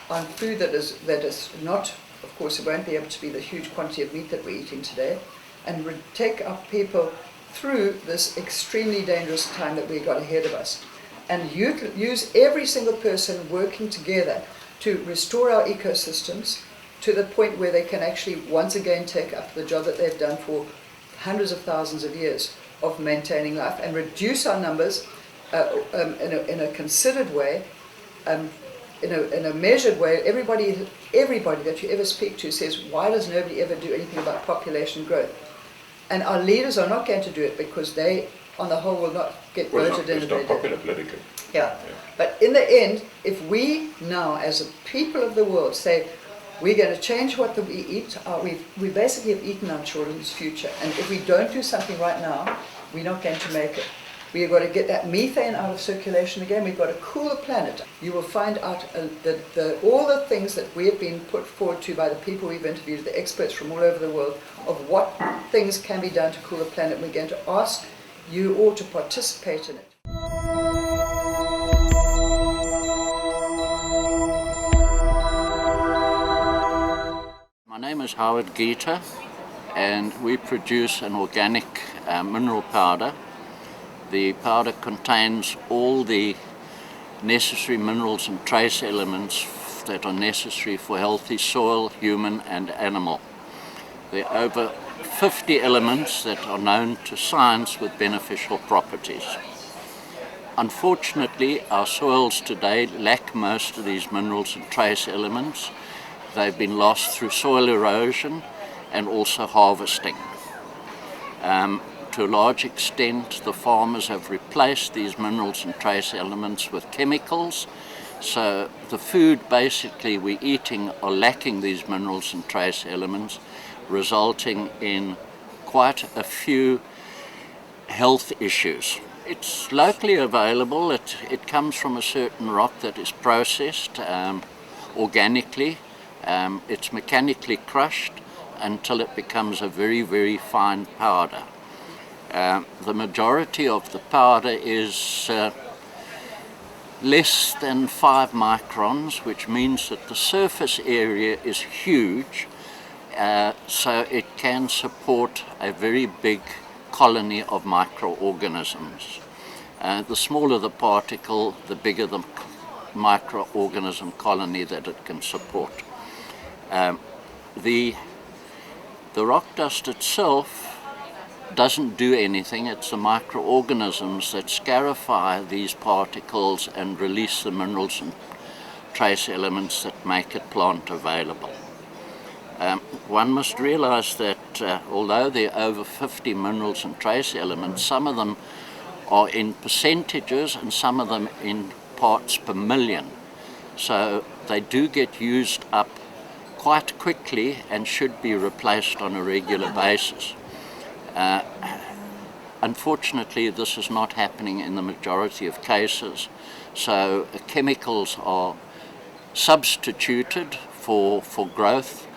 on food that is not, of course, it won't be able to be the huge quantity of meat that we're eating today, and take our people through this extremely dangerous time that we've got ahead of us. And use every single person working together to restore our ecosystems to the point where they can actually once again take up the job that they've done for hundreds of thousands of years of maintaining life, and reduce our numbers in a considered way, in a measured way. Everybody that you ever speak to says, why does nobody ever do anything about population growth? And our leaders are not going to do it because they, on the whole, will not get voted in. It's not popular politically. Yeah. But in the end, if we now, as a people of the world, say we're going to change what we eat, we basically have eaten our children's future. And if we don't do something right now, we're not going to make it. We've got to get that methane out of circulation again. We've got to cool the planet. You will find out that all the things that we have been put forward to by the people we've interviewed, the experts from all over the world, of what things can be done to cool the planet. We're going to ask you all to participate in it. My name is Howard Geeta, and we produce an organic mineral powder. The powder contains all the necessary minerals and trace elements that are necessary for healthy soil, human and animal. There are over 50 elements that are known to science with beneficial properties. Unfortunately, our soils today lack most of these minerals and trace elements. They've been lost through soil erosion and also harvesting. To a large extent, the farmers have replaced these minerals and trace elements with chemicals. So the food basically we're eating are lacking these minerals and trace elements, resulting in quite a few health issues. It's locally available. It comes from a certain rock that is processed organically. It's mechanically crushed until it becomes a very, very fine powder. The majority of the powder is less than 5 microns, which means that the surface area is huge, so it can support a very big colony of microorganisms. The smaller the particle, the bigger the microorganism colony that it can support. The rock dust itself doesn't do anything. It's the microorganisms that scarify these particles and release the minerals and trace elements that make it plant available. One must realize that although there are over 50 minerals and trace elements, some of them are in percentages and some of them in parts per million. So they do get used up quite quickly and should be replaced on a regular basis. Unfortunately, this is not happening in the majority of cases. So chemicals are substituted for growth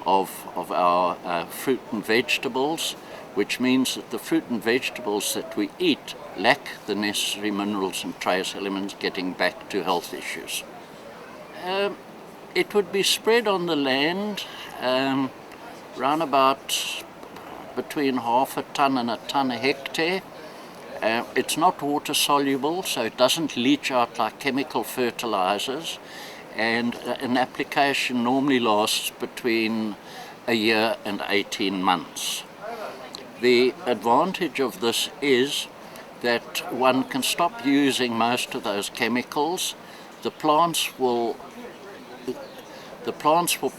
of our fruit and vegetables, which means that the fruit and vegetables that we eat lack the necessary minerals and trace elements, getting back to health issues. It would be spread on the land round about between 0.5 ton and 1 ton a hectare. It's not water soluble, so it doesn't leach out like chemical fertilizers, and an application normally lasts between a year and 18 months. The advantage of this is that one can stop using most of those chemicals. The plants will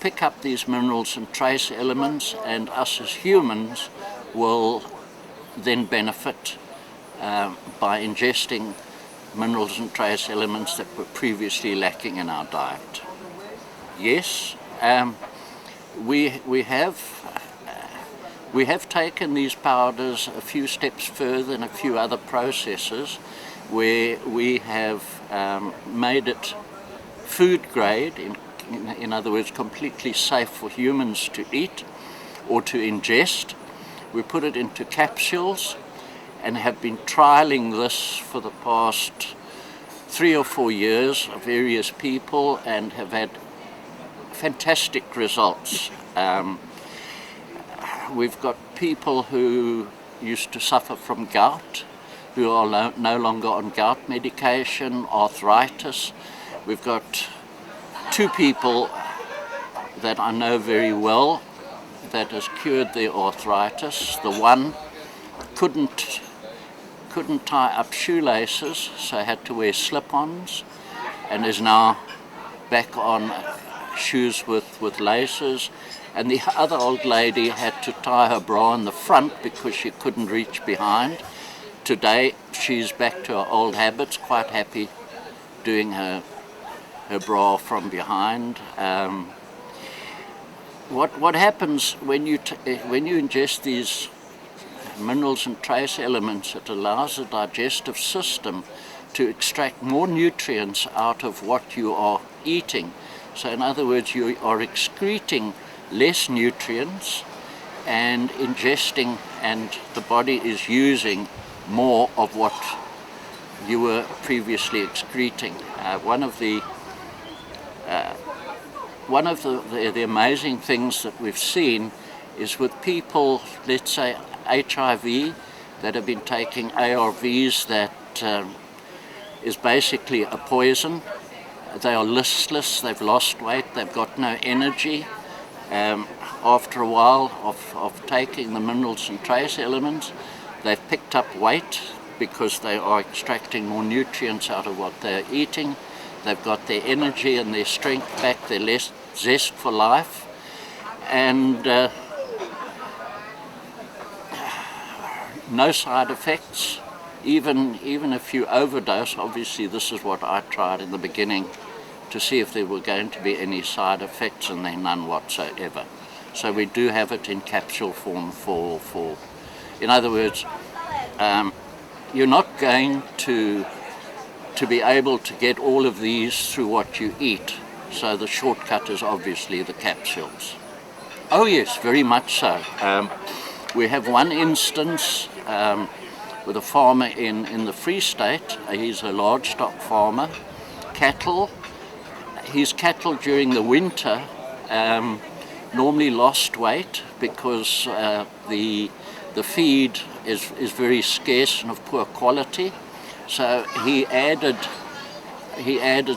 pick up these minerals and trace elements, and us as humans will then benefit by ingesting minerals and trace elements that were previously lacking in our diet. Yes, we have taken these powders a few steps further in a few other processes where we have made it food grade, in other words, completely safe for humans to eat or to ingest. We put it into capsules and have been trialing this for the past 3 or 4 years of various people and have had fantastic results. We've got people who used to suffer from gout, who are no longer on gout medication, arthritis. We've got 2 people that I know very well that has cured their arthritis. The one couldn't tie up shoelaces, so had to wear slip-ons, and is now back on shoes with laces. And the other old lady had to tie her bra in the front because she couldn't reach behind. Today she's back to her old habits, quite happy doing her bra from behind. What happens when you ingest these minerals and trace elements? It allows the digestive system to extract more nutrients out of what you are eating. So in other words, you are excreting less nutrients and ingesting, and the body is using more of what you were previously excreting. One of the amazing things that we've seen is with people, let's say HIV, that have been taking ARVs that is basically a poison. They are listless, they've lost weight, they've got no energy. After a while of taking the minerals and trace elements, they've picked up weight because they are extracting more nutrients out of what they're eating. They've got their energy and their strength back, their less zest for life, and no side effects. Even if you overdose, obviously this is what I tried in the beginning to see if there were going to be any side effects, and there are none whatsoever. So we do have it in capsule form for in other words, you're not going to be able to get all of these through what you eat. So the shortcut is obviously the capsules. Oh yes, very much so. We have one instance with a farmer in the Free State. He's a large stock farmer. Cattle. His cattle during the winter normally lost weight because the feed is very scarce and of poor quality. So he added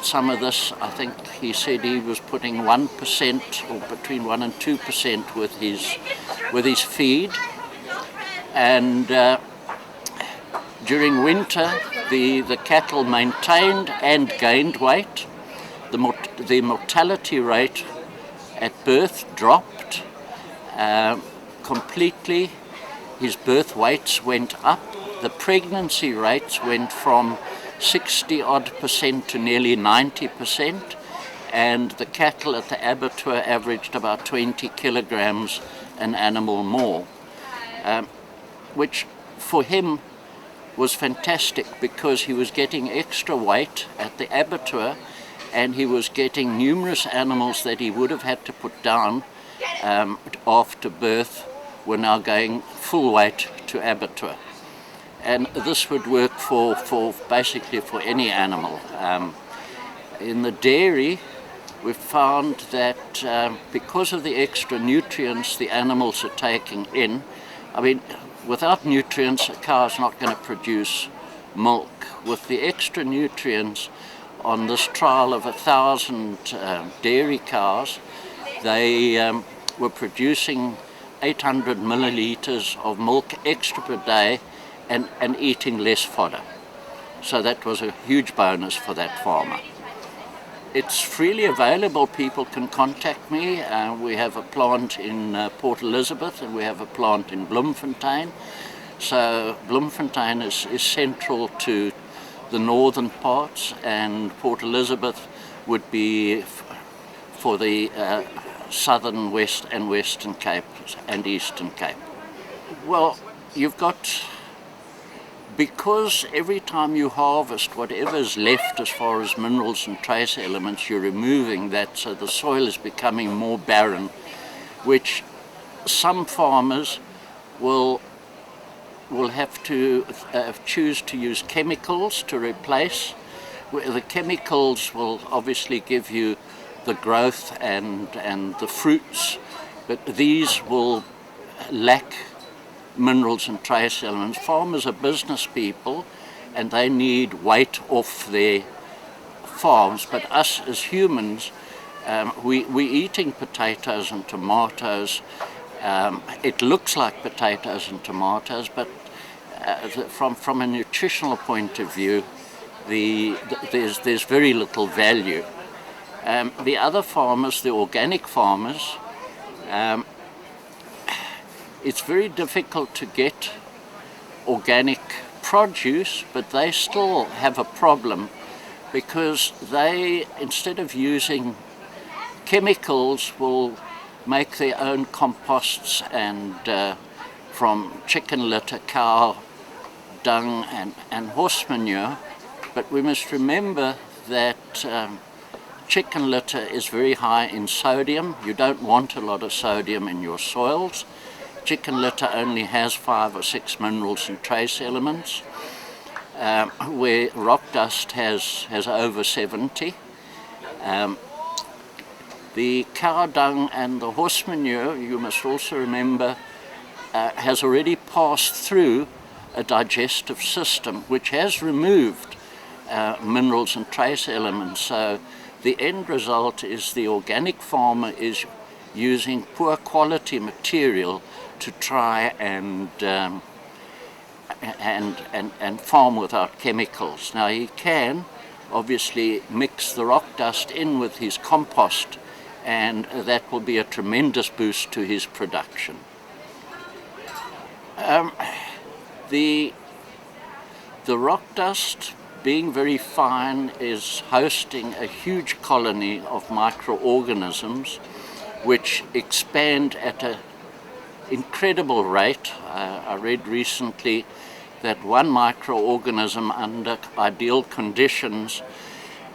some of this. I think he said he was putting 1% or between 1 and 2% with his feed, and during winter the cattle maintained and gained weight. The mortality rate at birth dropped completely. His birth weights went up. The pregnancy rates went from 60-odd% to nearly 90%, and the cattle at the abattoir averaged about 20 kilograms an animal more, which for him was fantastic because he was getting extra weight at the abattoir, and he was getting numerous animals that he would have had to put down after birth were now going full weight to abattoir. And this would work for basically for any animal. In the dairy, we've found that because of the extra nutrients the animals are taking in, I mean, without nutrients, a cow's not going to produce milk. With the extra nutrients, on this trial of 1,000 dairy cows, they were producing 800 milliliters of milk extra per day and eating less fodder. So that was a huge bonus for that farmer. It's freely available. People can contact me. We have a plant in Port Elizabeth and we have a plant in Bloemfontein. So Bloemfontein is central to the northern parts, and Port Elizabeth would be for the southern West and Western Cape and Eastern Cape. Well, you've got, because every time you harvest, whatever is left as far as minerals and trace elements, you're removing that, so the soil is becoming more barren, which some farmers will have to choose to use chemicals to replace. The chemicals will obviously give you the growth and the fruits, but these will lack minerals and trace elements. Farmers are business people and they need weight off their farms, but us as humans, we're eating potatoes and tomatoes. It looks like potatoes and tomatoes, but from a nutritional point of view, there's very little value. The other farmers, the organic farmers, it's very difficult to get organic produce, but they still have a problem because they, instead of using chemicals, will make their own composts and from chicken litter, cow dung and horse manure. But we must remember that chicken litter is very high in sodium. You don't want a lot of sodium in your soils. Chicken litter only has 5 or 6 minerals and trace elements, where rock dust has over 70. The cow dung and the horse manure, you must also remember, has already passed through a digestive system which has removed minerals and trace elements. So the end result is the organic farmer is using poor quality material to try and farm without chemicals. Now he can obviously mix the rock dust in with his compost, and that will be a tremendous boost to his production. The rock dust, being very fine, is hosting a huge colony of microorganisms which expand at an incredible rate. I read recently that one microorganism under ideal conditions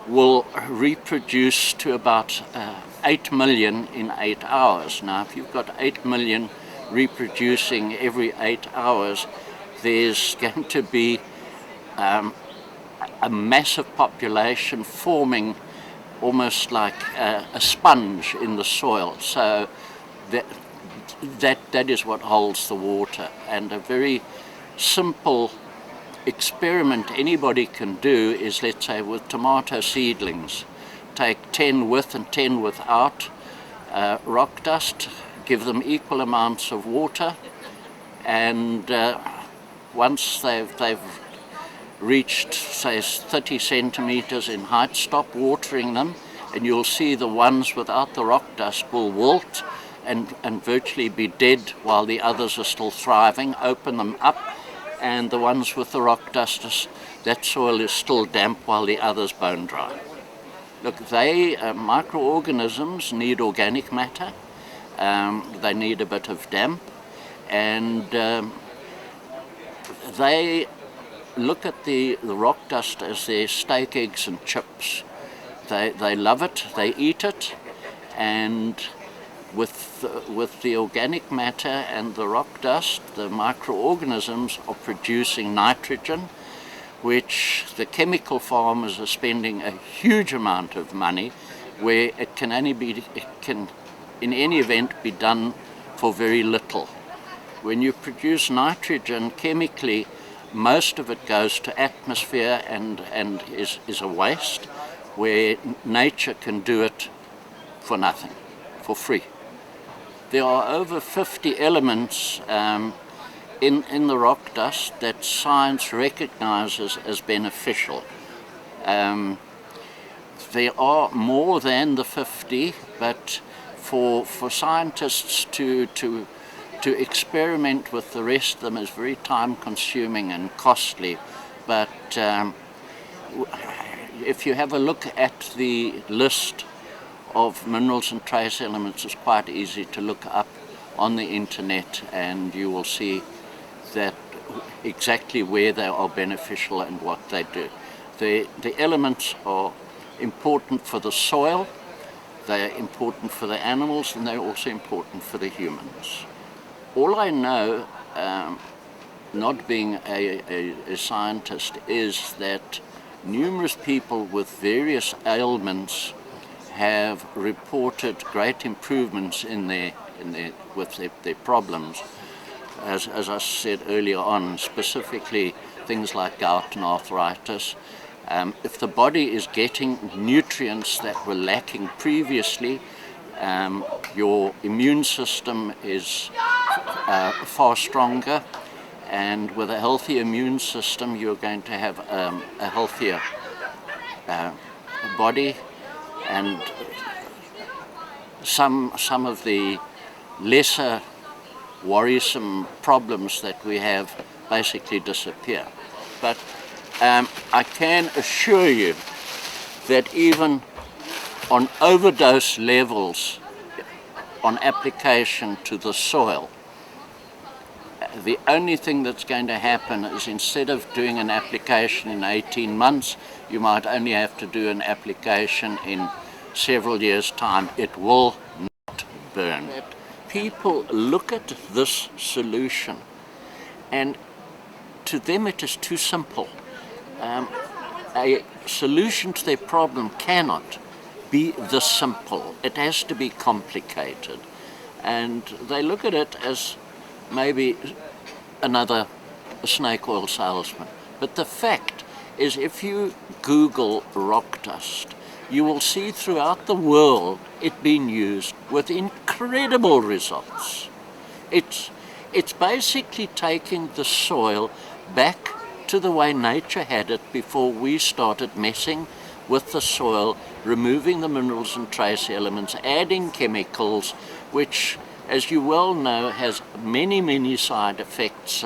will reproduce to about 8 million in 8 hours. Now, if you've got 8 million reproducing every 8 hours, there's going to be a massive population forming almost like a sponge in the soil. So that is what holds the water. And a very simple experiment anybody can do is, let's say, with tomato seedlings, take 10 with and 10 without rock dust, give them equal amounts of water, and once they've reached, say, 30 centimeters in height, stop watering them, and you'll see the ones without the rock dust will wilt and virtually be dead while the others are still thriving. Open them up, and the ones with the rock dust, that soil is still damp while the others bone dry. Look, microorganisms need organic matter, they need a bit of damp, and they look at the rock dust as their steak, eggs and chips. They love it, they eat it, and with the organic matter and the rock dust, the microorganisms are producing nitrogen, which the chemical farmers are spending a huge amount of money, where it can in any event be done for very little. When you produce nitrogen chemically, most of it goes to atmosphere and is a waste, where nature can do it for nothing, for free. there are over 50 elements in the rock dust that science recognizes as beneficial. There are more than the 50, but for scientists to experiment with the rest of them is very time consuming and costly. But if you have a look at the list of minerals and trace elements, it's quite easy to look up on the internet, and you will see that exactly where they are beneficial and what they do. The elements are important for the soil, they are important for the animals, and they're also important for the humans. All I know, not being a scientist, is that numerous people with various ailments have reported great improvements with their problems. As I said earlier on, specifically things like gout and arthritis. If the body is getting nutrients that were lacking previously, your immune system is far stronger, and with a healthy immune system you're going to have a healthier body, and some of the lesser worrisome problems that we have basically disappear. But I can assure you that even on overdose levels on application to the soil, the only thing that's going to happen is, instead of doing an application in 18 months, you might only have to do an application in several years' time. It will not burn. People look at this solution and to them it is too simple. A solution to their problem cannot be this simple. It has to be complicated. And they look at it as maybe another snake oil salesman. But the fact is, if you Google rock dust, you will see throughout the world it being used with incredible results. It's basically taking the soil back to the way nature had it before we started messing with the soil, removing the minerals and trace elements, adding chemicals, which, as you well know, has many side effects.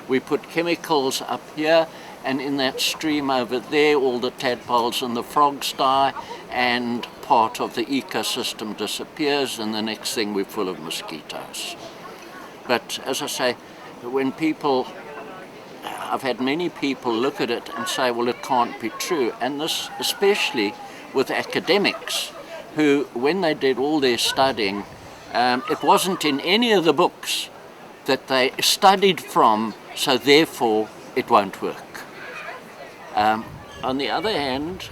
We put chemicals up here, and in that stream over there all the tadpoles and the frogs die, and part of the ecosystem disappears, and the next thing we're full of mosquitoes. But as I say, when I've had many people look at it and say, well, it can't be true. And this especially with academics who, when they did all their studying, it wasn't in any of the books that they studied from, so therefore it won't work. On the other hand,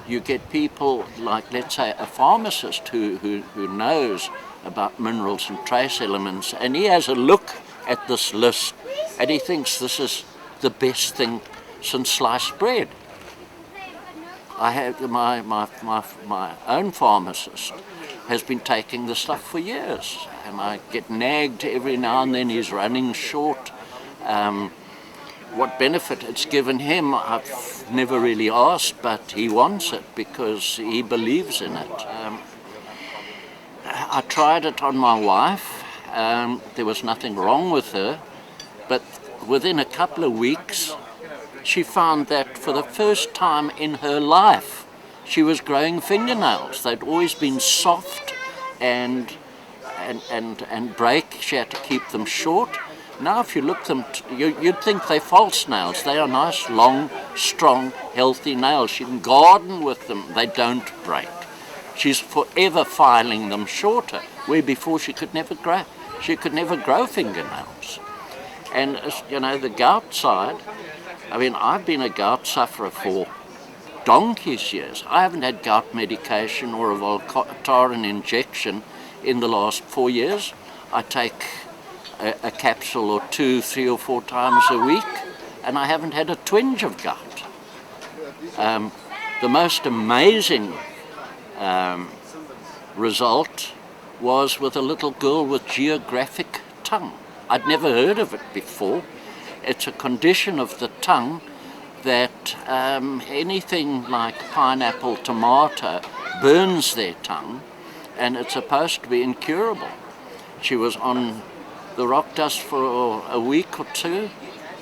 you get people like, let's say, a pharmacist who knows about minerals and trace elements, and he has a look at this list and he thinks this is the best thing since sliced bread. I have my own pharmacist has been taking the stuff for years, and I get nagged every now and then. He's running short. What benefit it's given him, I've never really asked, but he wants it because he believes in it. I tried it on my wife. There was nothing wrong with her, but within a couple of weeks she found that for the first time in her life she was growing fingernails. They'd always been soft and break. She had to keep them short. Now if you look them, you'd think they're false nails. They are nice, long, strong, healthy nails. She can garden with them. They don't break. She's forever filing them shorter, where before she could never grow fingernails. And you know, the gout side, I mean, I've been a gout sufferer for donkey's years. I haven't had gout medication or a Voltaren injection in the last 4 years. I take a capsule or 2, 3 or 4 times a week, and I haven't had a twinge of gout. The most amazing result was with a little girl with geographic tongue. I'd never heard of it before. It's a condition of the tongue that anything like pineapple, tomato, burns their tongue, and it's supposed to be incurable. She was on the rock dust for a week or two,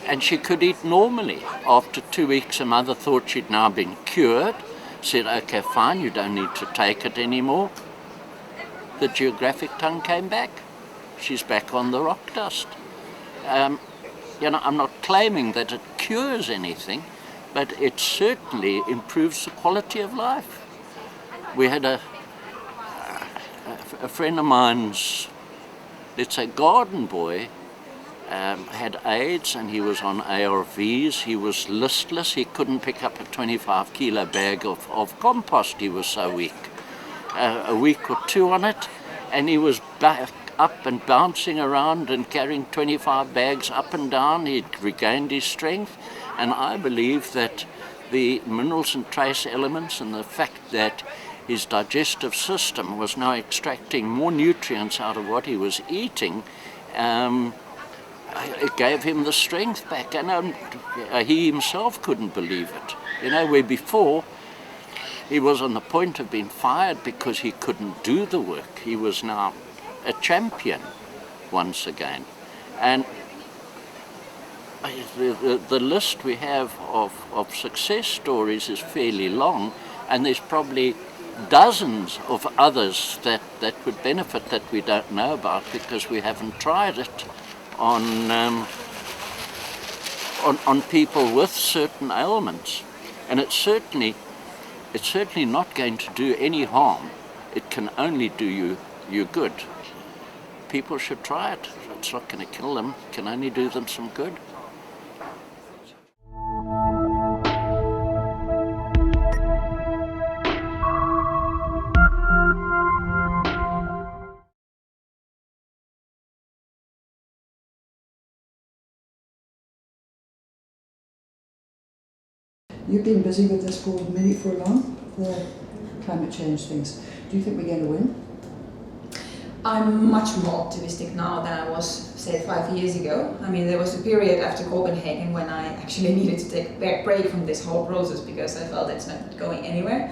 and she could eat normally. After 2 weeks, her mother thought she'd now been cured, said, okay, fine, you don't need to take it anymore. The geographic tongue came back. She's back on the rock dust. You know, I'm not claiming that it cures anything, but it certainly improves the quality of life. We had a friend of mine's, let's say, garden boy, had AIDS and he was on ARVs. He was listless. He couldn't pick up a 25-kilo bag of compost. He was so weak. A week or two on it, and he was back up and bouncing around and carrying 25 bags up and down. He'd regained his strength, and I believe that the minerals and trace elements and the fact that his digestive system was now extracting more nutrients out of what he was eating, it gave him the strength back, and he himself couldn't believe it. You know, where before he was on the point of being fired because he couldn't do the work. He was now a champion once again. And the list we have of success stories is fairly long, and there's probably dozens of others that would benefit that we don't know about because we haven't tried it on people with certain ailments. And it's certainly not going to do any harm. It can only do you good. People should try it. It's not going to kill them. It can only do them some good. You've been busy with this for long, the climate change things. Do you think we're going to win? I'm much more optimistic now than I was, say, 5 years ago. I mean, there was a period after Copenhagen when I actually needed to take a break from this whole process because I felt it's not going anywhere.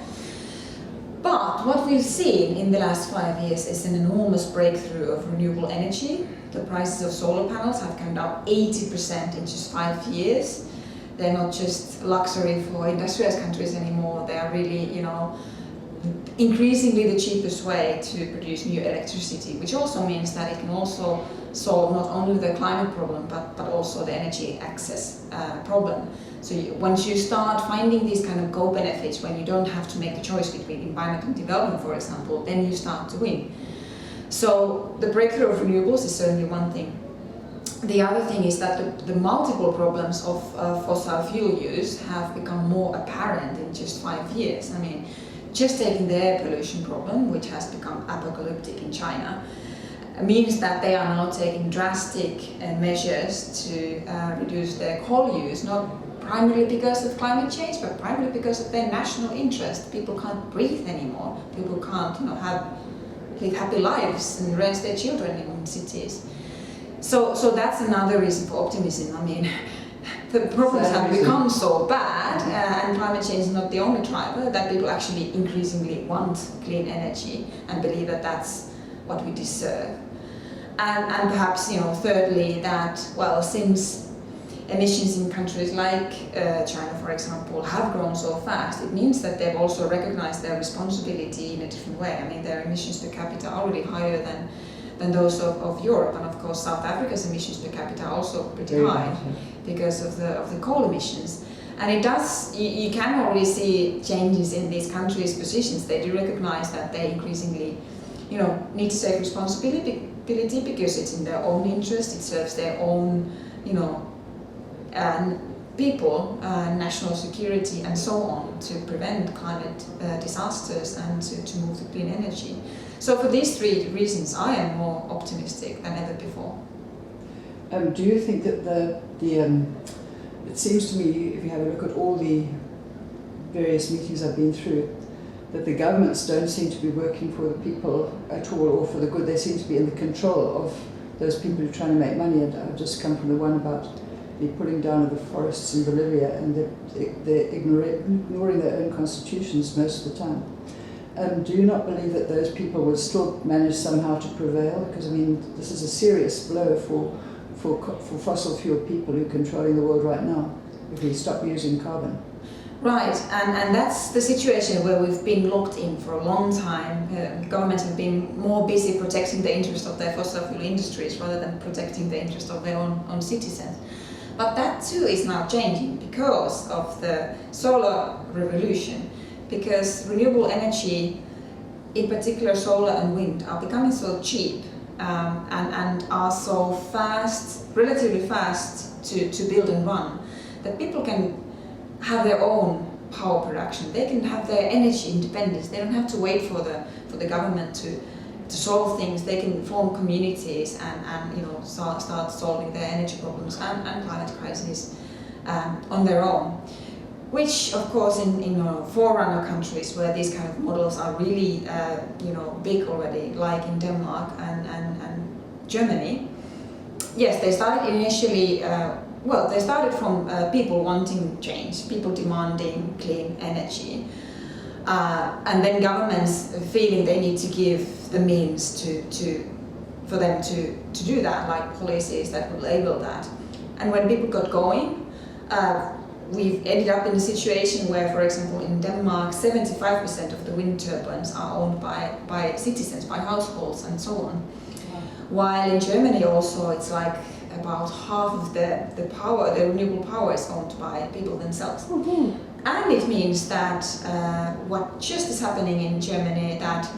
But what we've seen in the last 5 years is an enormous breakthrough of renewable energy. The prices of solar panels have come down 80% in just 5 years. They're not just luxury for industrialized countries anymore. They are really, you know, increasingly the cheapest way to produce new electricity, which also means that it can also solve not only the climate problem, but also the energy access problem. So once you start finding these kind of co-benefits, when you don't have to make the choice between environment and development, for example, then you start to win. So the breakthrough of renewables is certainly one thing. The other thing is that the multiple problems of fossil fuel use have become more apparent in just 5 years. I mean, just taking the air pollution problem, which has become apocalyptic in China, means that they are now taking drastic measures to reduce their coal use, not primarily because of climate change, but primarily because of their national interest. People can't breathe anymore. People can't, you know, live happy lives and raise their children in cities. So that's another reason for optimism. I mean, the problems have become so bad, and climate change is not the only driver, that people actually increasingly want clean energy and believe that that's what we deserve. And perhaps, you know, thirdly, that, well, since emissions in countries like China, for example, have grown so fast, it means that they've also recognized their responsibility in a different way. I mean, their emissions per capita are already higher than those of Europe, and of course South Africa's emissions per capita are also pretty high because of the coal emissions. And it does, you can already see changes in these countries' positions. They do recognize that they increasingly, you know, need to take responsibility because it's in their own interest, it serves their own, you know, people, national security and so on, to prevent climate disasters and to move to clean energy. So for these three reasons, I am more optimistic than ever before. Do you think that it seems to me, if you have a look at all the various meetings I've been through, that the governments don't seem to be working for the people at all or for the good. They seem to be in the control of those people who are trying to make money. And I've just come from the one about the pulling down of the forests in Bolivia, and they're ignoring their own constitutions most of the time. Do you not believe that those people will still manage somehow to prevail? Because I mean, this is a serious blow for fossil fuel people who are controlling the world right now, if we stop using carbon. Right, and that's the situation where we've been locked in for a long time. Governments have been more busy protecting the interest of their fossil fuel industries rather than protecting the interest of their own citizens. But that too is now changing because of the solar revolution, because renewable energy, in particular solar and wind, are becoming so cheap and are so fast, relatively fast to build and run, that people can have their own power production. They can have their energy independence. They don't have to wait for the government to solve things. They can form communities and start solving their energy problems and climate crisis on their own. Which, of course, in forerunner countries where these kind of models are really big already, like in Denmark and Germany, yes, they started initially. They started from people wanting change, people demanding clean energy, and then governments feeling they need to give the means for them to do that, like policies that would label that. And when people got going, we've ended up in a situation where, for example, in Denmark, 75% of the wind turbines are owned by citizens, by households, and so on. While in Germany also, it's like about half of the power, the renewable power, is owned by people themselves. Mm-hmm. And it means that what just is happening in Germany, that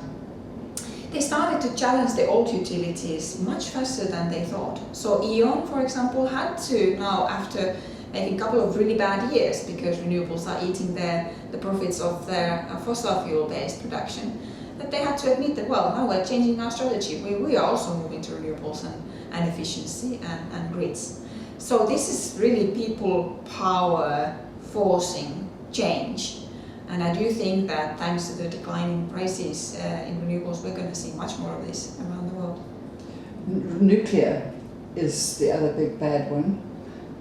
they started to challenge the old utilities much faster than they thought. So E.ON, for example, had to now, after maybe a couple of really bad years, because renewables are eating the profits of their fossil fuel-based production, that they had to admit that, well, now we're changing our strategy. We are also moving to renewables and efficiency and grids. So this is really people power forcing change. And I do think that thanks to the declining prices in renewables, we're going to see much more of this around the world. Nuclear is the other big bad one.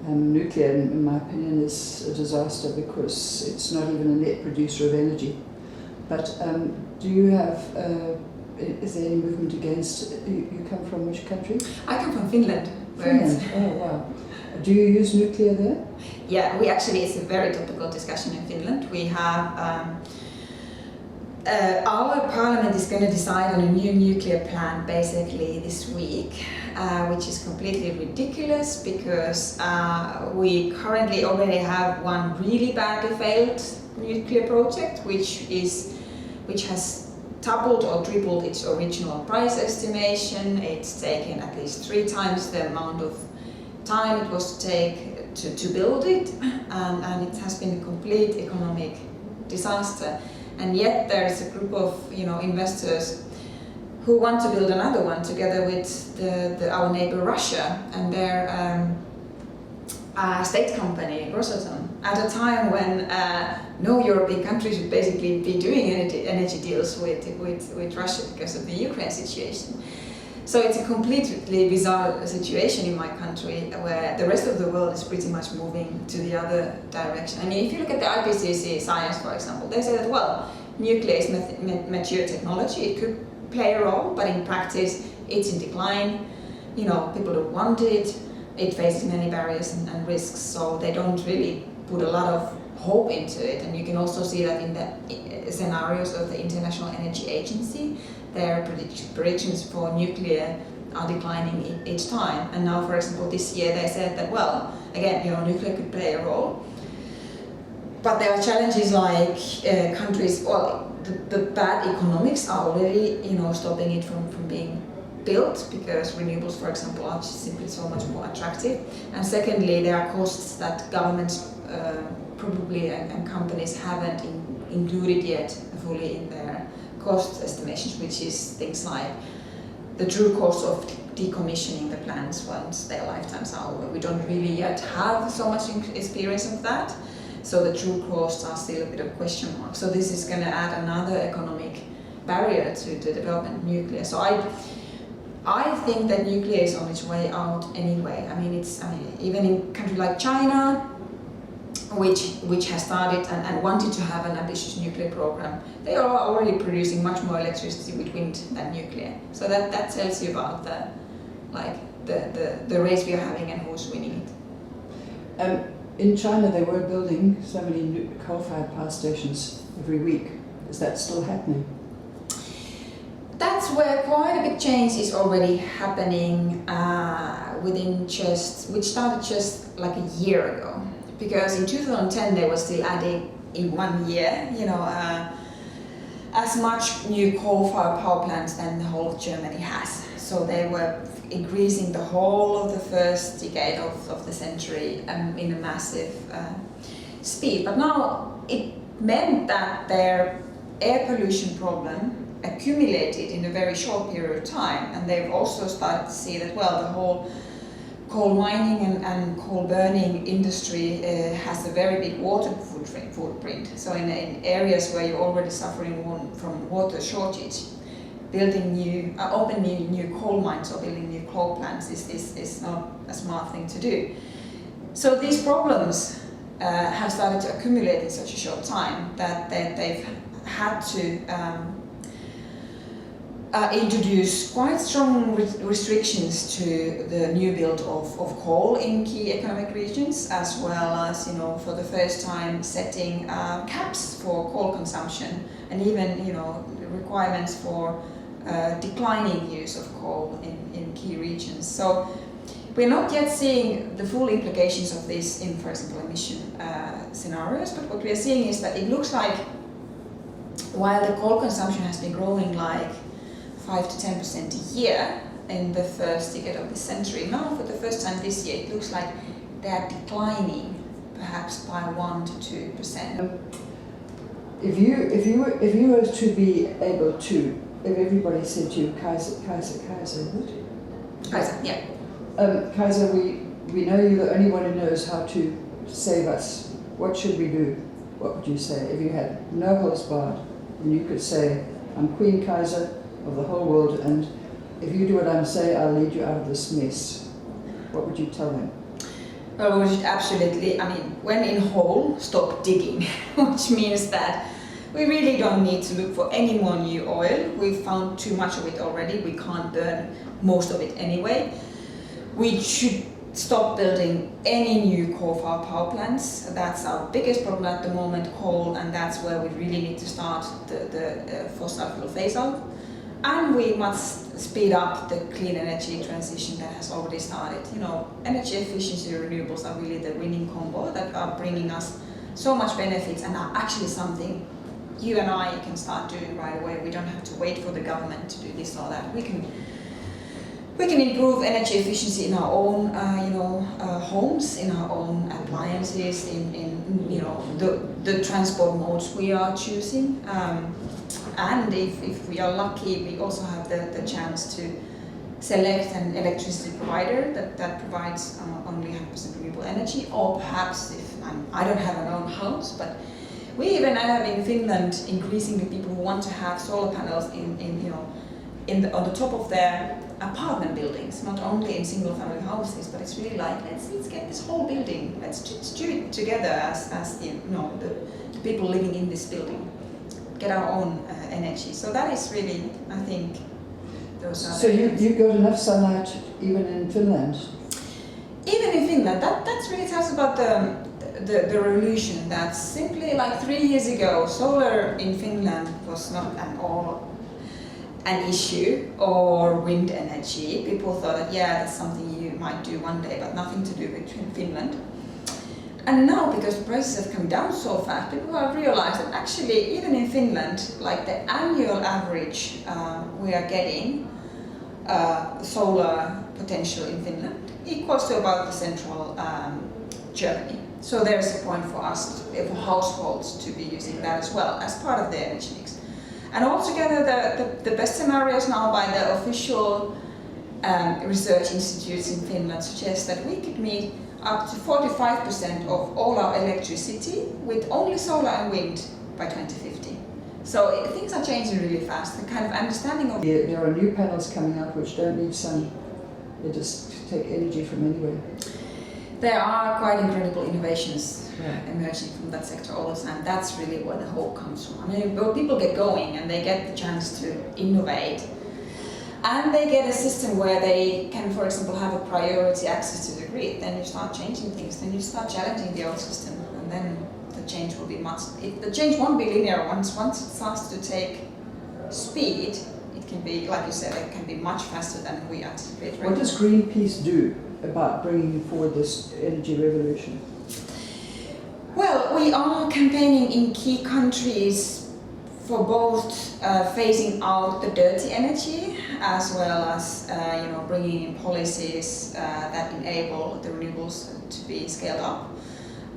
Nuclear, in my opinion, is a disaster because it's not even a net producer of energy. But do you have, is there any movement against, you come from which country? I come from Finland. Finland, oh wow. Do you use nuclear there? Yeah, it's a very topical discussion in Finland. We have, our parliament is going to decide on a new nuclear plan basically this week, which is completely ridiculous because we currently already have one really badly failed nuclear project, which has doubled or tripled its original price estimation. It's taken at least 3 times the amount of time it was to take to build it, and it has been a complete economic disaster. And yet there is a group of investors who want to build another one together with our neighbor Russia and their state company Rosatom, at a time when no European countries would basically be doing energy deals with Russia because of the Ukraine situation. So it's a completely bizarre situation in my country where the rest of the world is pretty much moving to the other direction. I mean, if you look at the IPCC science, for example, they say that, well, nuclear is mature technology, it could play a role, but in practice it's in decline. People don't want it, it faces many barriers and risks, so they don't really put a lot of hope into it. And you can also see that in the scenarios of the International Energy Agency, their predictions for nuclear are declining each time. And now, for example, this year they said that, well, again, nuclear could play a role. But there are challenges like countries, well, the bad economics are already, stopping it from being built because renewables, for example, are just simply so much more attractive. And secondly, there are costs that governments probably and companies haven't included yet fully in their cost estimations, which is things like the true cost of decommissioning the plants once their lifetimes are over. We don't really yet have so much experience of that. So the true costs are still a bit of question mark. So this is going to add another economic barrier to the development of nuclear. So I think that nuclear is on its way out anyway. I mean, even in a country like China, which has started and wanted to have an ambitious nuclear program, they are already producing much more electricity with wind than nuclear. So that tells you about the race we are having and who's winning it. In China, they were building so many coal-fired power stations every week. Is that still happening? That's where quite a big change is already happening which started just like a year ago. Because in 2010 they were still adding in 1 year, as much new coal-fired power plants than the whole of Germany has. So they were increasing the whole of the first decade of the century in a massive speed. But now it meant that their air pollution problem accumulated in a very short period of time, and they've also started to see that, well, the whole coal mining and coal burning industry has a very big water footprint. So in areas where you're already suffering from water shortage, opening new coal mines or building new coal plants is not a smart thing to do. So these problems have started to accumulate in such a short time that they've had to introduce quite strong restrictions to the new build of coal in key economic regions, as well as, for the first time setting caps for coal consumption, and even, requirements for declining use of coal in key regions. So we're not yet seeing the full implications of this in, for example, emission scenarios, but what we are seeing is that it looks like while the coal consumption has been growing like 5 to 10% a year in the first decade of this century, now for the first time this year it looks like they're declining perhaps by 1 to 2%. If you were to be able to, if everybody said to you, Kaiser, yeah. Kaiser, we know you're the only one who knows how to save us. What should we do? What would you say? If you had no holds barred, and you could say, I'm Queen Kaiser of the whole world, and if you do what I'm saying, I'll lead you out of this mess. What would you tell them? Well, we should absolutely, when in hole, stop digging, which means that we really don't need to look for any more new oil. We've found too much of it already. We can't burn most of it anyway. We should stop building any new coal-fired power plants. That's our biggest problem at the moment, coal, and that's where we really need to start the fossil fuel phase-out. And we must speed up the clean energy transition that has already started. Energy efficiency renewables are really the winning combo that are bringing us so much benefits and are actually something you and I can start doing right away. We don't have to wait for the government to do this or that. We can improve energy efficiency in our own, homes, in our own appliances, in the transport modes we are choosing. And if we are lucky, we also have the chance to select an electricity provider that provides only 100% renewable energy, or perhaps if I don't have an own house, but we even have in Finland increasingly people who want to have solar panels on the top of their apartment buildings, not only in single-family houses, but it's really like let's get this whole building, let's do it together as the people living in this building, get our own energy. So that is really, I think, those are. So you got enough sunlight even in Finland? Even in Finland, that really tells about the revolution. That simply like 3 years ago, solar in Finland was not at all an issue, or wind energy. People thought that, that's something you might do one day, but nothing to do with Finland. And now, because prices have come down so fast, people have realized that actually, even in Finland, like the annual average we are getting solar potential in Finland equals to about the central Germany. So there's a point for us, for households, to be using that as well as part of their energy mix. And altogether, the best scenarios now by the official research institutes in Finland suggest that we could meet up to 45% of all our electricity with only solar and wind by 2050. So things are changing really fast. The kind of understanding of... There are new panels coming out which don't need sun. They just take energy from anywhere. There are quite incredible innovations emerging from that sector all the time. That's really where the hope comes from. I mean, when people get going and they get the chance to innovate, and they get a system where they can, for example, have a priority access to the grid, then you start changing things, then you start challenging the old system, and then the change will be the change won't be linear. Once it starts to take speed, it can be, like you said, it can be much faster than we anticipate. What does Greenpeace do about bringing forward this energy revolution? Well, we are campaigning in key countries for both phasing out the dirty energy as well as bringing in policies that enable the renewables to be scaled up.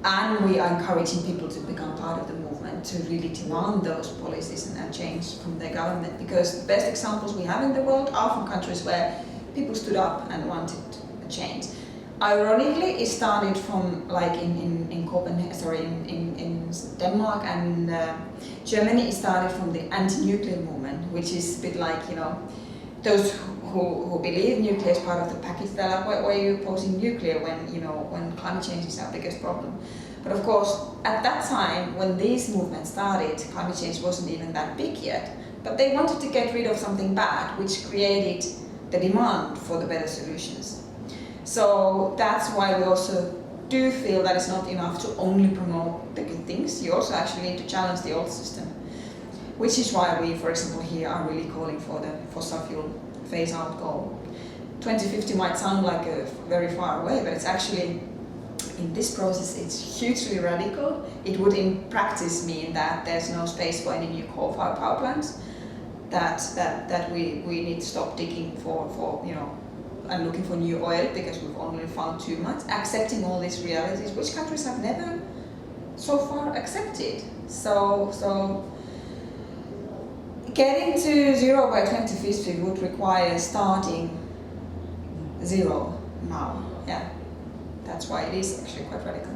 And we are encouraging people to become part of the movement, to really demand those policies and change from their government, because the best examples we have in the world are from countries where people stood up and wanted a change. Ironically, it started from, like in Copenhagen, in Denmark and Germany, it started from the anti-nuclear movement, which is a bit like, those who believe nuclear is part of the package. They're like, why are you opposing nuclear when climate change is our biggest problem? But of course, at that time, when these movements started, climate change wasn't even that big yet. But they wanted to get rid of something bad, which created the demand for the better solutions. So that's why we also do feel that it's not enough to only promote the good things. You also actually need to challenge the old system, which is why we, for example, here are really calling for the fossil fuel phase-out goal. 2050 might sound like very far away, but it's actually, in this process, it's hugely radical. It would in practice mean that there's no space for any new coal-fired power plants, that we need to stop digging for and looking for new oil because we've only found too much, accepting all these realities which countries have never so far accepted. So getting to zero by 2050 would require starting zero now. Yeah, that's why it is actually quite radical.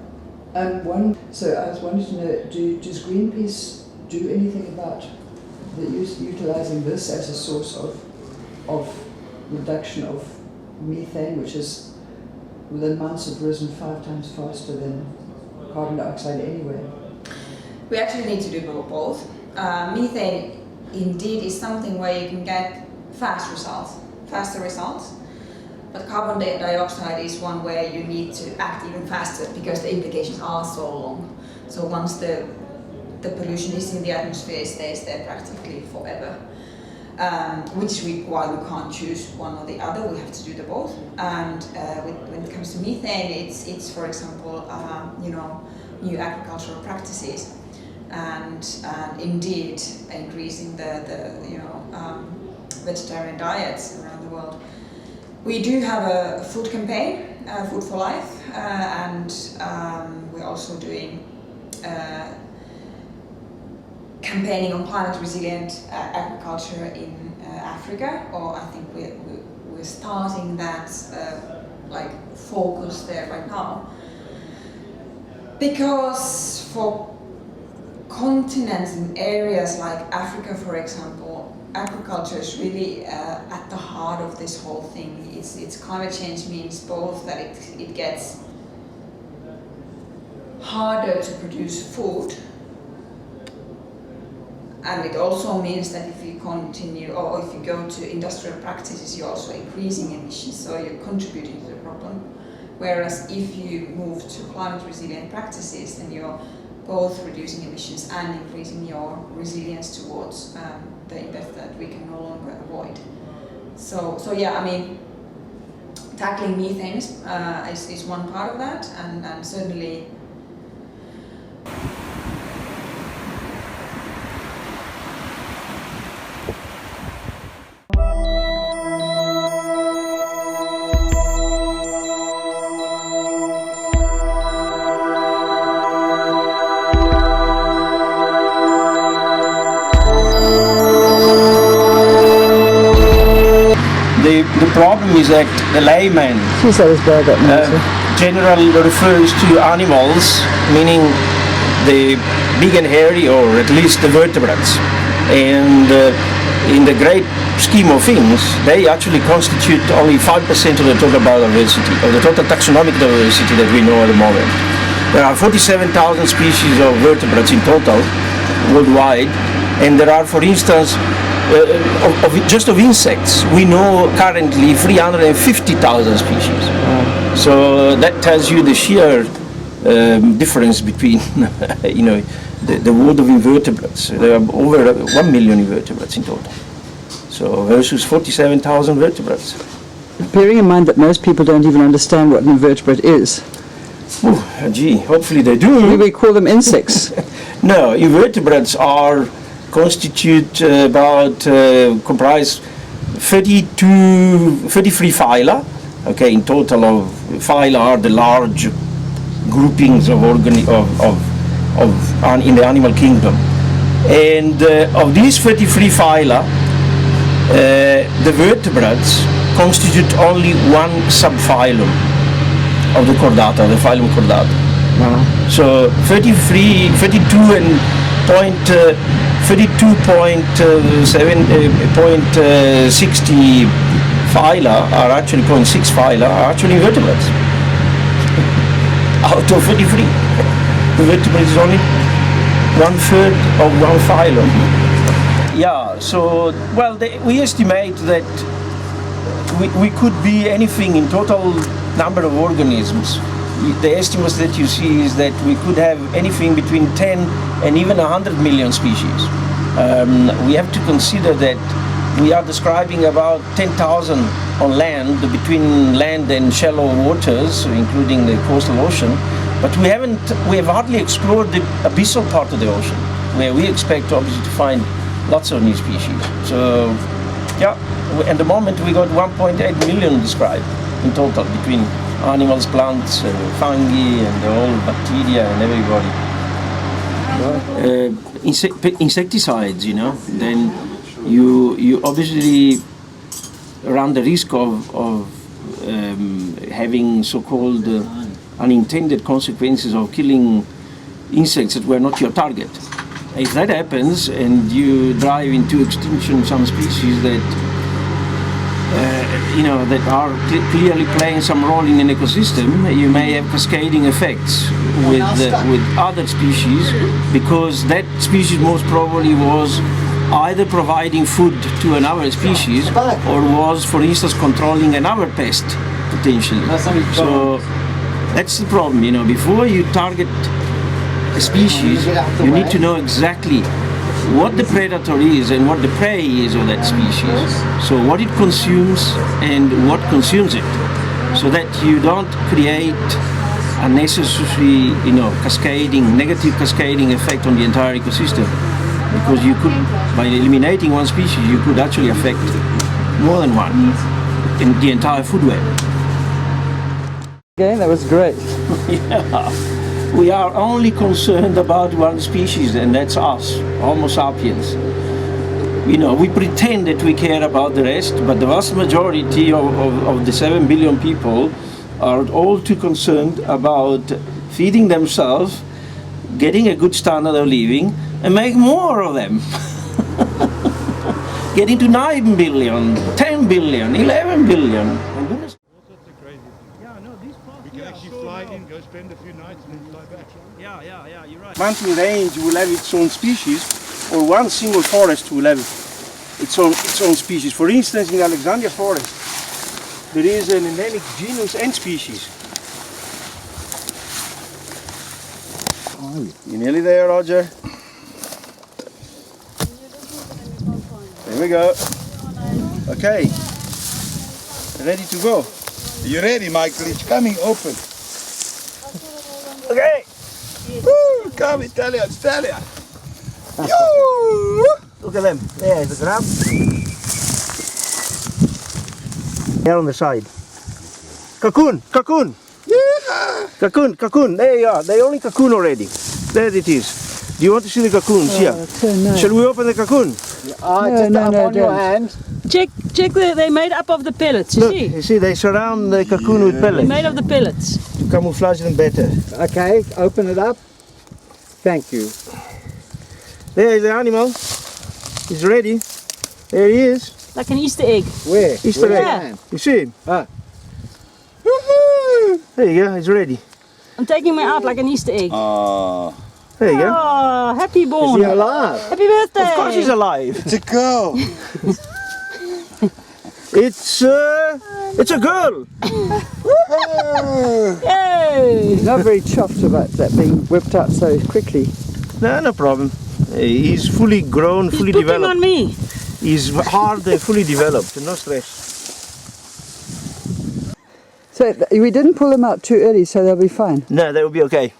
So I was wanting to know, does Greenpeace do anything about utilizing this as a source of reduction of methane, which is, the amounts have risen 5 times faster than carbon dioxide anyway? We actually need to do both. Methane indeed is something where you can get faster results, but carbon dioxide is one where you need to act even faster because the implications are so long. So once the pollution is in the atmosphere, it stays there practically forever. Which is why we can't choose one or the other. We have to do the both. And when it comes to methane, it's for example, new agricultural practices, and indeed increasing the vegetarian diets around the world. We do have a food campaign, Food for Life, and we're also doing campaigning on climate resilient agriculture in Africa, or I think we're starting that focus there right now. Because for continents and areas like Africa, for example, agriculture is really at the heart of this whole thing. It's climate change means both that it gets harder to produce food, and it also means that if you continue, or if you go to industrial practices, you're also increasing emissions, so you're contributing to the problem. Whereas if you move to climate resilient practices, then you're both reducing emissions and increasing your resilience towards the impact that we can no longer avoid. So yeah, I mean, tackling methane is one part of that, and certainly the problem is that the layman generally refers to animals, meaning the big and hairy, or at least the vertebrates. And in the great scheme of things, they actually constitute only 5% of the total biodiversity, of the total taxonomic diversity that we know at the moment. There are 47,000 species of vertebrates in total worldwide, and there are, for instance, just of insects, we know currently 350,000 species. So that tells you the sheer difference between, the world of invertebrates. There are over 1 million invertebrates in total. So versus 47,000 vertebrates. Bearing in mind that most people don't even understand what an invertebrate is. Oh, gee, hopefully they do. Maybe we call them insects. No, invertebrates constitute comprise 33 phyla. Okay, in total of phyla are the large groupings of in the animal kingdom. And of these 33 phyla, the vertebrates constitute only one subphylum of the Chordata, the phylum Chordata. So 32.60 phyla are actually 0.6 phyla are actually invertebrates. Out of 33, the vertebrate is only 1/3 of one phylum. Yeah, so well, we estimate that we could be anything in total number of organisms. The estimates that you see is that we could have anything between 10 and even 100 million species. We have to consider that we are describing about 10,000 on land, between land and shallow waters, including the coastal ocean. But we have hardly explored the abyssal part of the ocean, where we expect obviously to find lots of new species. So, yeah, at the moment we got 1.8 million described in total between animals, plants, fungi, and all bacteria and everybody. Insecticides, then you obviously run the risk of having so-called unintended consequences of killing insects that were not your target. If that happens and you drive into extinction some species that that are clearly playing some role in an ecosystem, you may have cascading effects with other species, because that species most probably was either providing food to another species or was, for instance, controlling another pest potentially. So that's the problem, before you target a species, you need to know exactly what the predator is and what the prey is of that species. So what it consumes and what consumes it, so that you don't create unnecessary, negative cascading effect on the entire ecosystem. Because you could, by eliminating one species, you could actually affect more than one in the entire food web. Okay, that was great. Yeah. We are only concerned about one species, and that's us, Homo sapiens. We pretend that we care about the rest, but the vast majority of the 7 billion people are all too concerned about feeding themselves, getting a good standard of living, and make more of them. Getting to 9 billion, 10 billion, 11 billion. Go spend a few nights and then fly back. Yeah, you're right. Mountain range will have its own species, or one single forest will have its own species. For instance, in the Alexandria forest, there is an endemic genus and species. You're nearly there, Roger. There we go. Okay. Ready to go. You ready, Michael? It's coming open. Okay. Woo, come Italia. Look at them. There's the grab. There on the side. Cocoon. Yeah. Cocoon. There you are. They only cocoon already. There it is. Do you want to see the cocoons? Here. No. Shall we open the cocoon? Check, they're made up of the pellets, Look, you see, they surround the cocoon with pellets. Made of the pellets. To camouflage them better. Okay, open it up. Thank you. There is the animal. He's ready. There he is. Like an Easter egg. Where? Easter egg. Yeah. You see him? Ah. There you go, he's ready. I'm taking me out like an Easter egg. There you go. Oh, happy born. Is he alive? Happy birthday. Of course he's alive. It's a girl. It's a girl. Yay. Not very chuffed about that being whipped out so quickly. No problem. He's fully grown, fully Pooping developed. on me. He's hard and fully developed, no stress. So we didn't pull them out too early, so they'll be fine. No, they will be okay.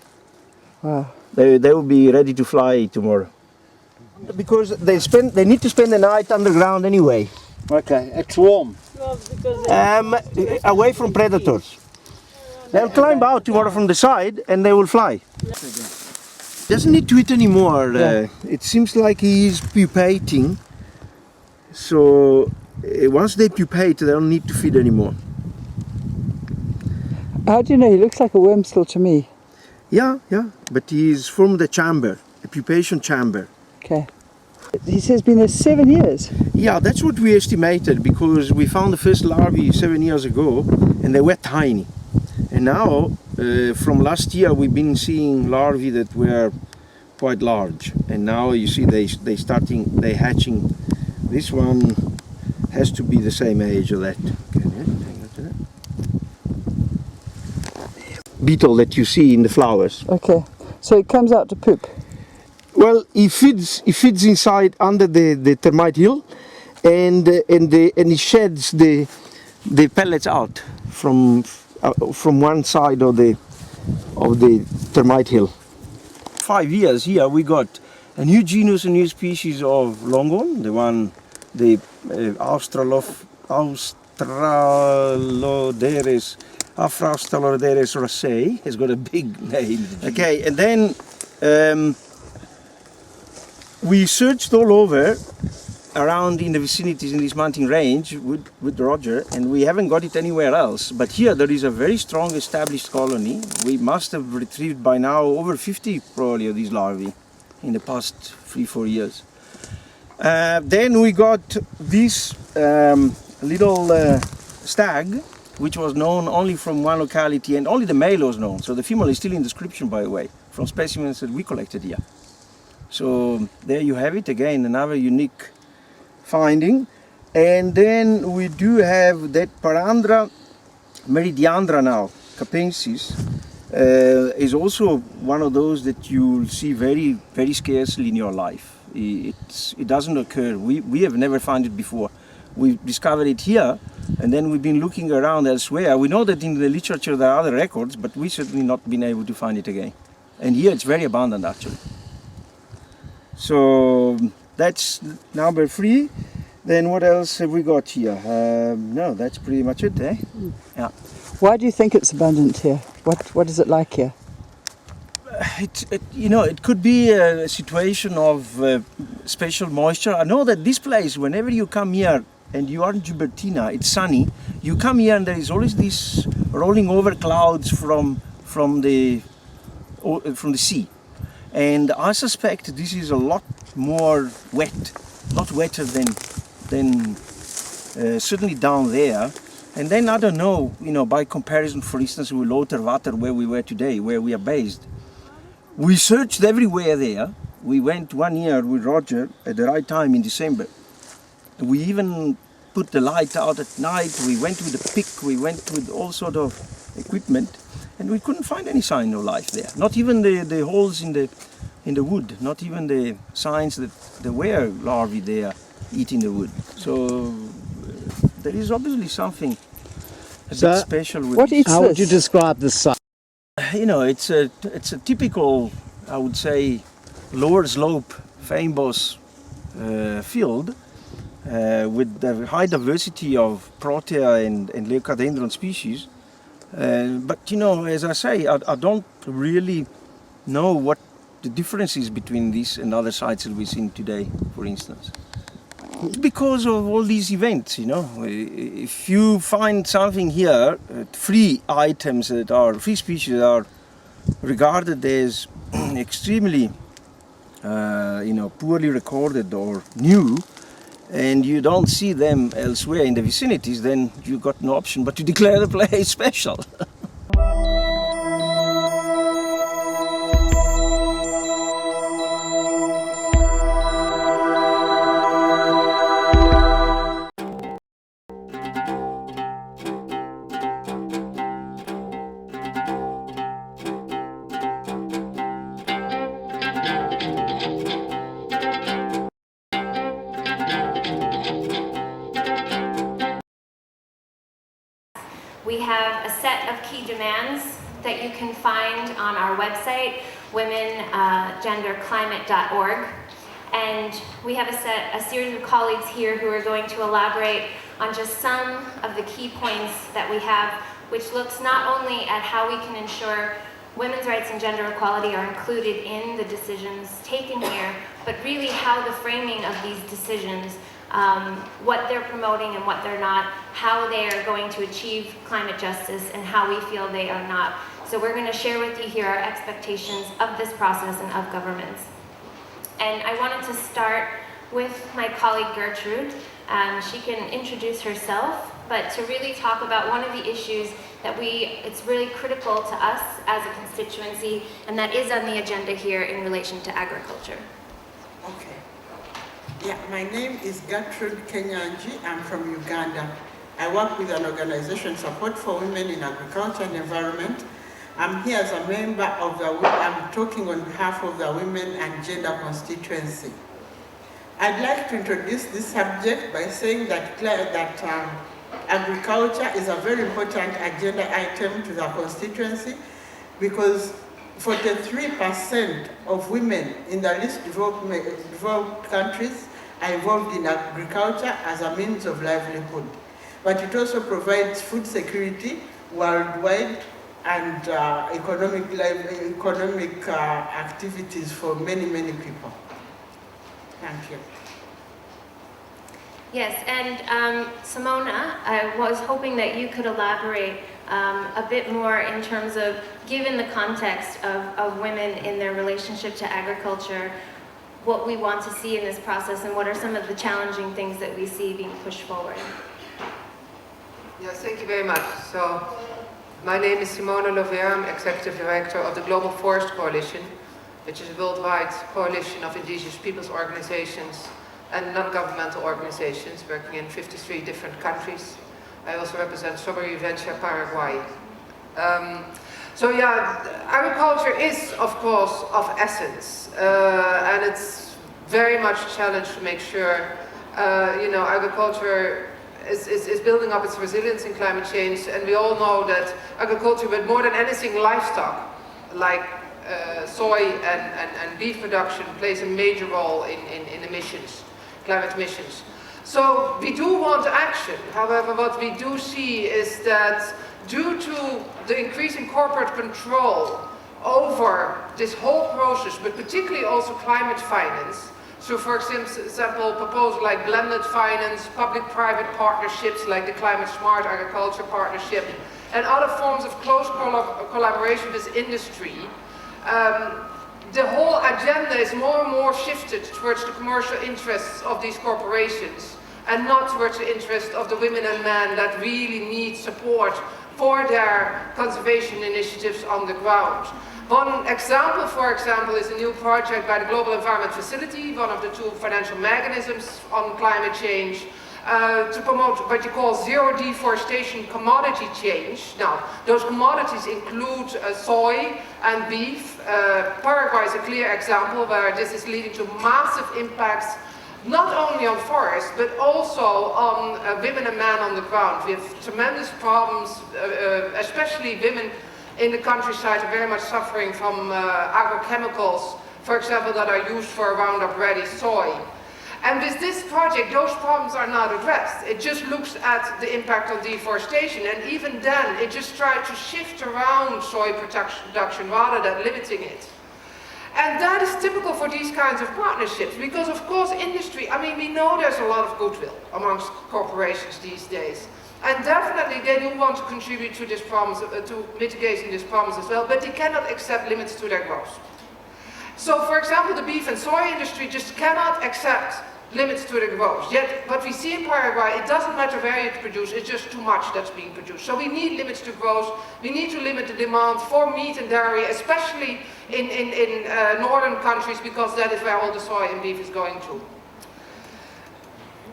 Wow. They will be ready to fly tomorrow. Because they need to spend the night underground anyway. Okay, it's warm. Away from predators. They'll climb out tomorrow from the side and they will fly. Doesn't need to eat anymore. It seems like he is pupating. So once they pupate, they don't need to feed anymore. How do you know? He looks like a worm still to me. Yeah, but he's formed a chamber, a pupation chamber. Okay. He says been there 7 years. Yeah, that's what we estimated because we found the first larvae 7 years ago and they were tiny. And now, from last year, we've been seeing larvae that were quite large. And now you see they hatching. This one has to be the same age of that. Beetle that you see in the flowers. Okay. So it comes out to poop. Well, he feeds inside under the termite hill, and he sheds the pellets out from one side of the termite hill. 5 years here we got a new genus, a new species of longhorn, the Australoderes. Afraustraloderes raceae has got a big name. Okay, and then we searched all over around in the vicinities in this mountain range with Roger, and we haven't got it anywhere else. But here there is a very strong established colony. We must have retrieved by now over 50 probably of these larvae in the past 3-4 years. Then we got this little stag, which was known only from one locality, and only the male was known. So the female is still in description, by the way, from specimens that we collected here. So there you have it, again, another unique finding. And then we do have that Parandra meridiandra now, capensis, is also one of those that you'll see very, very scarcely in your life. It doesn't occur. We have never found it before. We discovered it here, and then we've been looking around elsewhere. We know that in the literature there are other records, but we certainly not been able to find it again. And here it's very abundant actually. So that's number 3. Then what else have we got here? No, that's pretty much it, eh? Yeah. Why do you think it's abundant here? What is it like here? It could be a situation of spatial moisture. I know that this place, whenever you come here and you are in Gibertina, it's sunny, you come here and there is always this rolling over clouds from the sea. And I suspect this is a lot more wet, lot wetter than certainly down there. And then I don't know, by comparison, for instance, with Lauterwater, where we were today, where we are based. We searched everywhere there. We went 1 year with Roger at the right time in December. We even put the light out at night. We went with a pick. We went with all sort of equipment, and we couldn't find any sign of life there. Not even the holes in the wood. Not even the signs that there were larvae there eating the wood. So there is obviously something a bit special with it. How would you describe the site? It's a typical, I would say, lower slope fynbos field with a high diversity of Protea and Leucadendron species. But as I say, I don't really know the differences between this and other sites that we've seen today, for instance? Because of all these events, you know. If you find something here, free items that are, free speech that are regarded as extremely, you know, poorly recorded or new, and you don't see them elsewhere in the vicinities, then you've got no option but to declare the place special. We have a set of key demands that you can find on our website, womengenderclimate.org. And we have a series of colleagues here who are going to elaborate on just some of the key points that we have, which looks not only at how we can ensure women's rights and gender equality are included in the decisions taken here, but really how the framing of these decisions, what they're promoting and what they're not, how they are going to achieve climate justice and how we feel they are not. So we're going to share with you here our expectations of this process and of governments. And I wanted to start with my colleague Gertrude. She can introduce herself, but to really talk about one of the issues that it's really critical to us as a constituency, and that is on the agenda here in relation to agriculture. Okay. Yeah, my name is Gertrude Kenyanji. I'm from Uganda. I work with an organization, Support for Women in Agriculture and Environment. I'm here as a member of I'm talking on behalf of the Women and Gender constituency. I'd like to introduce this subject by saying that agriculture is a very important agenda item to the constituency because 43% of women in the least developed countries are involved in agriculture as a means of livelihood. But it also provides food security worldwide and economic activities for many, many people. Thank you. Yes, and Simona, I was hoping that you could elaborate a bit more in terms of, given the context of women in their relationship to agriculture, what we want to see in this process and what are some of the challenging things that we see being pushed forward. Yes, thank you very much. So, my name is Simona Lovera. I'm Executive Director of the Global Forest Coalition, which is a worldwide coalition of indigenous peoples organizations and non-governmental organizations working in 53 different countries. I also represent Strawberry Venture Paraguay. So yeah, agriculture is of course of essence, and it's very much a challenge to make sure, agriculture is building up its resilience in climate change, and we all know that agriculture, but more than anything livestock, like soy and beef production, plays a major role in emissions, climate emissions. So we do want action. However, what we do see is that due to the increasing corporate control over this whole process, but particularly also climate finance, so for example, proposals like blended finance, public-private partnerships like the Climate Smart Agriculture Partnership, and other forms of close collaboration with industry, the whole agenda is more and more shifted towards the commercial interests of these corporations and not towards the interest of the women and men that really need support for their conservation initiatives on the ground. One example, for example, is a new project by the Global Environment Facility, one of the two financial mechanisms on climate change, to promote what you call zero deforestation commodity change. Now, those commodities include soy and beef. Paraguay is a clear example where this is leading to massive impacts, not only on forests, but also on women and men on the ground. We have tremendous problems, especially women in the countryside are very much suffering from agrochemicals, for example, that are used for Roundup Ready soy. And with this project, those problems are not addressed. It just looks at the impact of deforestation, and even then, it just tried to shift around soy production rather than limiting it. And that is typical for these kinds of partnerships because, of course, industry, I mean, we know there's a lot of goodwill amongst corporations these days. And definitely they do want to contribute to this problem, to mitigating this problem as well, but they cannot accept limits to their growth. So, for example, the beef and soy industry just cannot accept limits to the growth. Yet, what we see in Paraguay, it doesn't matter where you produce, it's just too much that's being produced. So we need limits to growth, we need to limit the demand for meat and dairy, especially in northern countries, because that is where all the soy and beef is going to.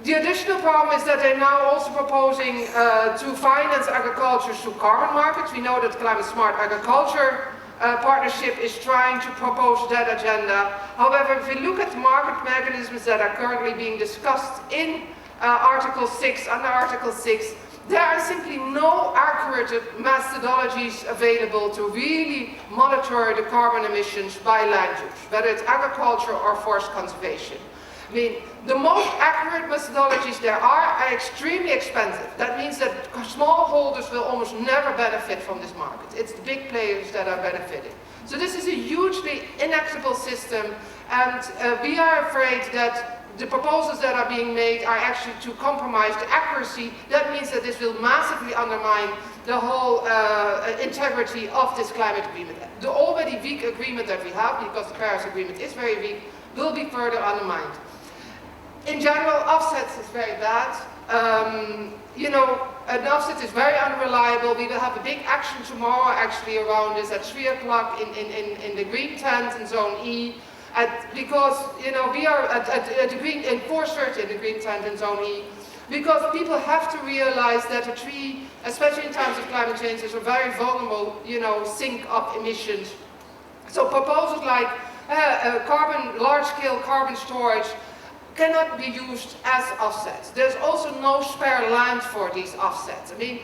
The additional problem is that they're now also proposing to finance agriculture through carbon markets. We know that Climate Smart Agriculture Partnership is trying to propose that agenda. However, if we look at the market mechanisms that are currently being discussed in Article 6, under Article 6, there are simply no accurate methodologies available to really monitor the carbon emissions by land use, whether it's agriculture or forest conservation. I mean, the most accurate methodologies there are extremely expensive. That means that smallholders will almost never benefit from this market. It's the big players that are benefiting. So this is a hugely inequitable system, and we are afraid that the proposals that are being made are actually to compromise the accuracy. That means that this will massively undermine the whole integrity of this climate agreement. The already weak agreement that we have, because the Paris Agreement is very weak, will be further undermined. In general, offsets is very bad. You know, an offset is very unreliable. We will have a big action tomorrow actually around this at 3 o'clock in the green tent in Zone E. Because, you know, we are at the green, in 4:30 in the green tent in Zone E. Because people have to realize that a tree, especially in times of climate change, is a very vulnerable, you know, sink of emissions. So proposals like large-scale carbon storage cannot be used as offsets. There's also no spare land for these offsets. I mean,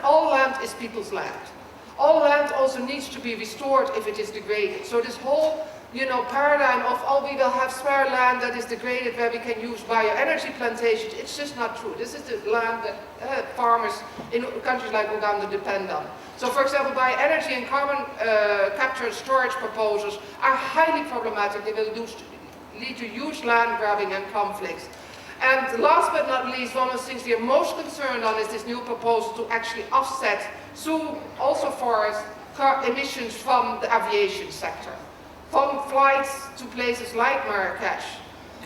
all land is people's land. All land also needs to be restored if it is degraded. So this whole, you know, paradigm of, oh, we will have spare land that is degraded where we can use bioenergy plantations, it's just not true. This is the land that farmers in countries like Uganda depend on. So, for example, bioenergy and carbon capture and storage proposals are highly problematic. They will lead to huge land grabbing and conflicts. And last but not least, one of the things we are most concerned on is this new proposal to actually offset through also forest emissions from the aviation sector, from flights to places like Marrakesh.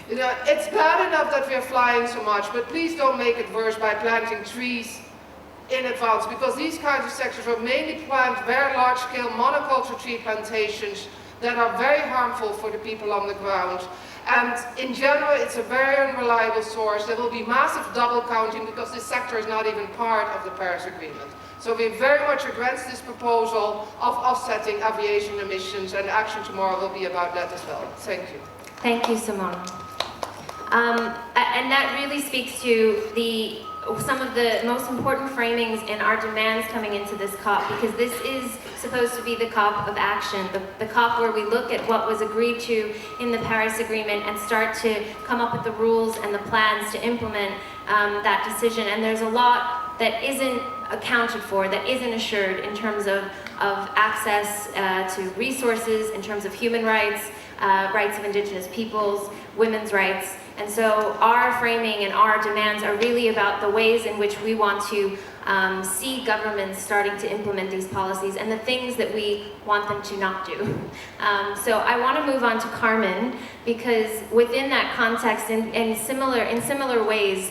You know, it's bad enough that we are flying so much, but please don't make it worse by planting trees in advance, because these kinds of sectors will mainly plant very large-scale monoculture tree plantations that are very harmful for the people on the ground. And in general, it's a very unreliable source. There will be massive double counting because this sector is not even part of the Paris Agreement. So we're very much against this proposal of offsetting aviation emissions, and action tomorrow will be about that as well. Thank you. Thank you, Simone. And that really speaks to some of the most important framings in our demands coming into this COP, because this is supposed to be the COP of action, the COP where we look at what was agreed to in the Paris Agreement and start to come up with the rules and the plans to implement that decision. And there's a lot that isn't accounted for, that isn't assured in terms of access to resources, in terms of human rights, rights of indigenous peoples, women's rights. And so our framing and our demands are really about the ways in which we want to see governments starting to implement these policies and the things that we want them to not do. So I want to move on to Carmen, because within that context, in similar ways,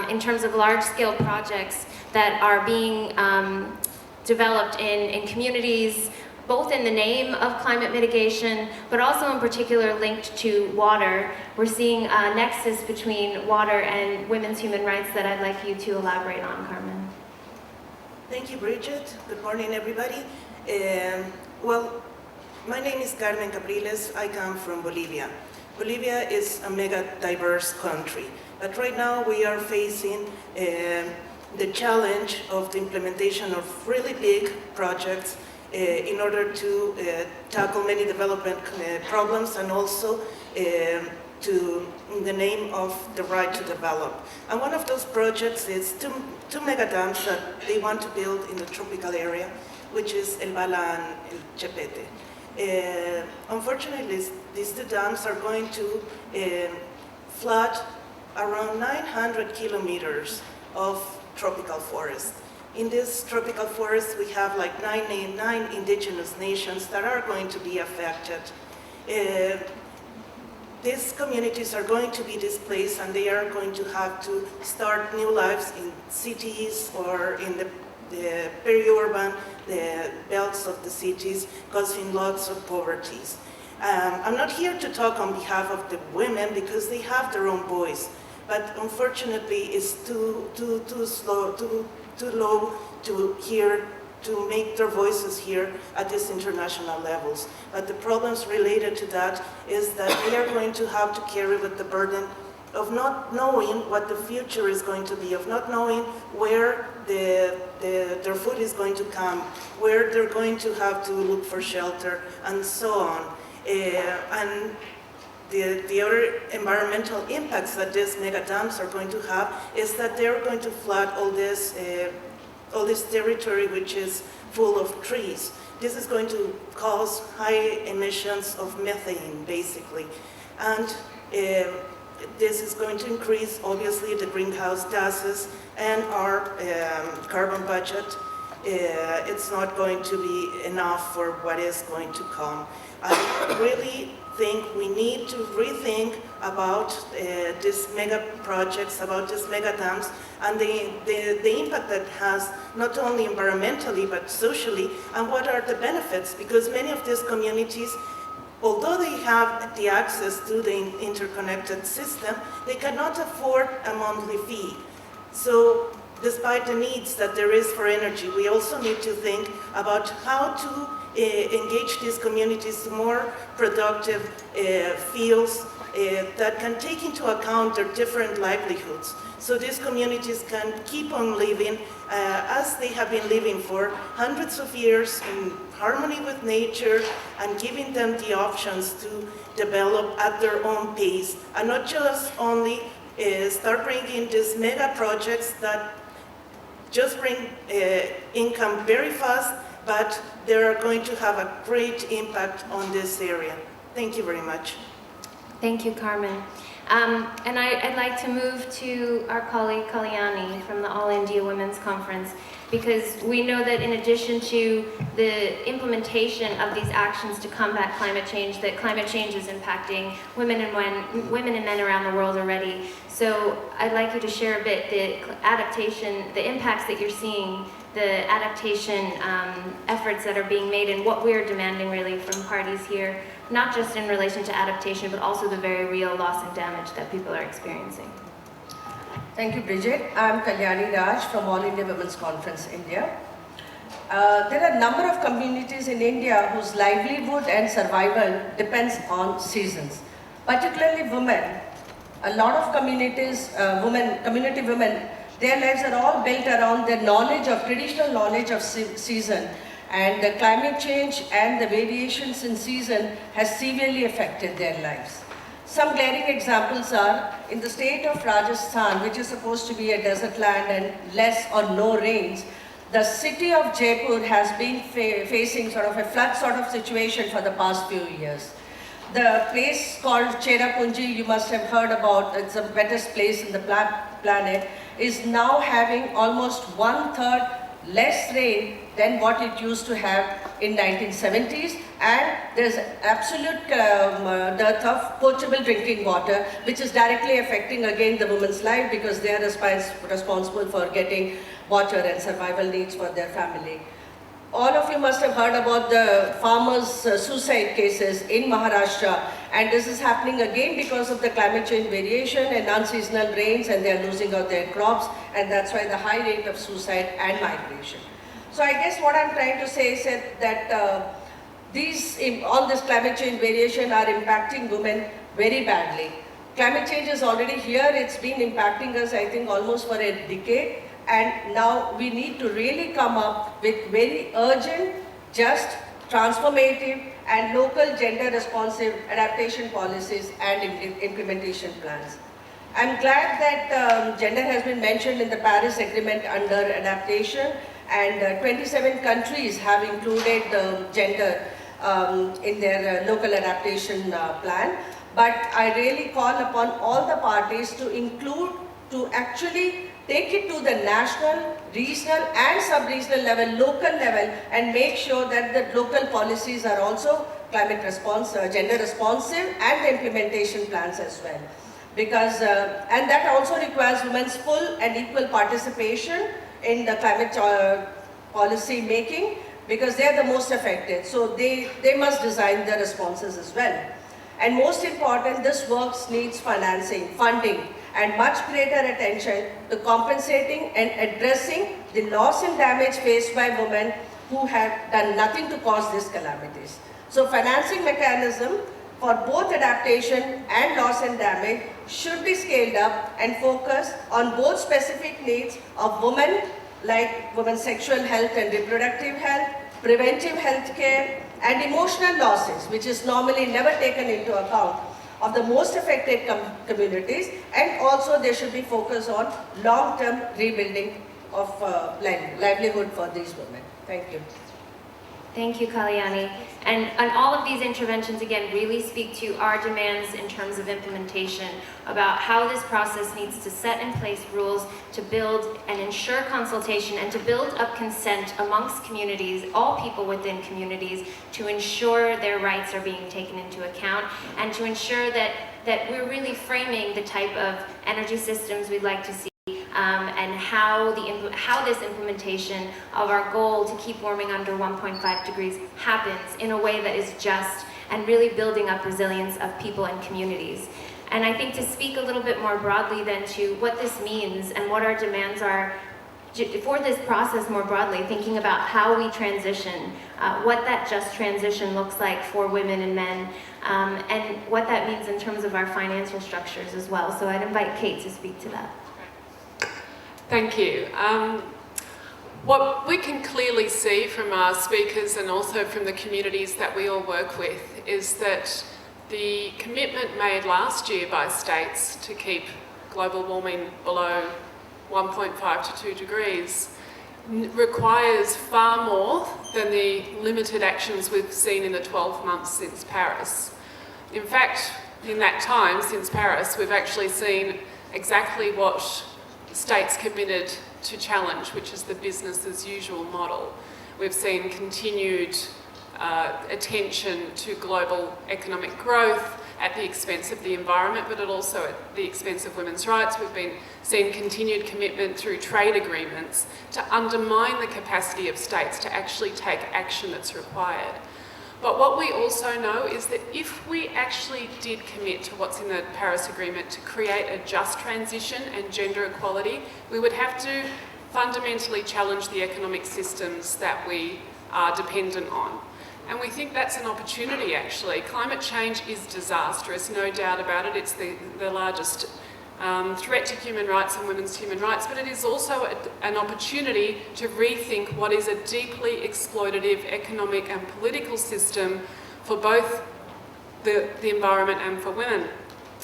in terms of large-scale projects that are being developed in communities, both in the name of climate mitigation, but also in particular linked to water. We're seeing a nexus between water and women's human rights that I'd like you to elaborate on, Carmen. Thank you, Bridget. Good morning, everybody. Well, my name is Carmen Capriles. I come from Bolivia. Bolivia is a mega diverse country, but right now we are facing the challenge of the implementation of really big projects in order to tackle many development problems, and also in the name of the right to develop. And one of those projects is two mega dams that they want to build in the tropical area, which is El Bala and El Chepete. Unfortunately, these two dams are going to flood around 900 kilometers of tropical forest. In this tropical forest, we have like nine indigenous nations that are going to be affected. These communities are going to be displaced, and they are going to have to start new lives in cities or in the peri-urban, the belts of the cities, causing lots of poverty. I'm not here to talk on behalf of the women because they have their own voice, but unfortunately it's too low to hear, to make their voices hear at these international levels. But the problems related to that is that they are going to have to carry with the burden of not knowing what the future is going to be, of not knowing where their food is going to come, where they're going to have to look for shelter, and so on. And the other environmental impacts that these mega dams are going to have is that they're going to flood all this territory which is full of trees. This is going to cause high emissions of methane, basically. And this is going to increase, obviously, the greenhouse gases and our carbon budget. It's not going to be enough for what is going to come. I really think we need to rethink about these mega projects, about these mega dams, and the impact that has not only environmentally but socially, and what are the benefits, because many of these communities, although they have the access to the interconnected system, they cannot afford a monthly fee. So despite the needs that there is for energy, we also need to think about how to engage these communities in more productive fields that can take into account their different livelihoods. So these communities can keep on living as they have been living for hundreds of years in harmony with nature, and giving them the options to develop at their own pace, and not just only start bringing these mega projects that just bring income very fast, but they are going to have a great impact on this area. Thank you very much. Thank you, Carmen. And I'd like to move to our colleague Kalyani from the All India Women's Conference, because we know that in addition to the implementation of these actions to combat climate change, that climate change is impacting women and men around the world already. So I'd like you to share a bit the adaptation, the impacts that you're seeing, the adaptation efforts that are being made, and what we're demanding really from parties here, not just in relation to adaptation, but also the very real loss and damage that people are experiencing. Thank you, Bridget. I'm Kalyani Raj from All India Women's Conference, India. There are a number of communities in India whose livelihood and survival depends on seasons, particularly women. A lot of communities, community women, their lives are all built around their knowledge of, traditional knowledge of season, and the climate change and the variations in season has severely affected their lives. Some glaring examples are, in the state of Rajasthan, which is supposed to be a desert land and less or no rains, the city of Jaipur has been facing sort of a flood sort of situation for the past few years. The place called Cherrapunji, you must have heard about, it's the wettest place in the planet, is now having almost 1/3 less rain than what it used to have in 1970s, and there's absolute dearth of potable drinking water, which is directly affecting again the women's life, because they are responsible for getting water and survival needs for their family. All of you must have heard about the farmers' suicide cases in Maharashtra, and this is happening again because of the climate change variation and unseasonal rains, and they are losing out their crops, and that's why the high rate of suicide and migration. So I guess what I'm trying to say is that all this climate change variation are impacting women very badly. Climate change is already here. It's been impacting us, I think, almost for a decade. And now we need to really come up with very urgent, just, transformative, and local gender-responsive adaptation policies and implementation plans. I'm glad that gender has been mentioned in the Paris Agreement under adaptation, and 27 countries have included gender in their local adaptation plan. But I really call upon all the parties to actually take it to the national, regional and sub-regional level, local level, and make sure that the local policies are also climate responsive, gender responsive, and the implementation plans as well. Because, and that also requires women's full and equal participation in the climate policy making, because they are the most affected. So they must design the responses as well. And most important, this work needs funding, and much greater attention to compensating and addressing the loss and damage faced by women who have done nothing to cause these calamities. So financing mechanism for both adaptation and loss and damage should be scaled up and focus on both specific needs of women, like women's sexual health and reproductive health, preventive health care, and emotional losses, which is normally never taken into account, of the most affected communities, and also there should be focus on long-term rebuilding of livelihood for these women. Thank you. Thank you, Kalyani. And all of these interventions, again, really speak to our demands in terms of implementation, about how this process needs to set in place rules to build and ensure consultation and to build up consent amongst communities, all people within communities, to ensure their rights are being taken into account and to ensure that we're really framing the type of energy systems we'd like to see. And how this implementation of our goal to keep warming under 1.5 degrees happens in a way that is just and really building up resilience of people and communities. And I think to speak a little bit more broadly then to what this means and what our demands are for this process more broadly, thinking about how we transition, what that just transition looks like for women and men, and what that means in terms of our financial structures as well. So I'd invite Kate to speak to that. Thank you. What we can clearly see from our speakers and also from the communities that we all work with is that the commitment made last year by states to keep global warming below 1.5 to 2 degrees requires far more than the limited actions we've seen in the 12 months since Paris. In fact, in that time since Paris, we've actually seen exactly what states committed to challenge, which is the business as usual model. We've seen continued attention to global economic growth at the expense of the environment, but also at the expense of women's rights. We've been seeing continued commitment through trade agreements to undermine the capacity of states to actually take action that's required. But what we also know is that if we actually did commit to what's in the Paris Agreement to create a just transition and gender equality, we would have to fundamentally challenge the economic systems that we are dependent on. And we think that's an opportunity, actually. Climate change is disastrous, no doubt about it. It's the largest threat to human rights and women's human rights, but it is also an opportunity to rethink what is a deeply exploitative economic and political system for both the environment and for women.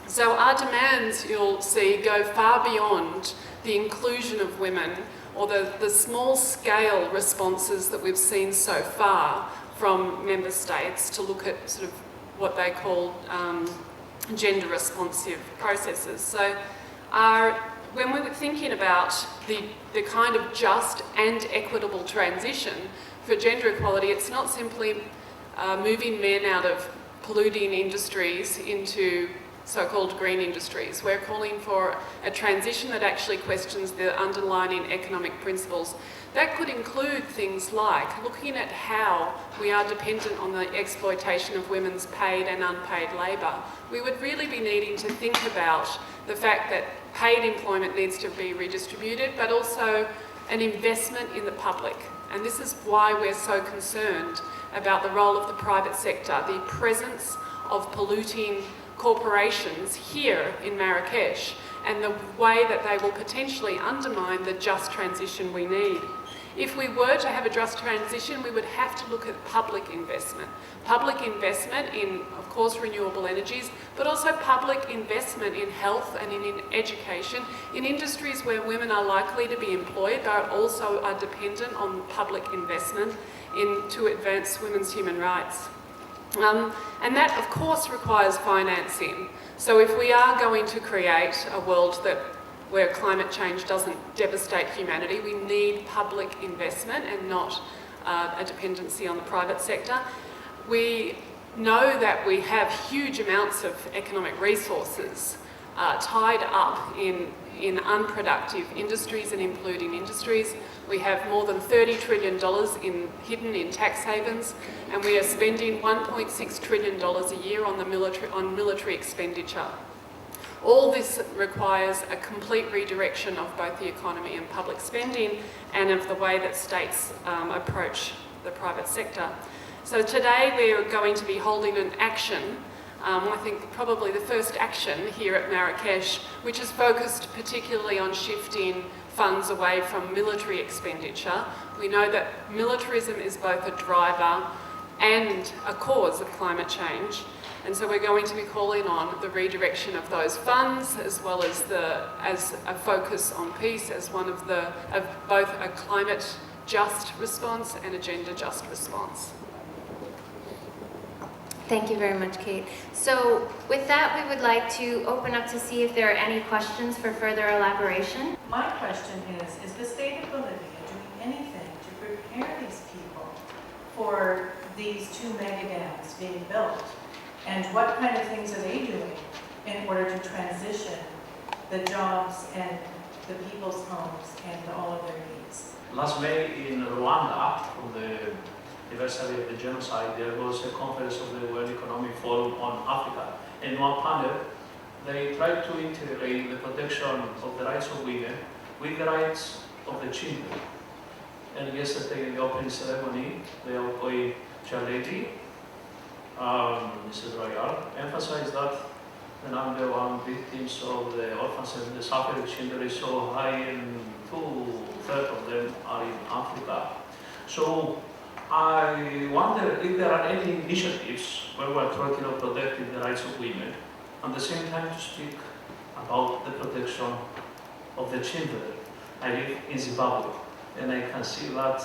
So our demands, you'll see, go far beyond the inclusion of women or the small-scale responses that we've seen so far from member states to look at sort of what they call gender-responsive processes. So when we were thinking about the kind of just and equitable transition for gender equality, it's not simply moving men out of polluting industries into so-called green industries. We're calling for a transition that actually questions the underlying economic principles. That could include things like looking at how we are dependent on the exploitation of women's paid and unpaid labour. We would really be needing to think about the fact that paid employment needs to be redistributed, but also an investment in the public. And this is why we're so concerned about the role of the private sector, the presence of polluting corporations here in Marrakesh, and the way that they will potentially undermine the just transition we need. If we were to have a just transition, we would have to look at public investment. Public investment in, of course, renewable energies, but also public investment in health and in education, in industries where women are likely to be employed, but also are dependent on public investment to advance women's human rights. And that, of course, requires financing. So if we are going to create a world where climate change doesn't devastate humanity, we need public investment and not a dependency on the private sector. We know that we have huge amounts of economic resources tied up in unproductive industries and polluting industries. We have more than $30 trillion hidden in tax havens, and we are spending $1.6 trillion a year on military expenditure. All this requires a complete redirection of both the economy and public spending and of the way that states approach the private sector. So today we are going to be holding an action, I think probably the first action here at Marrakesh, which is focused particularly on shifting funds away from military expenditure. We know that militarism is both a driver and a cause of climate change. And so we're going to be calling on the redirection of those funds, as well as a focus on peace as one of both a climate just response and a gender just response. Thank you very much, Kate. So with that, we would like to open up to see if there are any questions for further elaboration. My question is the state of Bolivia doing anything to prepare these people for these 2 mega dams being built? And what kind of things are they doing in order to transition the jobs and the people's homes and all of their needs? Last May in Rwanda, for the anniversary of the genocide, there was a conference of the World Economic Forum on Africa. And in one panel, they tried to integrate the protection of the rights of women with the rights of the children. And yesterday in the opening ceremony, the outgoing chair lady, Mrs. Royal, emphasized that the number one victims of the orphans and the suffering children is so high, and 2/3 of them are in Africa. So I wonder if there are any initiatives where we're talking of protecting the rights of women, at the same time to speak about the protection of the children. I live in Zimbabwe, and I can see that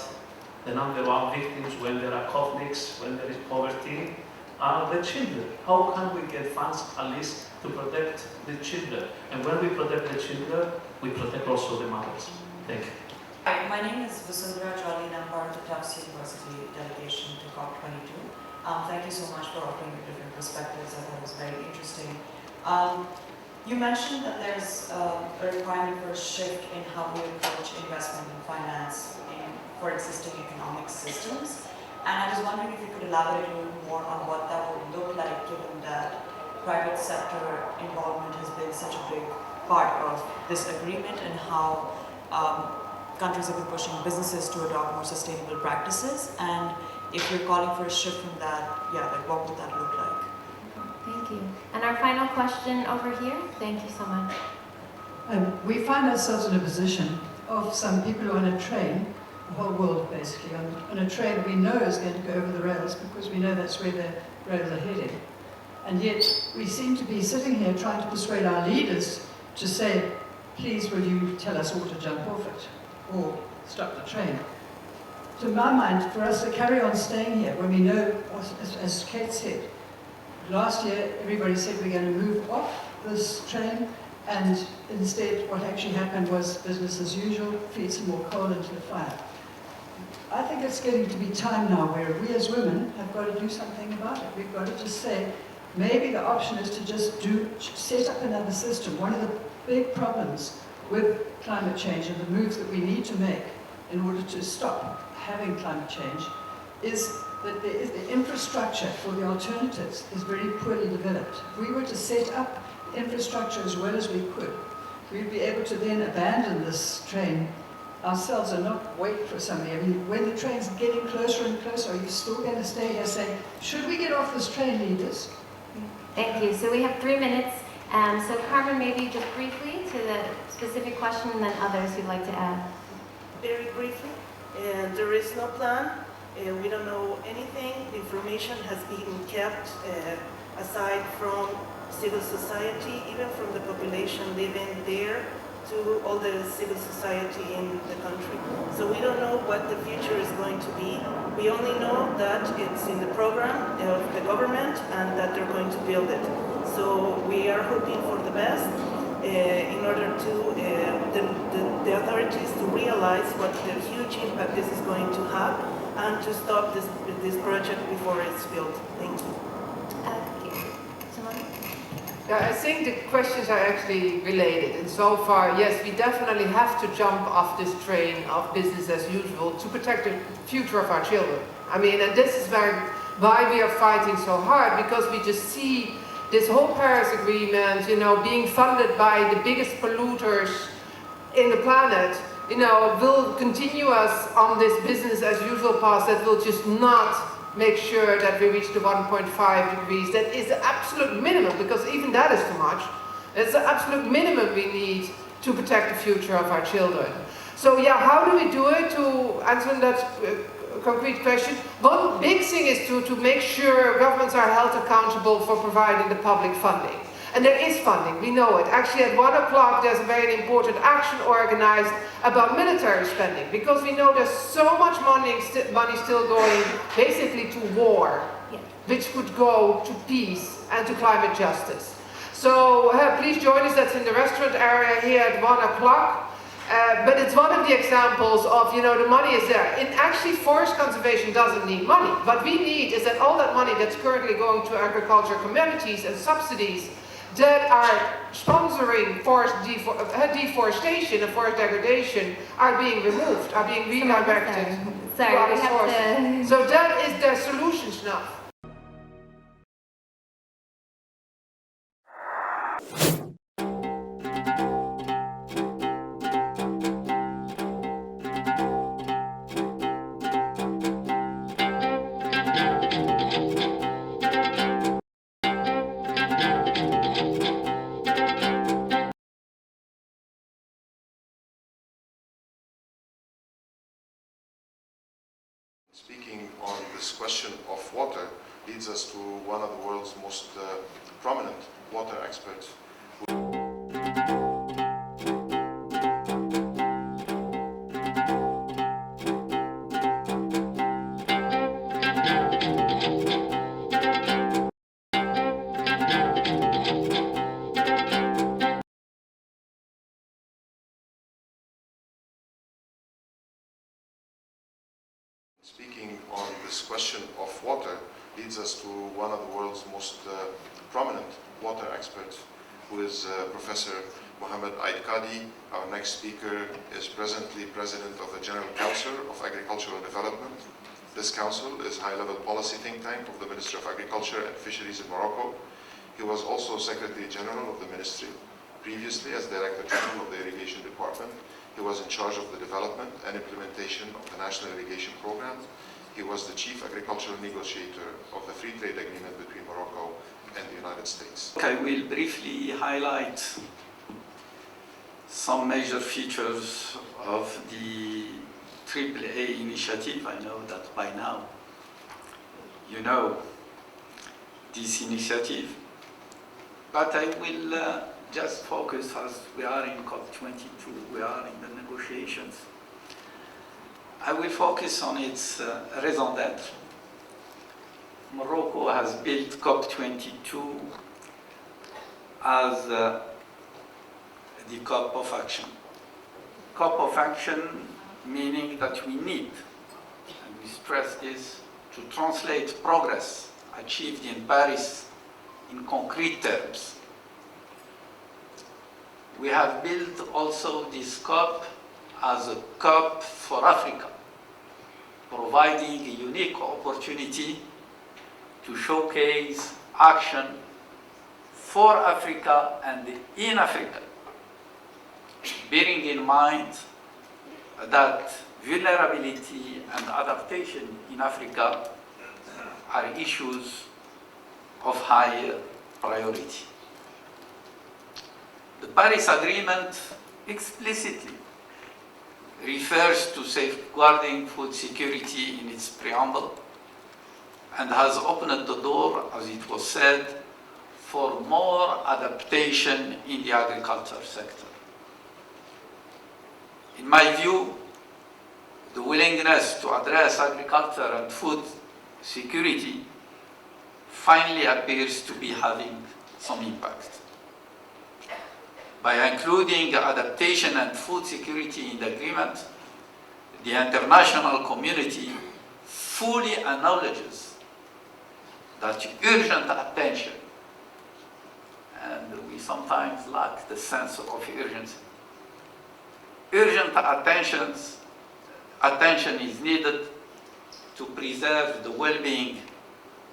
the number one victims when there are conflicts, when there is poverty, are the children. How can we get funds at least to protect the children? And when we protect the children, we protect also the mothers. Thank you. Hi, my name is Vasundhara Jolly and I'm part of the Tufts University delegation to COP22. Thank you so much for offering the different perspectives. I thought it was very interesting. You mentioned that there's a requirement for a shift in how we approach investment and finance for existing economic systems. And I was wondering if you could elaborate a little more on what that would look like, given that private sector involvement has been such a big part of this agreement, and how countries have been pushing businesses to adopt more sustainable practices. And if you're calling for a shift from that, like what would that look like? Thank you. And our final question over here. Thank you so much. We find ourselves in a position of some people who are on a train, the whole world basically, on a train we know is going to go over the rails because we know that's where the rails are heading. And yet we seem to be sitting here trying to persuade our leaders to say, please will you tell us all to jump off it or stop the train. To my mind, for us to carry on staying here when we know, as Kate said, last year everybody said we're going to move off this train, and instead what actually happened was business as usual, feed some more coal into the fire. I think it's getting to be time now where we as women have got to do something about it. We've got to just say, maybe the option is to just set up another system. One of the big problems with climate change and the moves that we need to make in order to stop having climate change is that the infrastructure for the alternatives is very poorly developed. If we were to set up infrastructure as well as we could, we'd be able to then abandon this train ourselves and not wait for somebody. I mean, when the train's getting closer and closer, are you still going to stay here saying, should we get off this train, leaders? Thank you. So we have 3 minutes. So Carmen, maybe just briefly to the specific question, and then others who'd like to add. Very briefly, there is no plan. We don't know anything. The information has been kept aside from civil society, even from the population living there to all the civil society in the country. So we don't know what the future is going to be. We only know that it's in the program of the government and that they're going to build it. So we are hoping for the best in order to the authorities to realize what the huge impact this is going to have and to stop this project before it's built. Thank you. Yeah, I think the questions are actually related, and so far, yes, we definitely have to jump off this train of business as usual to protect the future of our children. I mean, and this is why we are fighting so hard, because we just see this whole Paris Agreement, you know, being funded by the biggest polluters in the planet, you know, will continue us on this business as usual path that will just not make sure that we reach the 1.5 degrees. That is the absolute minimum, because even that is too much. It's the absolute minimum we need to protect the future of our children. So yeah, how do we do it? To answer that concrete question, one big thing is to make sure governments are held accountable for providing the public funding. And there is funding, we know it. Actually at 1 o'clock there's a very important action organized about military spending, because we know there's so much money still going basically to war, which could go to peace and to climate justice. So please join us, that's in the restaurant area here at 1 o'clock. But it's one of the examples of, you know, the money is there. And actually forest conservation doesn't need money. What we need is that all that money that's currently going to agriculture communities and subsidies that are sponsoring forest deforestation and forest degradation are being removed, are being redirected to other sources. So that is the solutions now. Speaking on this question of water leads us to one of the world's most prominent water experts. Speaking on this question of water leads us to one of the world's most prominent water experts, who is Professor Mohammed Aid Qadi. Our next speaker is presently President of the General Council of Agricultural Development. This council is a high-level policy think tank of the Ministry of Agriculture and Fisheries in Morocco. He was also Secretary General of the Ministry. Previously, as Director General of the Irrigation Department, he was in charge of the development and implementation of the National Irrigation Program. He was the Chief Agricultural Negotiator of the Free Trade Agreement between Morocco and the United States. I will briefly highlight some major features of the AAA initiative. I know that by now you know this initiative, but I will just focus, as we are in COP22, we are in the negotiations. I will focus on its raison d'etre. Morocco has built COP22 as the COP of action. COP of action meaning that we need, and we stress this, to translate progress achieved in Paris in concrete terms. We have built also this COP as a COP for Africa, providing a unique opportunity to showcase action for Africa and in Africa, bearing in mind that vulnerability and adaptation in Africa are issues of high priority. The Paris Agreement explicitly refers to safeguarding food security in its preamble and has opened the door, as it was said, for more adaptation in the agriculture sector. In my view, the willingness to address agriculture and food security finally appears to be having some impact. By including adaptation and food security in the agreement, the international community fully acknowledges that urgent attention, and we sometimes lack the sense of urgency. Urgent attention is needed to preserve the well-being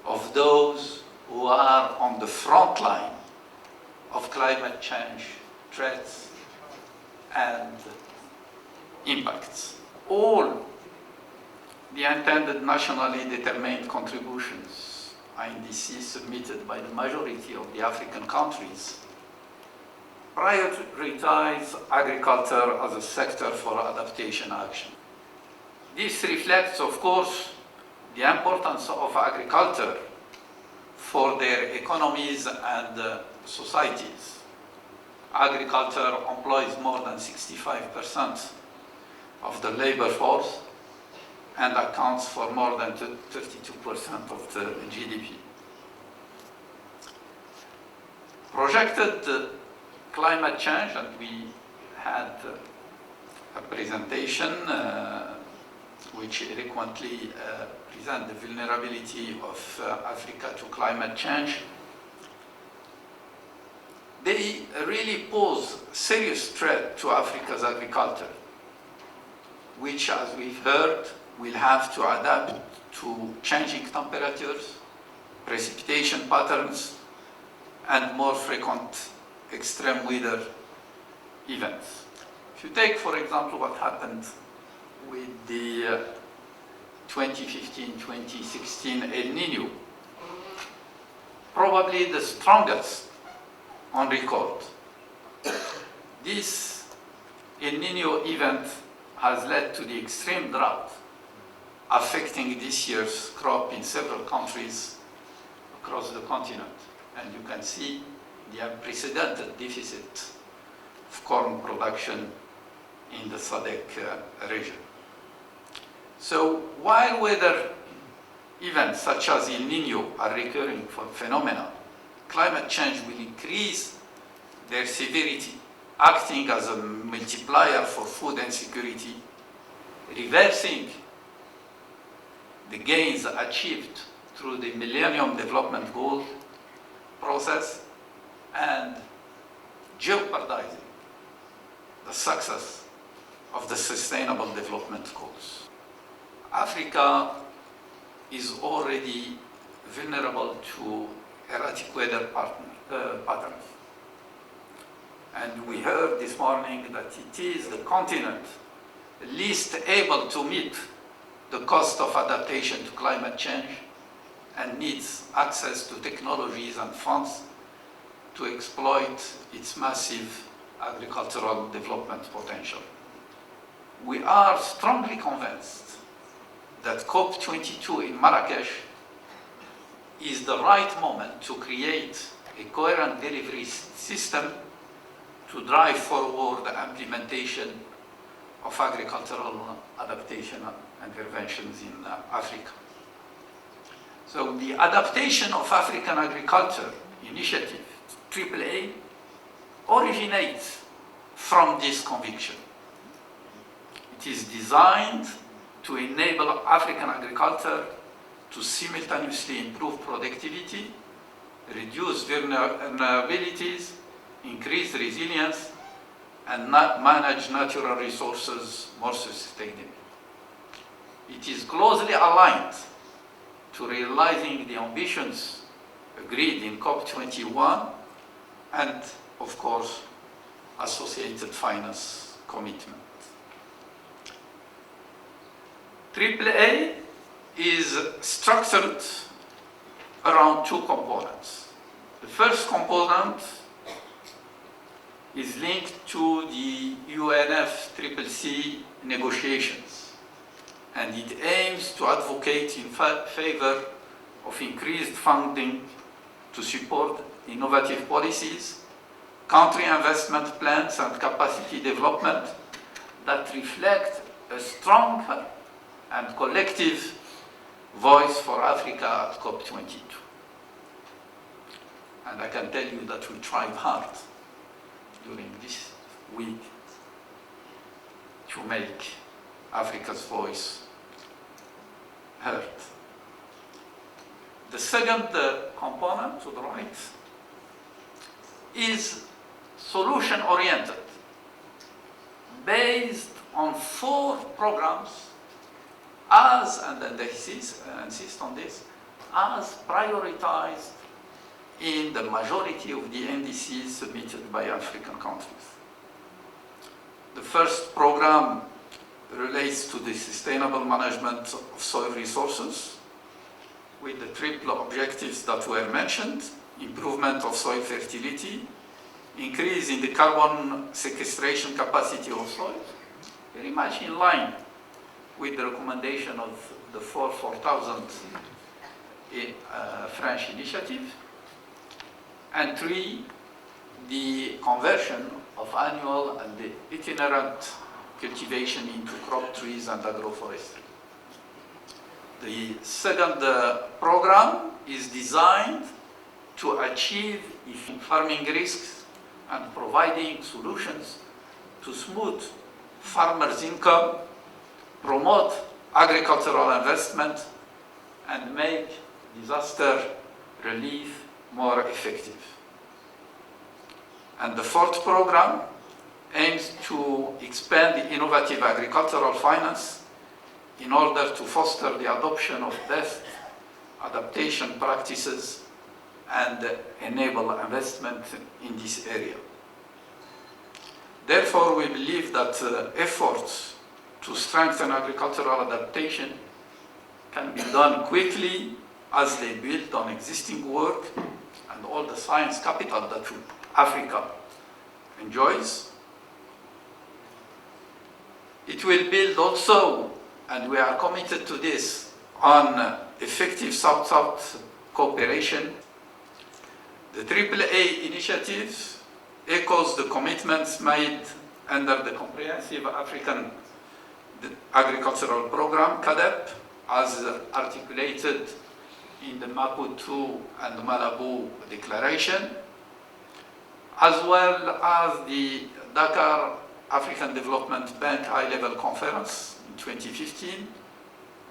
of those who are on the front line of climate change threats and impacts. All the intended nationally determined contributions INDC submitted by the majority of the African countries prioritize agriculture as a sector for adaptation action. This reflects, of course, the importance of agriculture for their economies and societies. Agriculture employs more than 65% of the labor force and accounts for more than 32% of the GDP. Projected climate change, and we had a presentation which eloquently present the vulnerability of Africa to climate change. They really pose serious threat to Africa's agriculture, which, as we've heard, will have to adapt to changing temperatures, precipitation patterns, and more frequent extreme weather events. If you take, for example, what happened with the 2015-2016 El Nino, probably the strongest on record. This El Nino event has led to the extreme drought affecting this year's crop in several countries across the continent. And you can see the unprecedented deficit of corn production in the SADC region. So while weather events such as El Nino are recurring phenomena, climate change will increase their severity, acting as a multiplier for food insecurity, reversing the gains achieved through the Millennium Development Goals process, and jeopardizing the success of the Sustainable Development Goals. Africa is already vulnerable to erratic weather patterns. And we heard this morning that it is the continent least able to meet the cost of adaptation to climate change and needs access to technologies and funds to exploit its massive agricultural development potential. We are strongly convinced that COP22 in Marrakesh is the right moment to create a coherent delivery system to drive forward the implementation of agricultural adaptation interventions in Africa. So the Adaptation of African Agriculture Initiative, AAA, originates from this conviction. It is designed to enable African agriculture to simultaneously improve productivity, reduce vulnerabilities, increase resilience, and manage natural resources more sustainably. It is closely aligned to realizing the ambitions agreed in COP21 and, of course, associated finance commitment. AAA is structured around two components. The first component is linked to the UNFCCC negotiations, and it aims to advocate in favor of increased funding to support innovative policies, country investment plans and capacity development, that reflect a strong and collective voice for Africa at COP22. And I can tell you that we tried hard during this week to make Africa's voice heard. The second component to the right is solution-oriented, based on 4 programs as, and then they insist on this, as prioritized in the majority of the NDCs submitted by African countries. The first program relates to the sustainable management of soil resources, with the triple objectives that were mentioned: improvement of soil fertility, increase in the carbon sequestration capacity of soil, very much in line with the recommendation of the 4000 French initiative, and 3, the conversion of annual and the itinerant cultivation into crop trees and agroforestry. The second program is designed to achieve farming risks and providing solutions to smooth farmers' income, promote agricultural investment, and make disaster relief more effective. And the fourth program aims to expand the innovative agricultural finance in order to foster the adoption of best adaptation practices and enable investment in this area. Therefore, we believe that efforts to strengthen agricultural adaptation can be done quickly as they build on existing work and all the science capital that Africa enjoys. It will build also, and we are committed to this, on effective South-South cooperation. The AAA initiative echoes the commitments made under the Comprehensive African Agricultural Program, CAADP, as articulated in the Maputo and Malabo Declaration, as well as the Dakar African Development Bank High-Level Conference in 2015,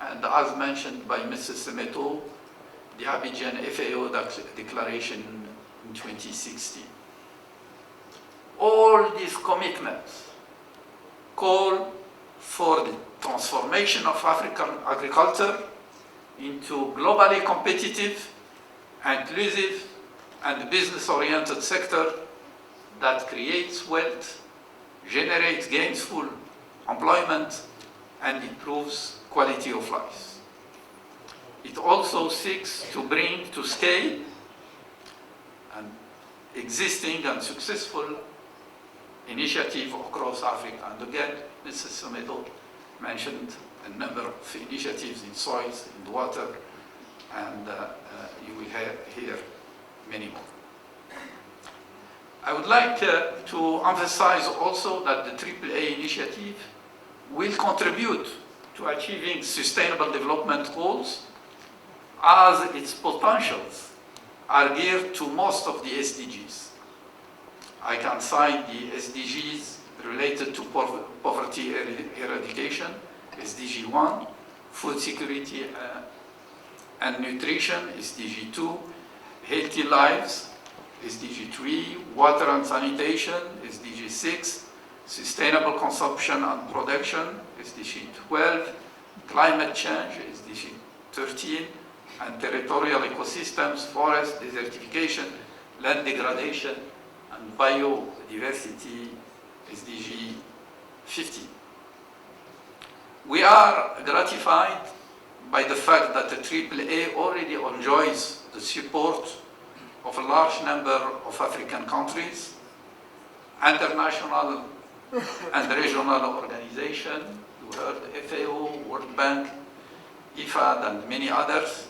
and as mentioned by Mrs. Semeto, the Abidjan FAO Declaration in 2016. All these commitments call for the transformation of African agriculture into globally competitive, inclusive, and business-oriented sector that creates wealth, generates gainful employment, and improves quality of life. It also seeks to bring to scale an existing and successful initiative across Africa. And again, Mrs. Semedo mentioned a number of initiatives in soils, in water, and you will hear many more. I would like to emphasize also that the AAA initiative will contribute to achieving sustainable development goals, as its potentials are geared to most of the SDGs. I can cite the SDGs related to poverty eradication, SDG 1, food security and nutrition, SDG 2, healthy lives, SDG 3, water and sanitation, SDG 6, sustainable consumption and production, SDG 12, climate change, SDG 13, and territorial ecosystems, forest desertification, land degradation, and biodiversity, SDG 15. We are gratified by the fact that the AAA already enjoys the support of a large number of African countries, international and regional organizations, you heard FAO, World Bank, IFAD, and many others,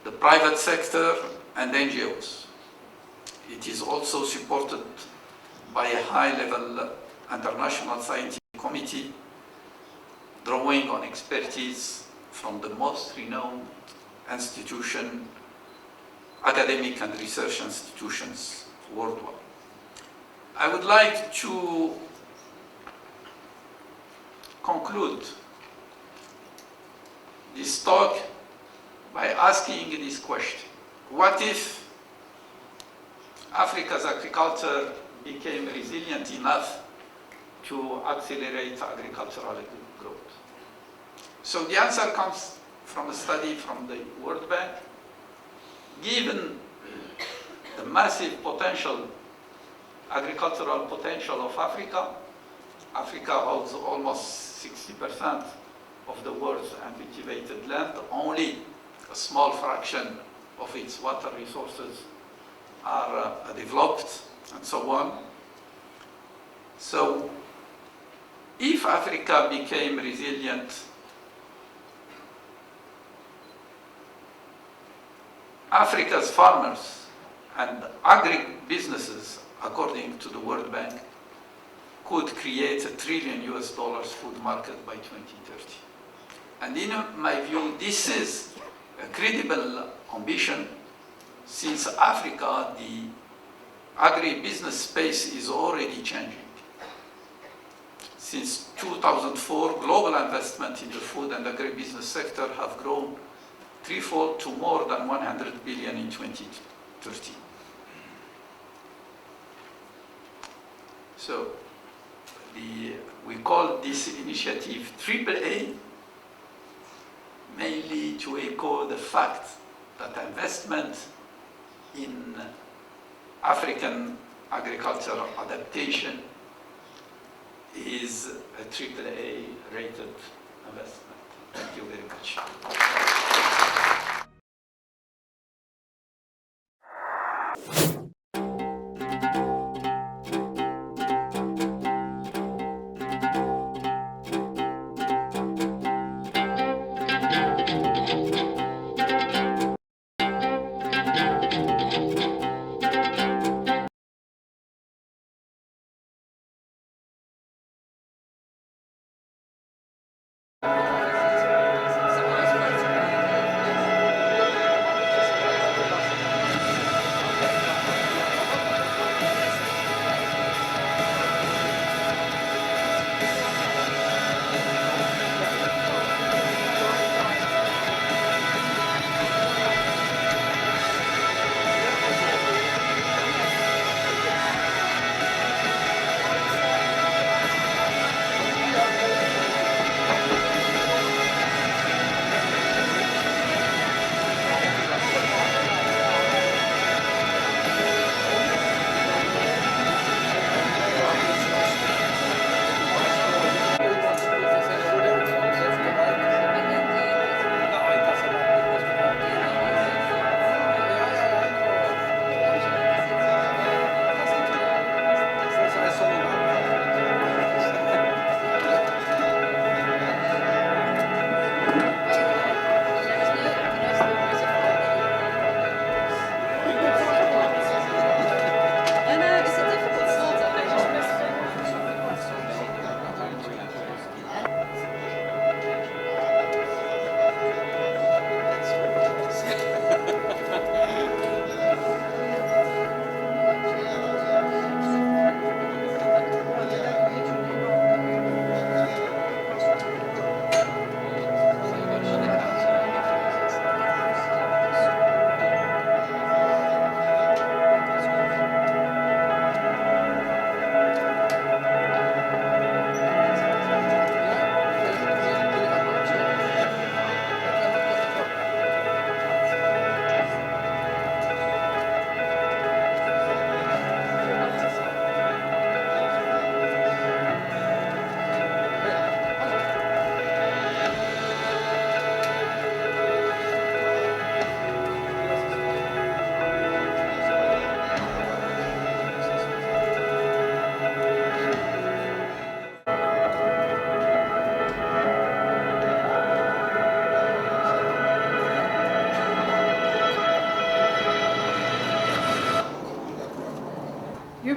the private sector, and NGOs. It is also supported by a high-level international scientific committee, drawing on expertise from the most renowned institution, academic and research institutions worldwide. I would like to conclude this talk by asking this question: what if Africa's agriculture became resilient enough to accelerate agricultural growth? So the answer comes from a study from the World Bank. Given the massive potential, agricultural potential of Africa, Africa holds almost 60% of the world's cultivated land. Only a small fraction of its water resources are developed, and so on. So if Africa became resilient, Africa's farmers and agri-businesses, according to the World Bank, could create $1 trillion food market by 2030. And in my view, this is a credible ambition, since Africa, the agri-business space is already changing. Since 2004, global investment in the food and agri-business sector have grown threefold to more than 100 billion in 2030. So we call this initiative AAA, mainly to echo the fact that investment in African agricultural adaptation is a AAA rated investment. Thank you very much.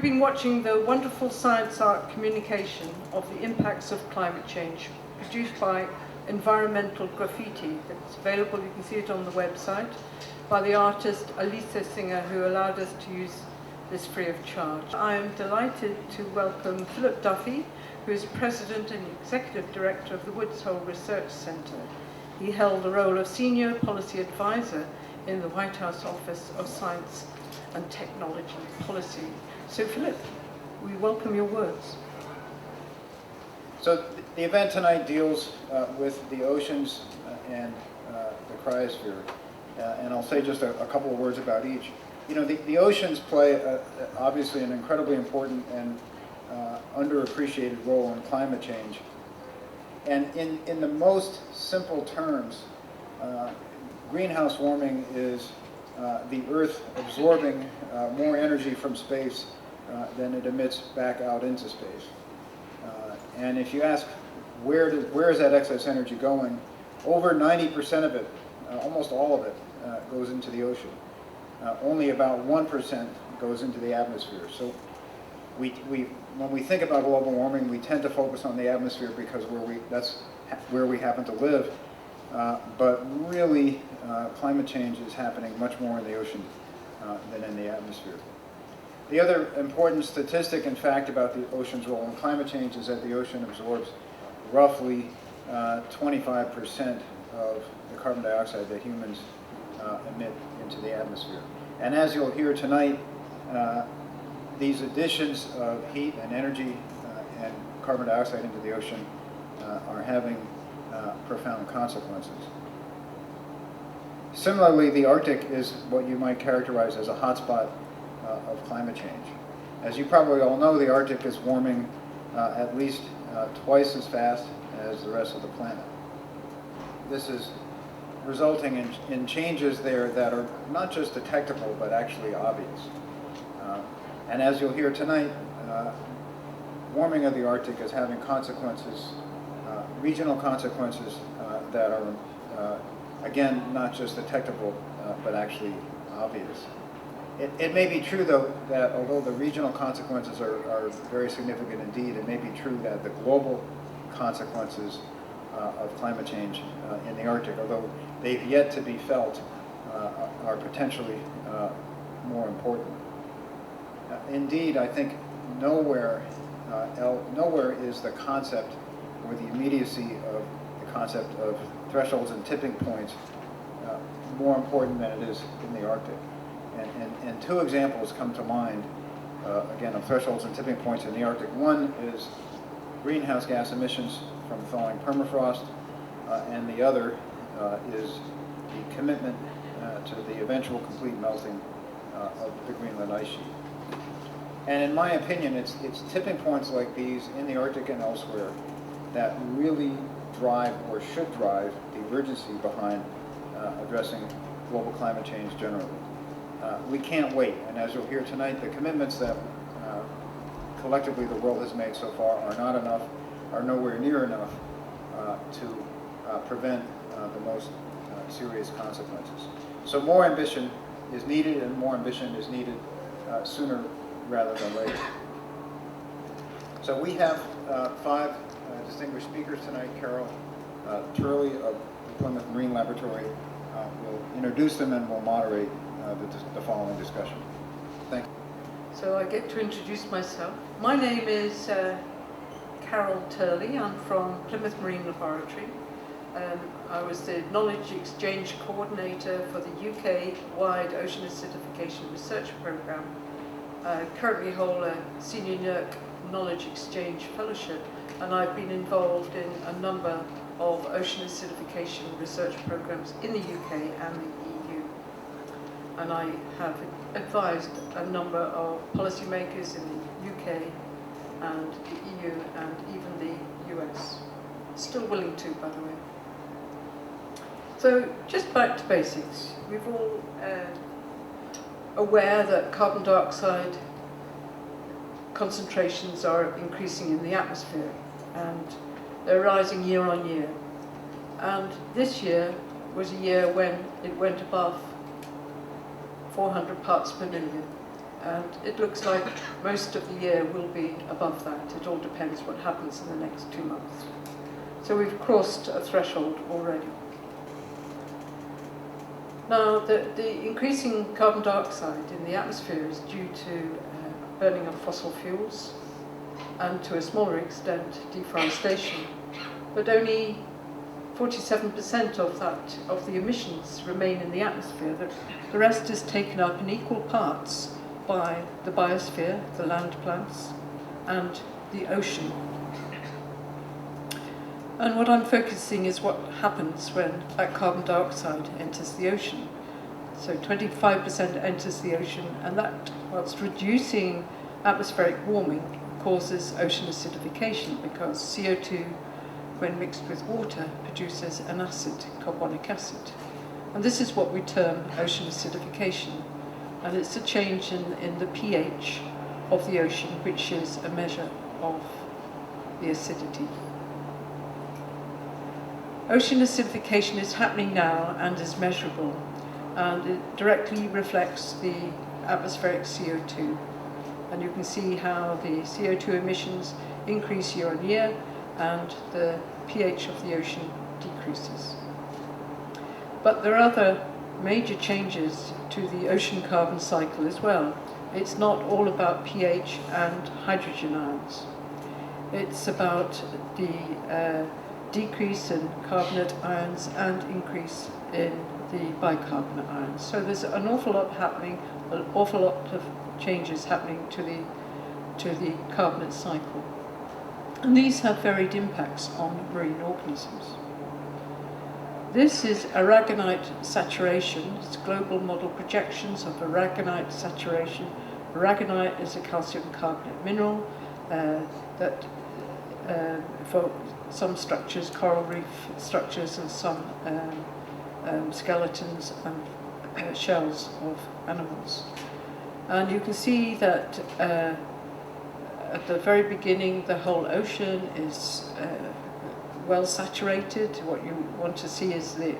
we've been watching the wonderful science art communication of the impacts of climate change produced by Environmental Graffiti. It's available, you can see it on the website, by the artist Alisa Singer, who allowed us to use this free of charge. I am delighted to welcome Philip Duffy, who is President and Executive Director of the Woods Hole Research Centre. He held the role of Senior Policy Advisor in the White House Office of Science and Technology Policy. So Philip, we welcome your words. So the event tonight deals with the oceans and the cryosphere, and I'll say just a couple of words about each. You know, the oceans play obviously an incredibly important and underappreciated role in climate change. And in the most simple terms, greenhouse warming is the Earth absorbing more energy from space than it emits back out into space. And if you ask where is that excess energy going, over 90% of it, almost all of it, goes into the ocean. Only about 1% goes into the atmosphere. So when we think about global warming, we tend to focus on the atmosphere because that's where we happen to live. But really, climate change is happening much more in the ocean than in the atmosphere. The other important statistic and fact about the ocean's role in climate change is that the ocean absorbs roughly 25% of the carbon dioxide that humans emit into the atmosphere. And as you'll hear tonight, these additions of heat and energy and carbon dioxide into the ocean are having profound consequences. Similarly, the Arctic is what you might characterize as a hotspot of climate change. As you probably all know, the Arctic is warming at least twice as fast as the rest of the planet. This is resulting in changes there that are not just detectable, but actually obvious. And as you'll hear tonight, warming of the Arctic is having consequences, regional consequences that are, again, not just detectable, but actually obvious. It may be true, though, that although the regional consequences are very significant indeed, it may be true that the global consequences of climate change in the Arctic, although they've yet to be felt, are potentially more important. Indeed, I think nowhere is the concept or the immediacy of the concept of thresholds and tipping points more important than it is in the Arctic. And two examples come to mind, again, of thresholds and tipping points in the Arctic. One is greenhouse gas emissions from thawing permafrost, and the other is the commitment to the eventual complete melting of the Greenland ice sheet. And in my opinion, it's tipping points like these in the Arctic and elsewhere that really drive or should drive the urgency behind addressing global climate change generally. We can't wait, and as you'll hear tonight, the commitments that collectively the world has made so far are not enough, are nowhere near enough to prevent the most serious consequences. So more ambition is needed, and more ambition is needed sooner rather than later. So we have 5 distinguished speakers tonight. Carol Turley of the Plymouth Marine Laboratory will introduce them and will moderate the following discussion. Thank you. So I get to introduce myself. My name is Carol Turley. I'm from Plymouth Marine Laboratory. I was the Knowledge Exchange Coordinator for the UK-wide Ocean Acidification Research Programme. I currently hold a Senior NERC Knowledge Exchange Fellowship, and I've been involved in a number of ocean acidification research programmes in the UK and the EU. And I have advised a number of policymakers in the UK and the EU and even the US. Still willing to, by the way. So just back to basics. We've all aware that carbon dioxide concentrations are increasing in the atmosphere, and they're rising year on year. And this year was a year when it went above 400 parts per million. and it looks like most of the year will be above that. It all depends what happens in the next 2 months. So we've crossed a threshold already. Now, the increasing carbon dioxide in the atmosphere is due to burning of fossil fuels and, to a smaller extent, deforestation. But only 47% of the emissions remain in the atmosphere. The rest is taken up in equal parts by the biosphere, the land plants, and the ocean. And what I'm focusing is what happens when that carbon dioxide enters the ocean. So 25% enters the ocean, and that, whilst reducing atmospheric warming, causes ocean acidification, because CO2, when mixed with water, produces an acid, carbonic acid. And this is what we term ocean acidification. And it's a change in the pH of the ocean, which is a measure of the acidity. Ocean acidification is happening now and is measurable, and it directly reflects the atmospheric CO2. And you can see how the CO2 emissions increase year on year and the pH of the ocean decreases. But there are other major changes to the ocean carbon cycle as well. It's not all about pH and hydrogen ions. It's about the decrease in carbonate ions and increase in the bicarbonate ions. So there's an awful lot happening, an awful lot of changes happening to the carbonate cycle. And these have varied impacts on marine organisms. This is aragonite saturation. It's global model projections of aragonite saturation. Aragonite is a calcium carbonate mineral that for some structures, coral reef structures, and some skeletons and shells of animals. And you can see that at the very beginning, the whole ocean is well saturated. What you want to see is the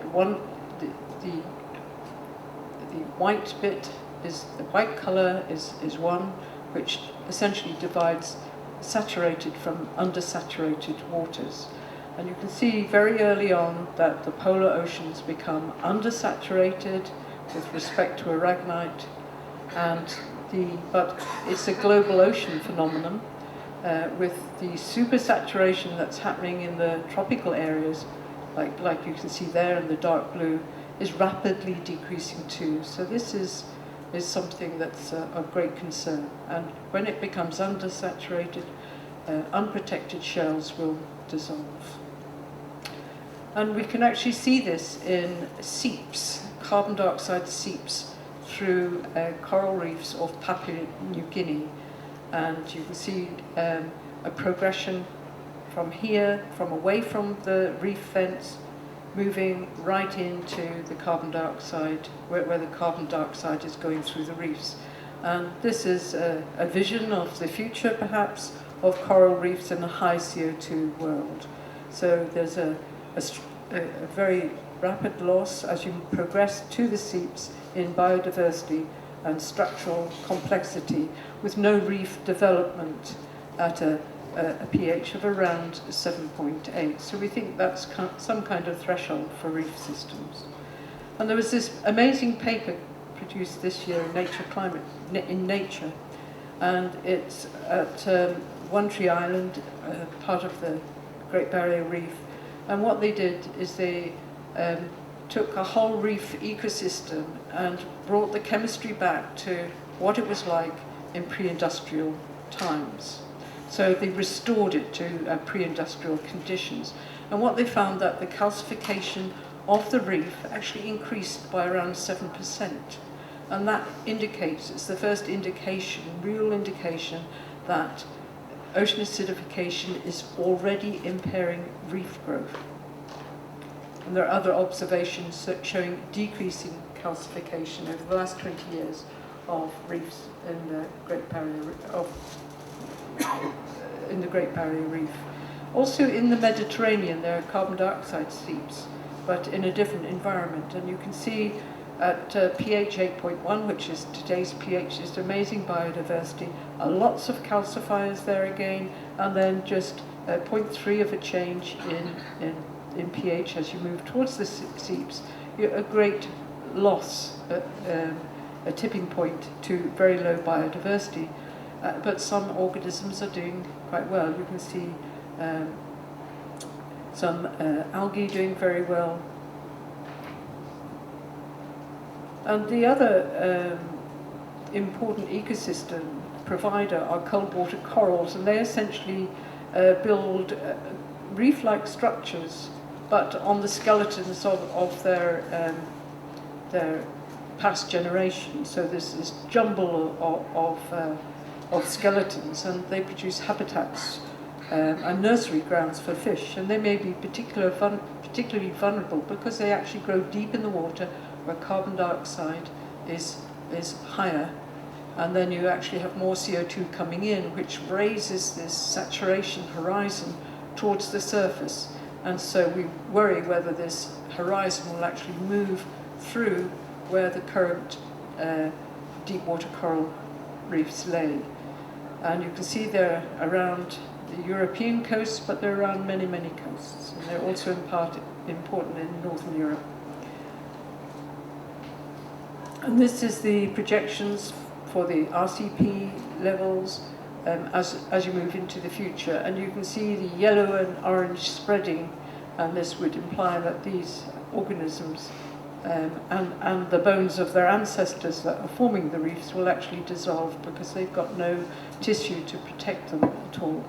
white bit is the white color is one, which essentially divides saturated from undersaturated waters. And you can see very early on that the polar oceans become undersaturated with respect to aragonite, but it's a global ocean phenomenon with the supersaturation that's happening in the tropical areas, like you can see there in the dark blue, is rapidly decreasing too. So this is something that's of great concern. And when it becomes undersaturated, unprotected shells will dissolve. And we can actually see this in seeps. Carbon dioxide seeps through coral reefs off Papua New Guinea. And you can see a progression from here, from away from the reef fence, moving right into the carbon dioxide, where the carbon dioxide is going through the reefs. And this is a vision of the future, perhaps, of coral reefs in a high CO2 world. So there's a very rapid loss as you progress to the seeps in biodiversity and structural complexity, with no reef development at a pH of around 7.8. So we think that's some kind of threshold for reef systems. And there was this amazing paper produced this year in Nature, and it's at One Tree Island, part of the Great Barrier Reef. And what they did is they took a whole reef ecosystem and brought the chemistry back to what it was like in pre-industrial times. So they restored it to pre-industrial conditions. And what they found that the calcification of the reef actually increased by around 7%. And that indicates, it's the first indication, real indication, that ocean acidification is already impairing reef growth. And there are other observations showing decreasing calcification over the last 20 years of reefs in the Great Barrier Reef. Also in the Mediterranean, there are carbon dioxide seeps, but in a different environment. And you can see at pH 8.1, which is today's pH, is amazing biodiversity. Lots of calcifiers there again, and then just 0.3 of a change in pH as you move towards the seeps. A great loss, a tipping point to very low biodiversity. But some organisms are doing quite well. You can see some algae doing very well. And the other important ecosystem provider are cold water corals, and they essentially build reef-like structures, but on the skeletons of their past generations. So there's this jumble of skeletons, and they produce habitats and nursery grounds for fish, and they may be particularly vulnerable because they actually grow deep in the water where carbon dioxide is higher, and then you actually have more CO2 coming in, which raises this saturation horizon towards the surface. And so we worry whether this horizon will actually move through where the current deep water coral reefs lay. And you can see they're around the European coast, but they're around many, many coasts. And they're also important in Northern Europe. And this is the projections for the RCP levels as you move into the future. And you can see the yellow and orange spreading, and this would imply that these organisms and the bones of their ancestors that are forming the reefs will actually dissolve because they've got no tissue to protect them at all.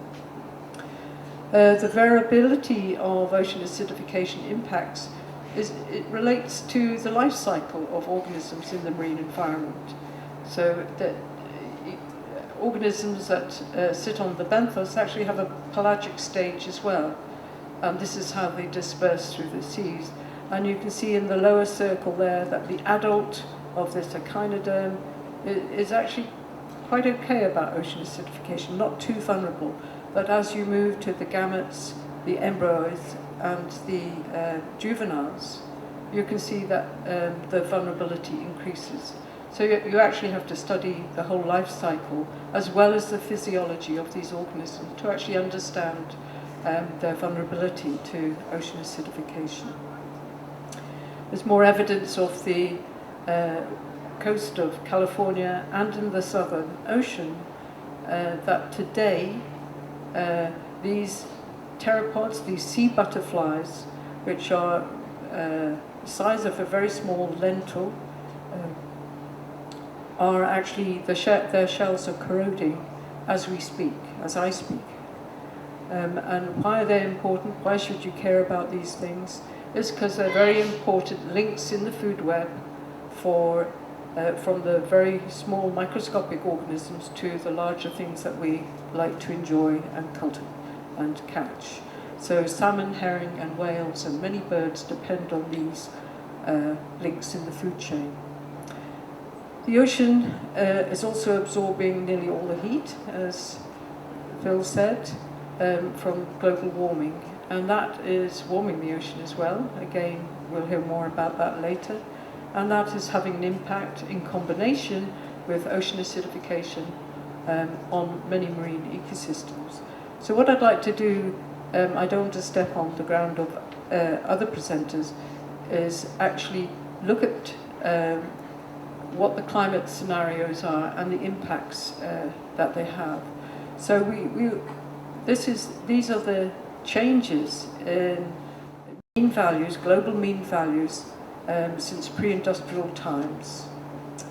The variability of ocean acidification impacts it relates to the life cycle of organisms in the marine environment. So that organisms that sit on the benthos actually have a pelagic stage as well. And this is how they disperse through the seas. And you can see in the lower circle there that the adult of this echinoderm is actually quite okay about ocean acidification, not too vulnerable. But as you move to the gametes, the embryos, and the juveniles, you can see that the vulnerability increases. So you actually have to study the whole life cycle as well as the physiology of these organisms to actually understand their vulnerability to ocean acidification. There's more evidence of the coast of California and in the Southern Ocean that today these pteropods, these sea butterflies, which are the size of a very small lentil, are actually, their shells are corroding as we speak, as I speak. And why are they important? Why should you care about these things? It's because they're very important links in the food web for, from the very small microscopic organisms to the larger things that we like to enjoy and cultivate and catch. So salmon, herring and whales and many birds depend on these links in the food chain. The ocean is also absorbing nearly all the heat, as Phil said, from global warming, and that is warming the ocean as well. Again, we'll hear more about that later. And that is having an impact in combination with ocean acidification on many marine ecosystems. So what I'd like to do, I don't want to step on the ground of other presenters, is actually look at what the climate scenarios are and the impacts that they have. So these are the changes in mean values, global mean values, since pre-industrial times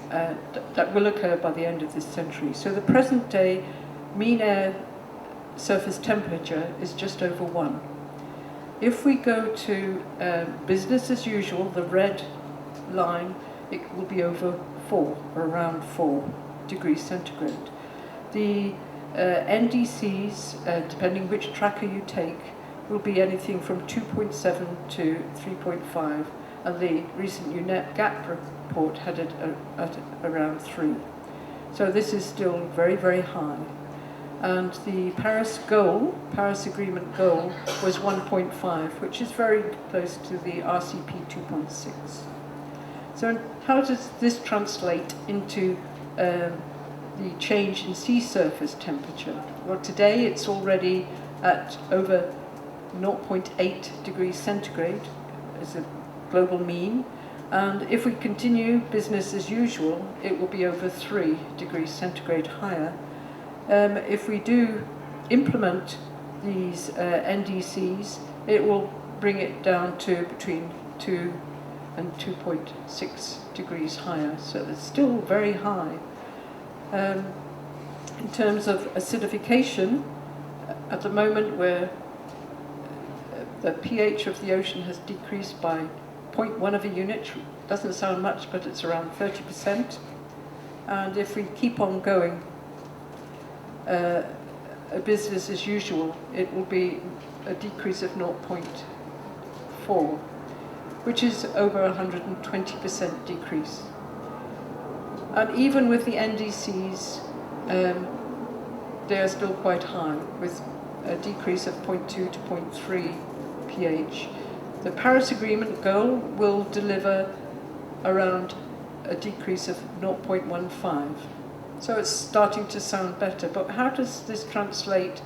that will occur by the end of this century. So the present day mean air surface temperature is just over 1. If we go to business as usual, the red line, it will be over 4, or around 4 degrees centigrade. The NDCs, depending which tracker you take, will be anything from 2.7 to 3.5, and the recent UNEP GAP report had it at around 3. So this is still very, very high. And the Paris Agreement goal was 1.5, which is very close to the RCP 2.6. So how does this translate into the change in sea surface temperature? Well, today it's already at over 0.8 degrees centigrade as a global mean. And if we continue business as usual, it will be over 3 degrees centigrade higher. If we do implement these NDCs, it will bring it down to between 2 and 2.6 degrees higher, so it's still very high. In terms of acidification, at the moment where the pH of the ocean has decreased by 0.1 of a unit, doesn't sound much, but it's around 30%. And if we keep on going, a business as usual, it will be a decrease of 0.4, which is over 120% decrease. And even with the NDCs, they are still quite high, with a decrease of 0.2 to 0.3 pH. The Paris Agreement goal will deliver around a decrease of 0.15. So it's starting to sound better, but how does this translate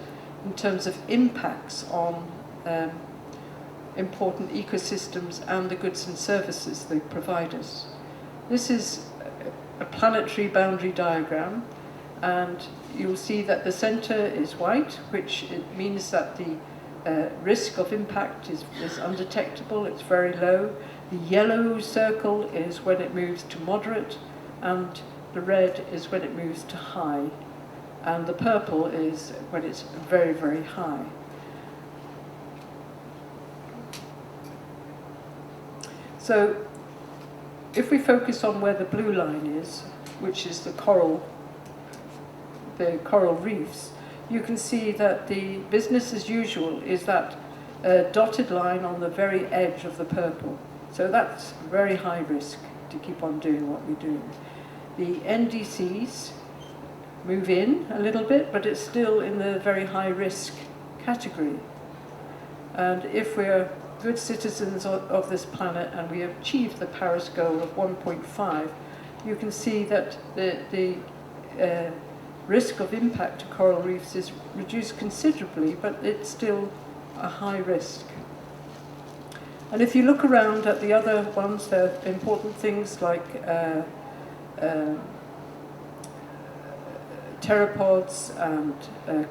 in terms of impacts on important ecosystems and the goods and services they provide us? This is a planetary boundary diagram, and you'll see that the center is white, which it means that the risk of impact is undetectable, it's very low. The yellow circle is when it moves to moderate, and the red is when it moves to high, and the purple is when it's very, very high. So if we focus on where the blue line is, which is the coral reefs, you can see that the business as usual is that dotted line on the very edge of the purple. So that's very high risk to keep on doing what we're doing. The NDCs move in a little bit, but it's still in the very high risk category. And if we're good citizens of this planet and we achieve the Paris goal of 1.5, you can see that the risk of impact to coral reefs is reduced considerably, but it's still a high risk. And if you look around at the other ones, there are important things like pteropods and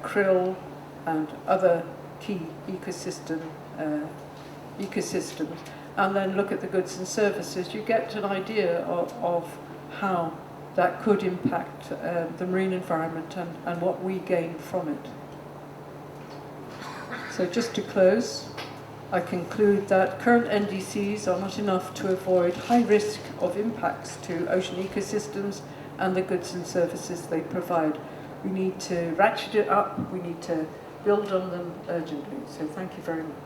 krill and other key ecosystems, and then look at the goods and services, you get an idea of how that could impact the marine environment and what we gain from it. So just to close, I conclude that current NDCs are not enough to avoid high risk of impacts to ocean ecosystems and the goods and services they provide. We need to ratchet it up, we need to build on them urgently. So thank you very much.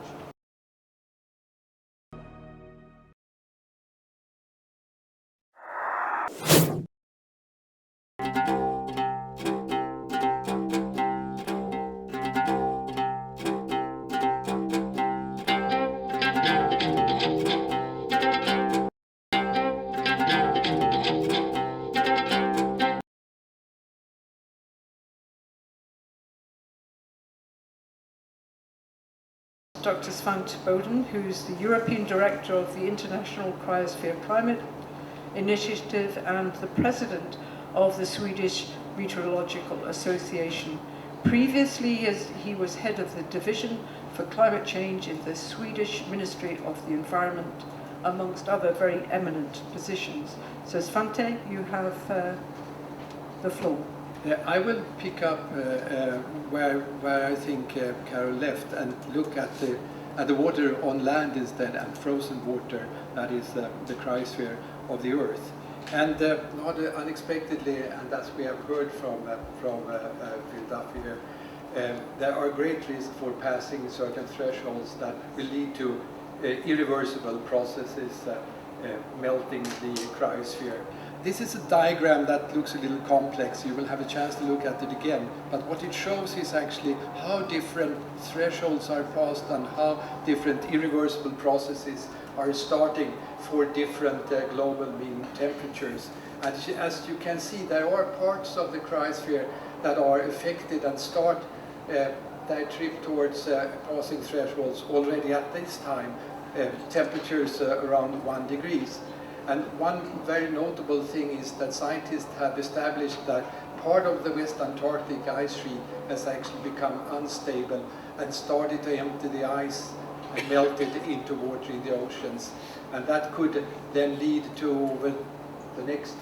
Dr. Svante Boden, who's the European Director of the International Cryosphere Climate Initiative and the President of the Swedish Meteorological Association. Previously, he was head of the Division for Climate Change in the Swedish Ministry of the Environment, amongst other very eminent positions. So Svante, you have the floor. I will pick up where I think Carol left and look at the water on land instead, and frozen water, that is the cryosphere of the Earth. And not unexpectedly, and as we have heard from Phil Duffy here, there are great risks for passing certain thresholds that will lead to irreversible processes, melting the cryosphere. This is a diagram that looks a little complex. You will have a chance to look at it again. But what it shows is actually how different thresholds are passed and how different irreversible processes are starting for different global mean temperatures. And as you can see, there are parts of the cryosphere that are affected and start their trip towards passing thresholds already at this time, temperatures around 1 degree. And one very notable thing is that scientists have established that part of the West Antarctic ice sheet has actually become unstable and started to empty the ice and melt it into water in the oceans. And that could then lead to, over the next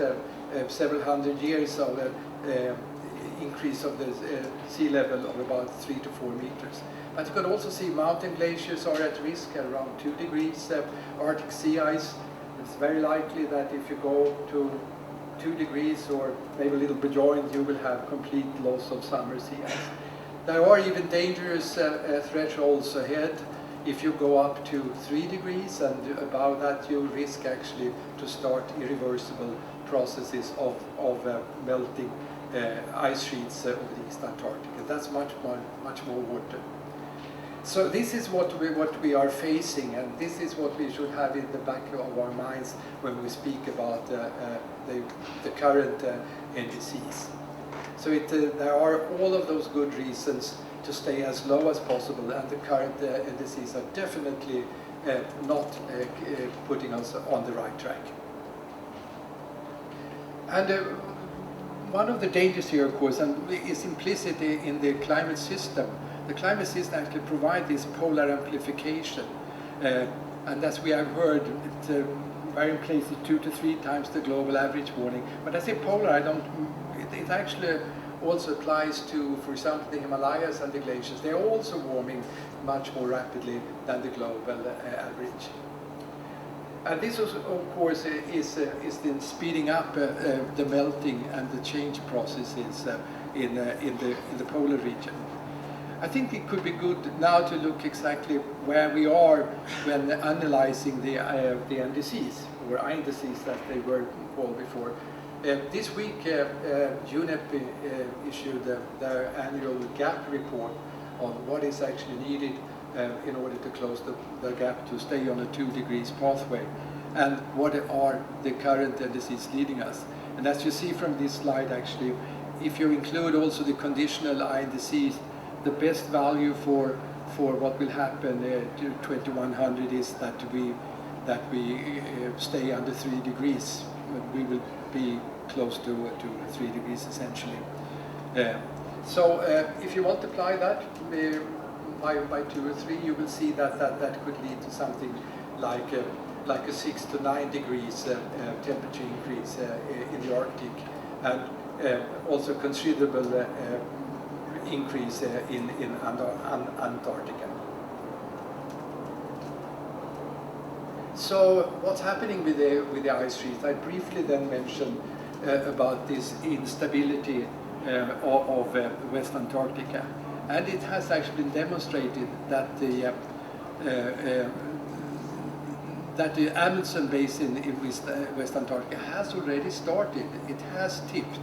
several hundred years, of increase of the sea level of about 3 to 4 meters. But you can also see mountain glaciers are at risk around 2 degrees. Arctic sea ice, it's very likely that if you go to 2 degrees or maybe a little beyond, you will have complete loss of summer sea ice. There are even dangerous thresholds ahead. If you go up to 3 degrees and above that, you risk actually to start irreversible processes of melting ice sheets over the East Antarctic. And that's much more water. So this is what we are facing, and this is what we should have in the back of our minds when we speak about the current NDCs. So there are all of those good reasons to stay as low as possible, and the current NDCs are definitely not putting us on the right track. And one of the dangers here, of course, and is implicit in the climate system. The climate system actually provides this polar amplification, and as we have heard, it varying places 2 to 3 times the global average warming. When I say polar, it actually also applies to, for example, the Himalayas and the glaciers. They are also warming much more rapidly than the global average. And this, of course, is then speeding up the melting and the change processes in the polar region. I think it could be good now to look exactly where we are when analyzing the NDCs, or INDCs that they were called before. This week, UNEP issued their annual gap report on what is actually needed in order to close the gap to stay on a 2 degrees pathway, and what are the current NDCs leading us. And as you see from this slide, actually, if you include also the conditional INDCs, the best value for what will happen to 2100 is that we stay under 3 degrees. We will be close to 3 degrees essentially. So if you multiply that by 2 or 3, you will see that could lead to something like a 6 to 9 degrees temperature increase in the Arctic, and also considerable increase in Antarctica. So what's happening with the ice sheet? I briefly then mentioned about this instability of West Antarctica, and it has actually been demonstrated that the Amundsen Basin in West Antarctica has already started. It has tipped.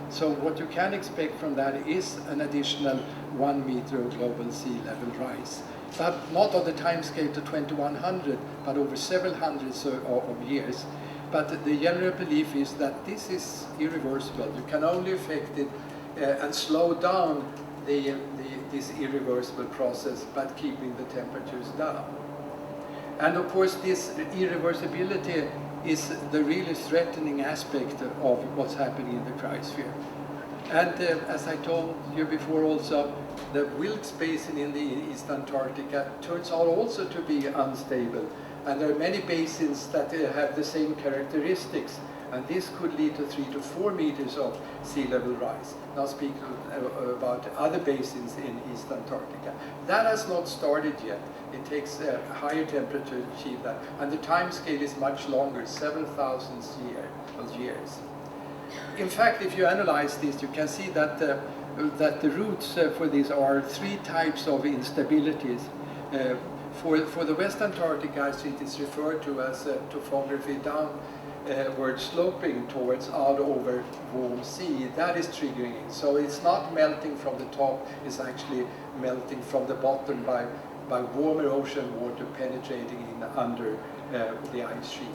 So what you can expect from that is an additional 1 meter of global sea level rise. But not on the time scale to 2100, but over several hundreds of years. But the general belief is that this is irreversible. You can only affect it and slow down this irreversible process by keeping the temperatures down. And of course, this irreversibility is the really threatening aspect of what's happening in the cryosphere. And as I told you before also, the Wilkes Basin in the East Antarctica turns out also to be unstable. And there are many basins that have the same characteristics. And this could lead to 3 to 4 meters of sea level rise. Now speaking about other basins in East Antarctica. That has not started yet. It takes a higher temperature to achieve that. And the time scale is much longer, several thousand years. In fact, if you analyze this, you can see that the roots for these are 3 types of instabilities. For the West Antarctic ice sheet, it's referred to as topography downward sloping towards out over warm sea. That is triggering it. So it's not melting from the top, it's actually melting from the bottom by by warmer ocean water penetrating in under the ice sheet.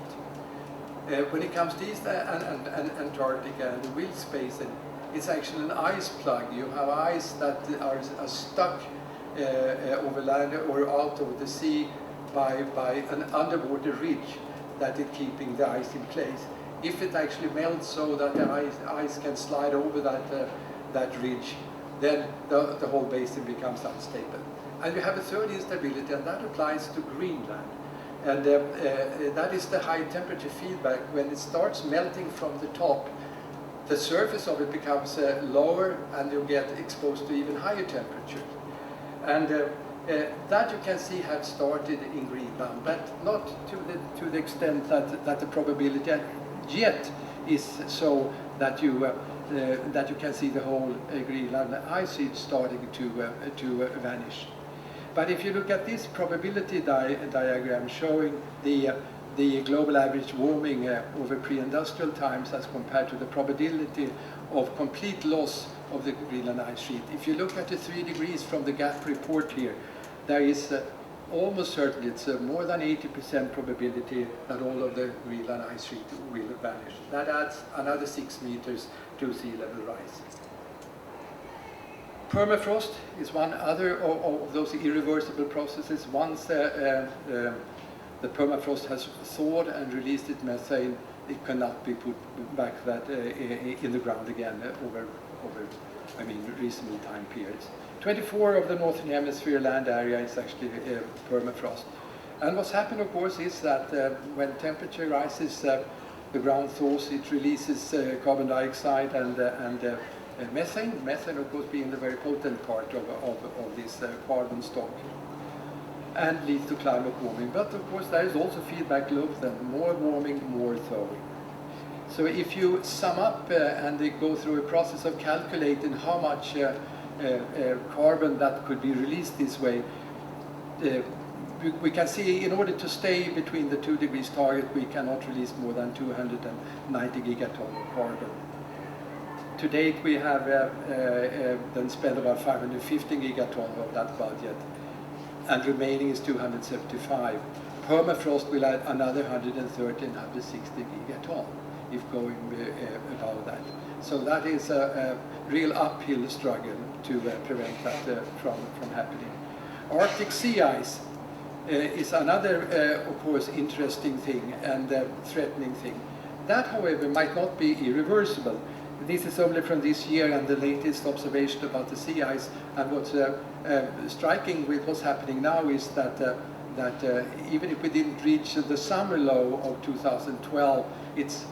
When it comes to East and Antarctica and the Wilkes Basin, it's actually an ice plug. You have ice that are stuck over land or out of the sea by an underwater ridge that is keeping the ice in place. If it actually melts so that the ice can slide over that ridge, then the whole basin becomes unstable. And you have a third instability, and that applies to Greenland. And that is the high temperature feedback. When it starts melting from the top, the surface of it becomes lower, and you get exposed to even higher temperatures. And that you can see have started in Greenland, but not to the extent that the probability yet is so that you can see the whole Greenland ice sheet starting to vanish. But if you look at this probability diagram showing the global average warming over pre-industrial times as compared to the probability of complete loss of the Greenland ice sheet, if you look at the 3 degrees from the GAP report here, there is almost certainly, it's more than 80% probability that all of the Greenland ice sheet will vanish. That adds another 6 meters to sea level rise. Permafrost is one other of those irreversible processes. Once the permafrost has thawed and released its methane, it cannot be put back in the ground again over reasonable time periods. 24 of the northern hemisphere land area is actually permafrost. And what's happened, of course, is that when temperature rises, the ground thaws, it releases carbon dioxide and methane. Methane, of course, being the very potent part of this carbon stock, and leads to climate warming. But of course, there is also feedback loop, then more warming, more thawing. So if you sum up and they go through a process of calculating how much carbon that could be released this way, we can see in order to stay between the 2 degrees target, we cannot release more than 290 gigaton of carbon. To date, we have then spent about 550 gigaton of that budget, and remaining is 275. Permafrost will add another 130 and 160 gigaton if going above that. So that is a real uphill struggle to prevent that from happening. Arctic sea ice is another, of course, interesting thing and threatening thing. That, however, might not be irreversible. This is only from this year and the latest observation about the sea ice. And what's striking with what's happening now is that even if we didn't reach the summer low of 2012, it's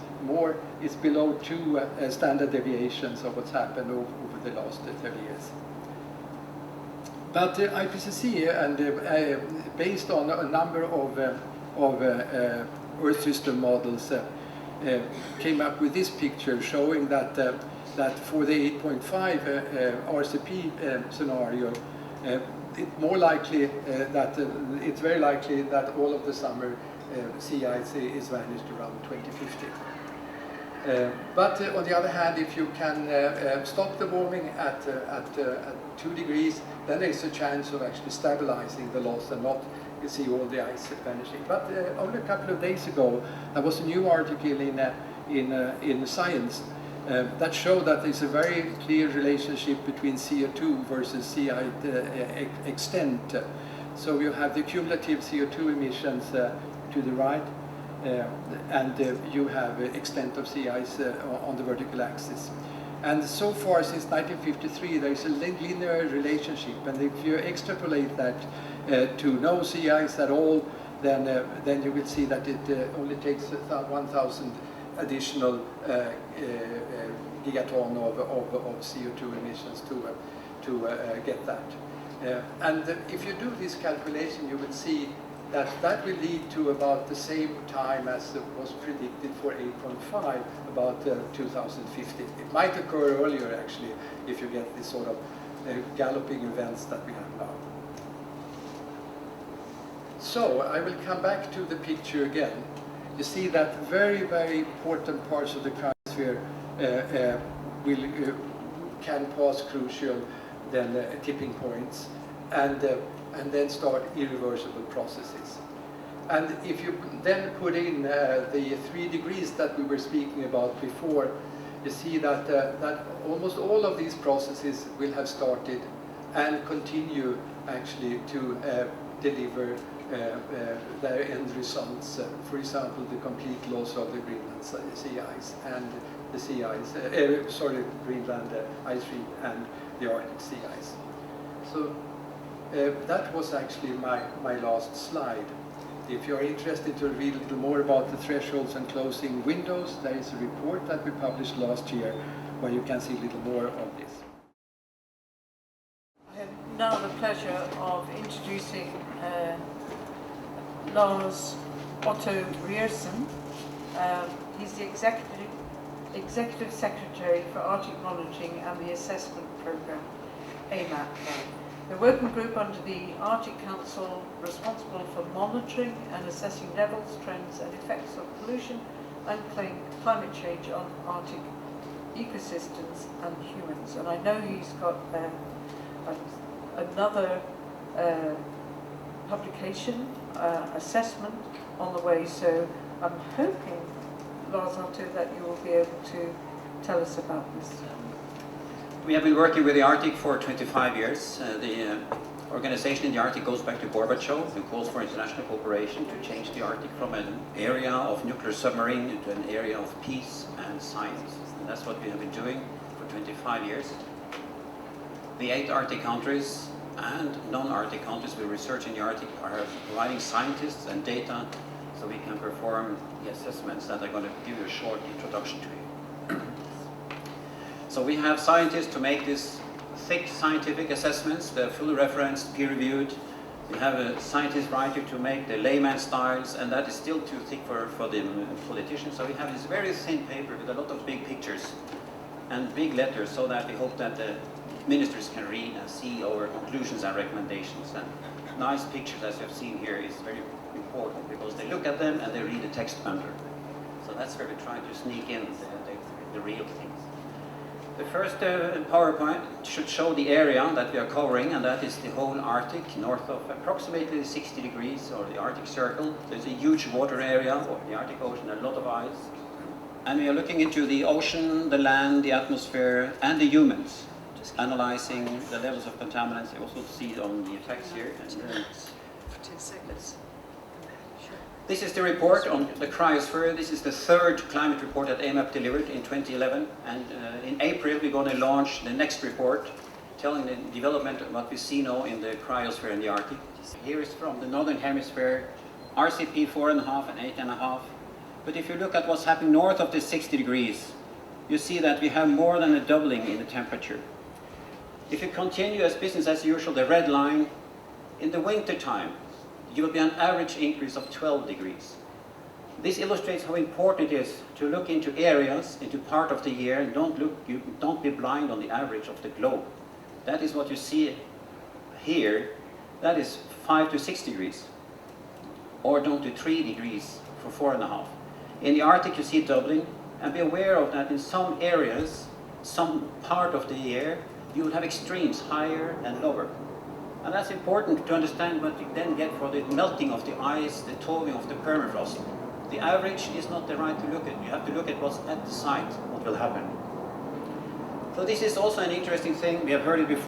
below 2 standard deviations of what's happened over the last 30 years. But IPCC, and based on a number of Earth system models, came up with this picture showing that for the 8.5 RCP scenario, it's very likely that all of the summer sea ice is vanished around 2050. But on the other hand, if you can stop the warming at 2 degrees, then there's a chance of actually stabilizing the loss and not see all the ice vanishing. But only a couple of days ago, there was a new article in Science that showed that there's a very clear relationship between CO2 versus sea ice extent. So you have the cumulative CO2 emissions to the right, and you have extent of sea ice on the vertical axis. And so far, since 1953, there is a linear relationship. And if you extrapolate that to no sea ice at all, then you will see that it only takes 1,000 additional gigaton of CO2 emissions to get that. And if you do this calculation, you will see that will lead to about the same time as was predicted for 8.5, about 2050. It might occur earlier, actually, if you get this sort of galloping events that we have now. So I will come back to the picture again. You see that very, very important parts of the cryosphere can pass crucial tipping points. And and then start irreversible processes. And if you then put in the 3 degrees that we were speaking about before, you see that, that almost all of these processes will have started and continue actually to deliver their end results. For example, the complete loss of the Greenland sea ice and the sea ice, Greenland ice sheet and the Arctic sea ice. So that was actually my last slide. If you're interested to read a little more about the thresholds and closing windows, there is a report that we published last year where you can see a little more of this. I have now the pleasure of introducing Lars Otto Rierson. He's the Executive Secretary for Arctic Monitoring and the Assessment Programme, AMAP. The working group under the Arctic Council responsible for monitoring and assessing levels, trends and effects of pollution and climate change on Arctic ecosystems and humans. And I know he's got another publication, assessment on the way, so I'm hoping, Lars Otto, that you will be able to tell us about this. We have been working with the Arctic for 25 years. The organization in the Arctic goes back to Gorbachev, who calls for international cooperation to change the Arctic from an area of nuclear submarine into an area of peace and science. And that's what we have been doing for 25 years. The 8 Arctic countries and non-Arctic countries with research in the Arctic are providing scientists and data so we can perform the assessments that I'm going to give you a short introduction to. So we have scientists to make these thick scientific assessments. They're fully referenced, peer-reviewed. We have a scientist writer to make the layman styles, and that is still too thick for the politicians. So we have this very thin paper with a lot of big pictures and big letters, so that we hope that the ministers can read and see our conclusions and recommendations. And nice pictures, as you have seen here, is very important because they look at them and they read the text under. So that's where we try to sneak in the real things. The first PowerPoint should show the area that we are covering, and that is the whole Arctic, north of approximately 60 degrees, or the Arctic Circle. There's a huge water area of the Arctic Ocean, a lot of ice. And we are looking into the ocean, the land, the atmosphere, and the humans, analyzing the levels of contaminants. You also see it on the effects here. And, for 10 seconds. this is the report on the cryosphere. This is the 3rd climate report that AMAP delivered in 2011. And in April, we're going to launch the next report telling the development of what we see now in the cryosphere in the Arctic. Here is from the Northern Hemisphere, RCP 4.5 and 8.5. But if you look at what's happening north of the 60 degrees, you see that we have more than a doubling in the temperature. If you continue as business as usual, the red line, in the winter time, you will be an average increase of 12 degrees. This illustrates how important it is to look into areas, into part of the year, and don't be blind on the average of the globe. That is what you see here. That is 5 to 6 degrees, or down to 3 degrees for 4.5. In the Arctic, you see doubling, and be aware of that in some areas, some part of the year, you will have extremes, higher and lower. And that's important to understand what you then get for the melting of the ice, the thawing of the permafrost. The average is not the right to look at. You have to look at what's at the site, what will happen. So this is also an interesting thing. We have heard it before.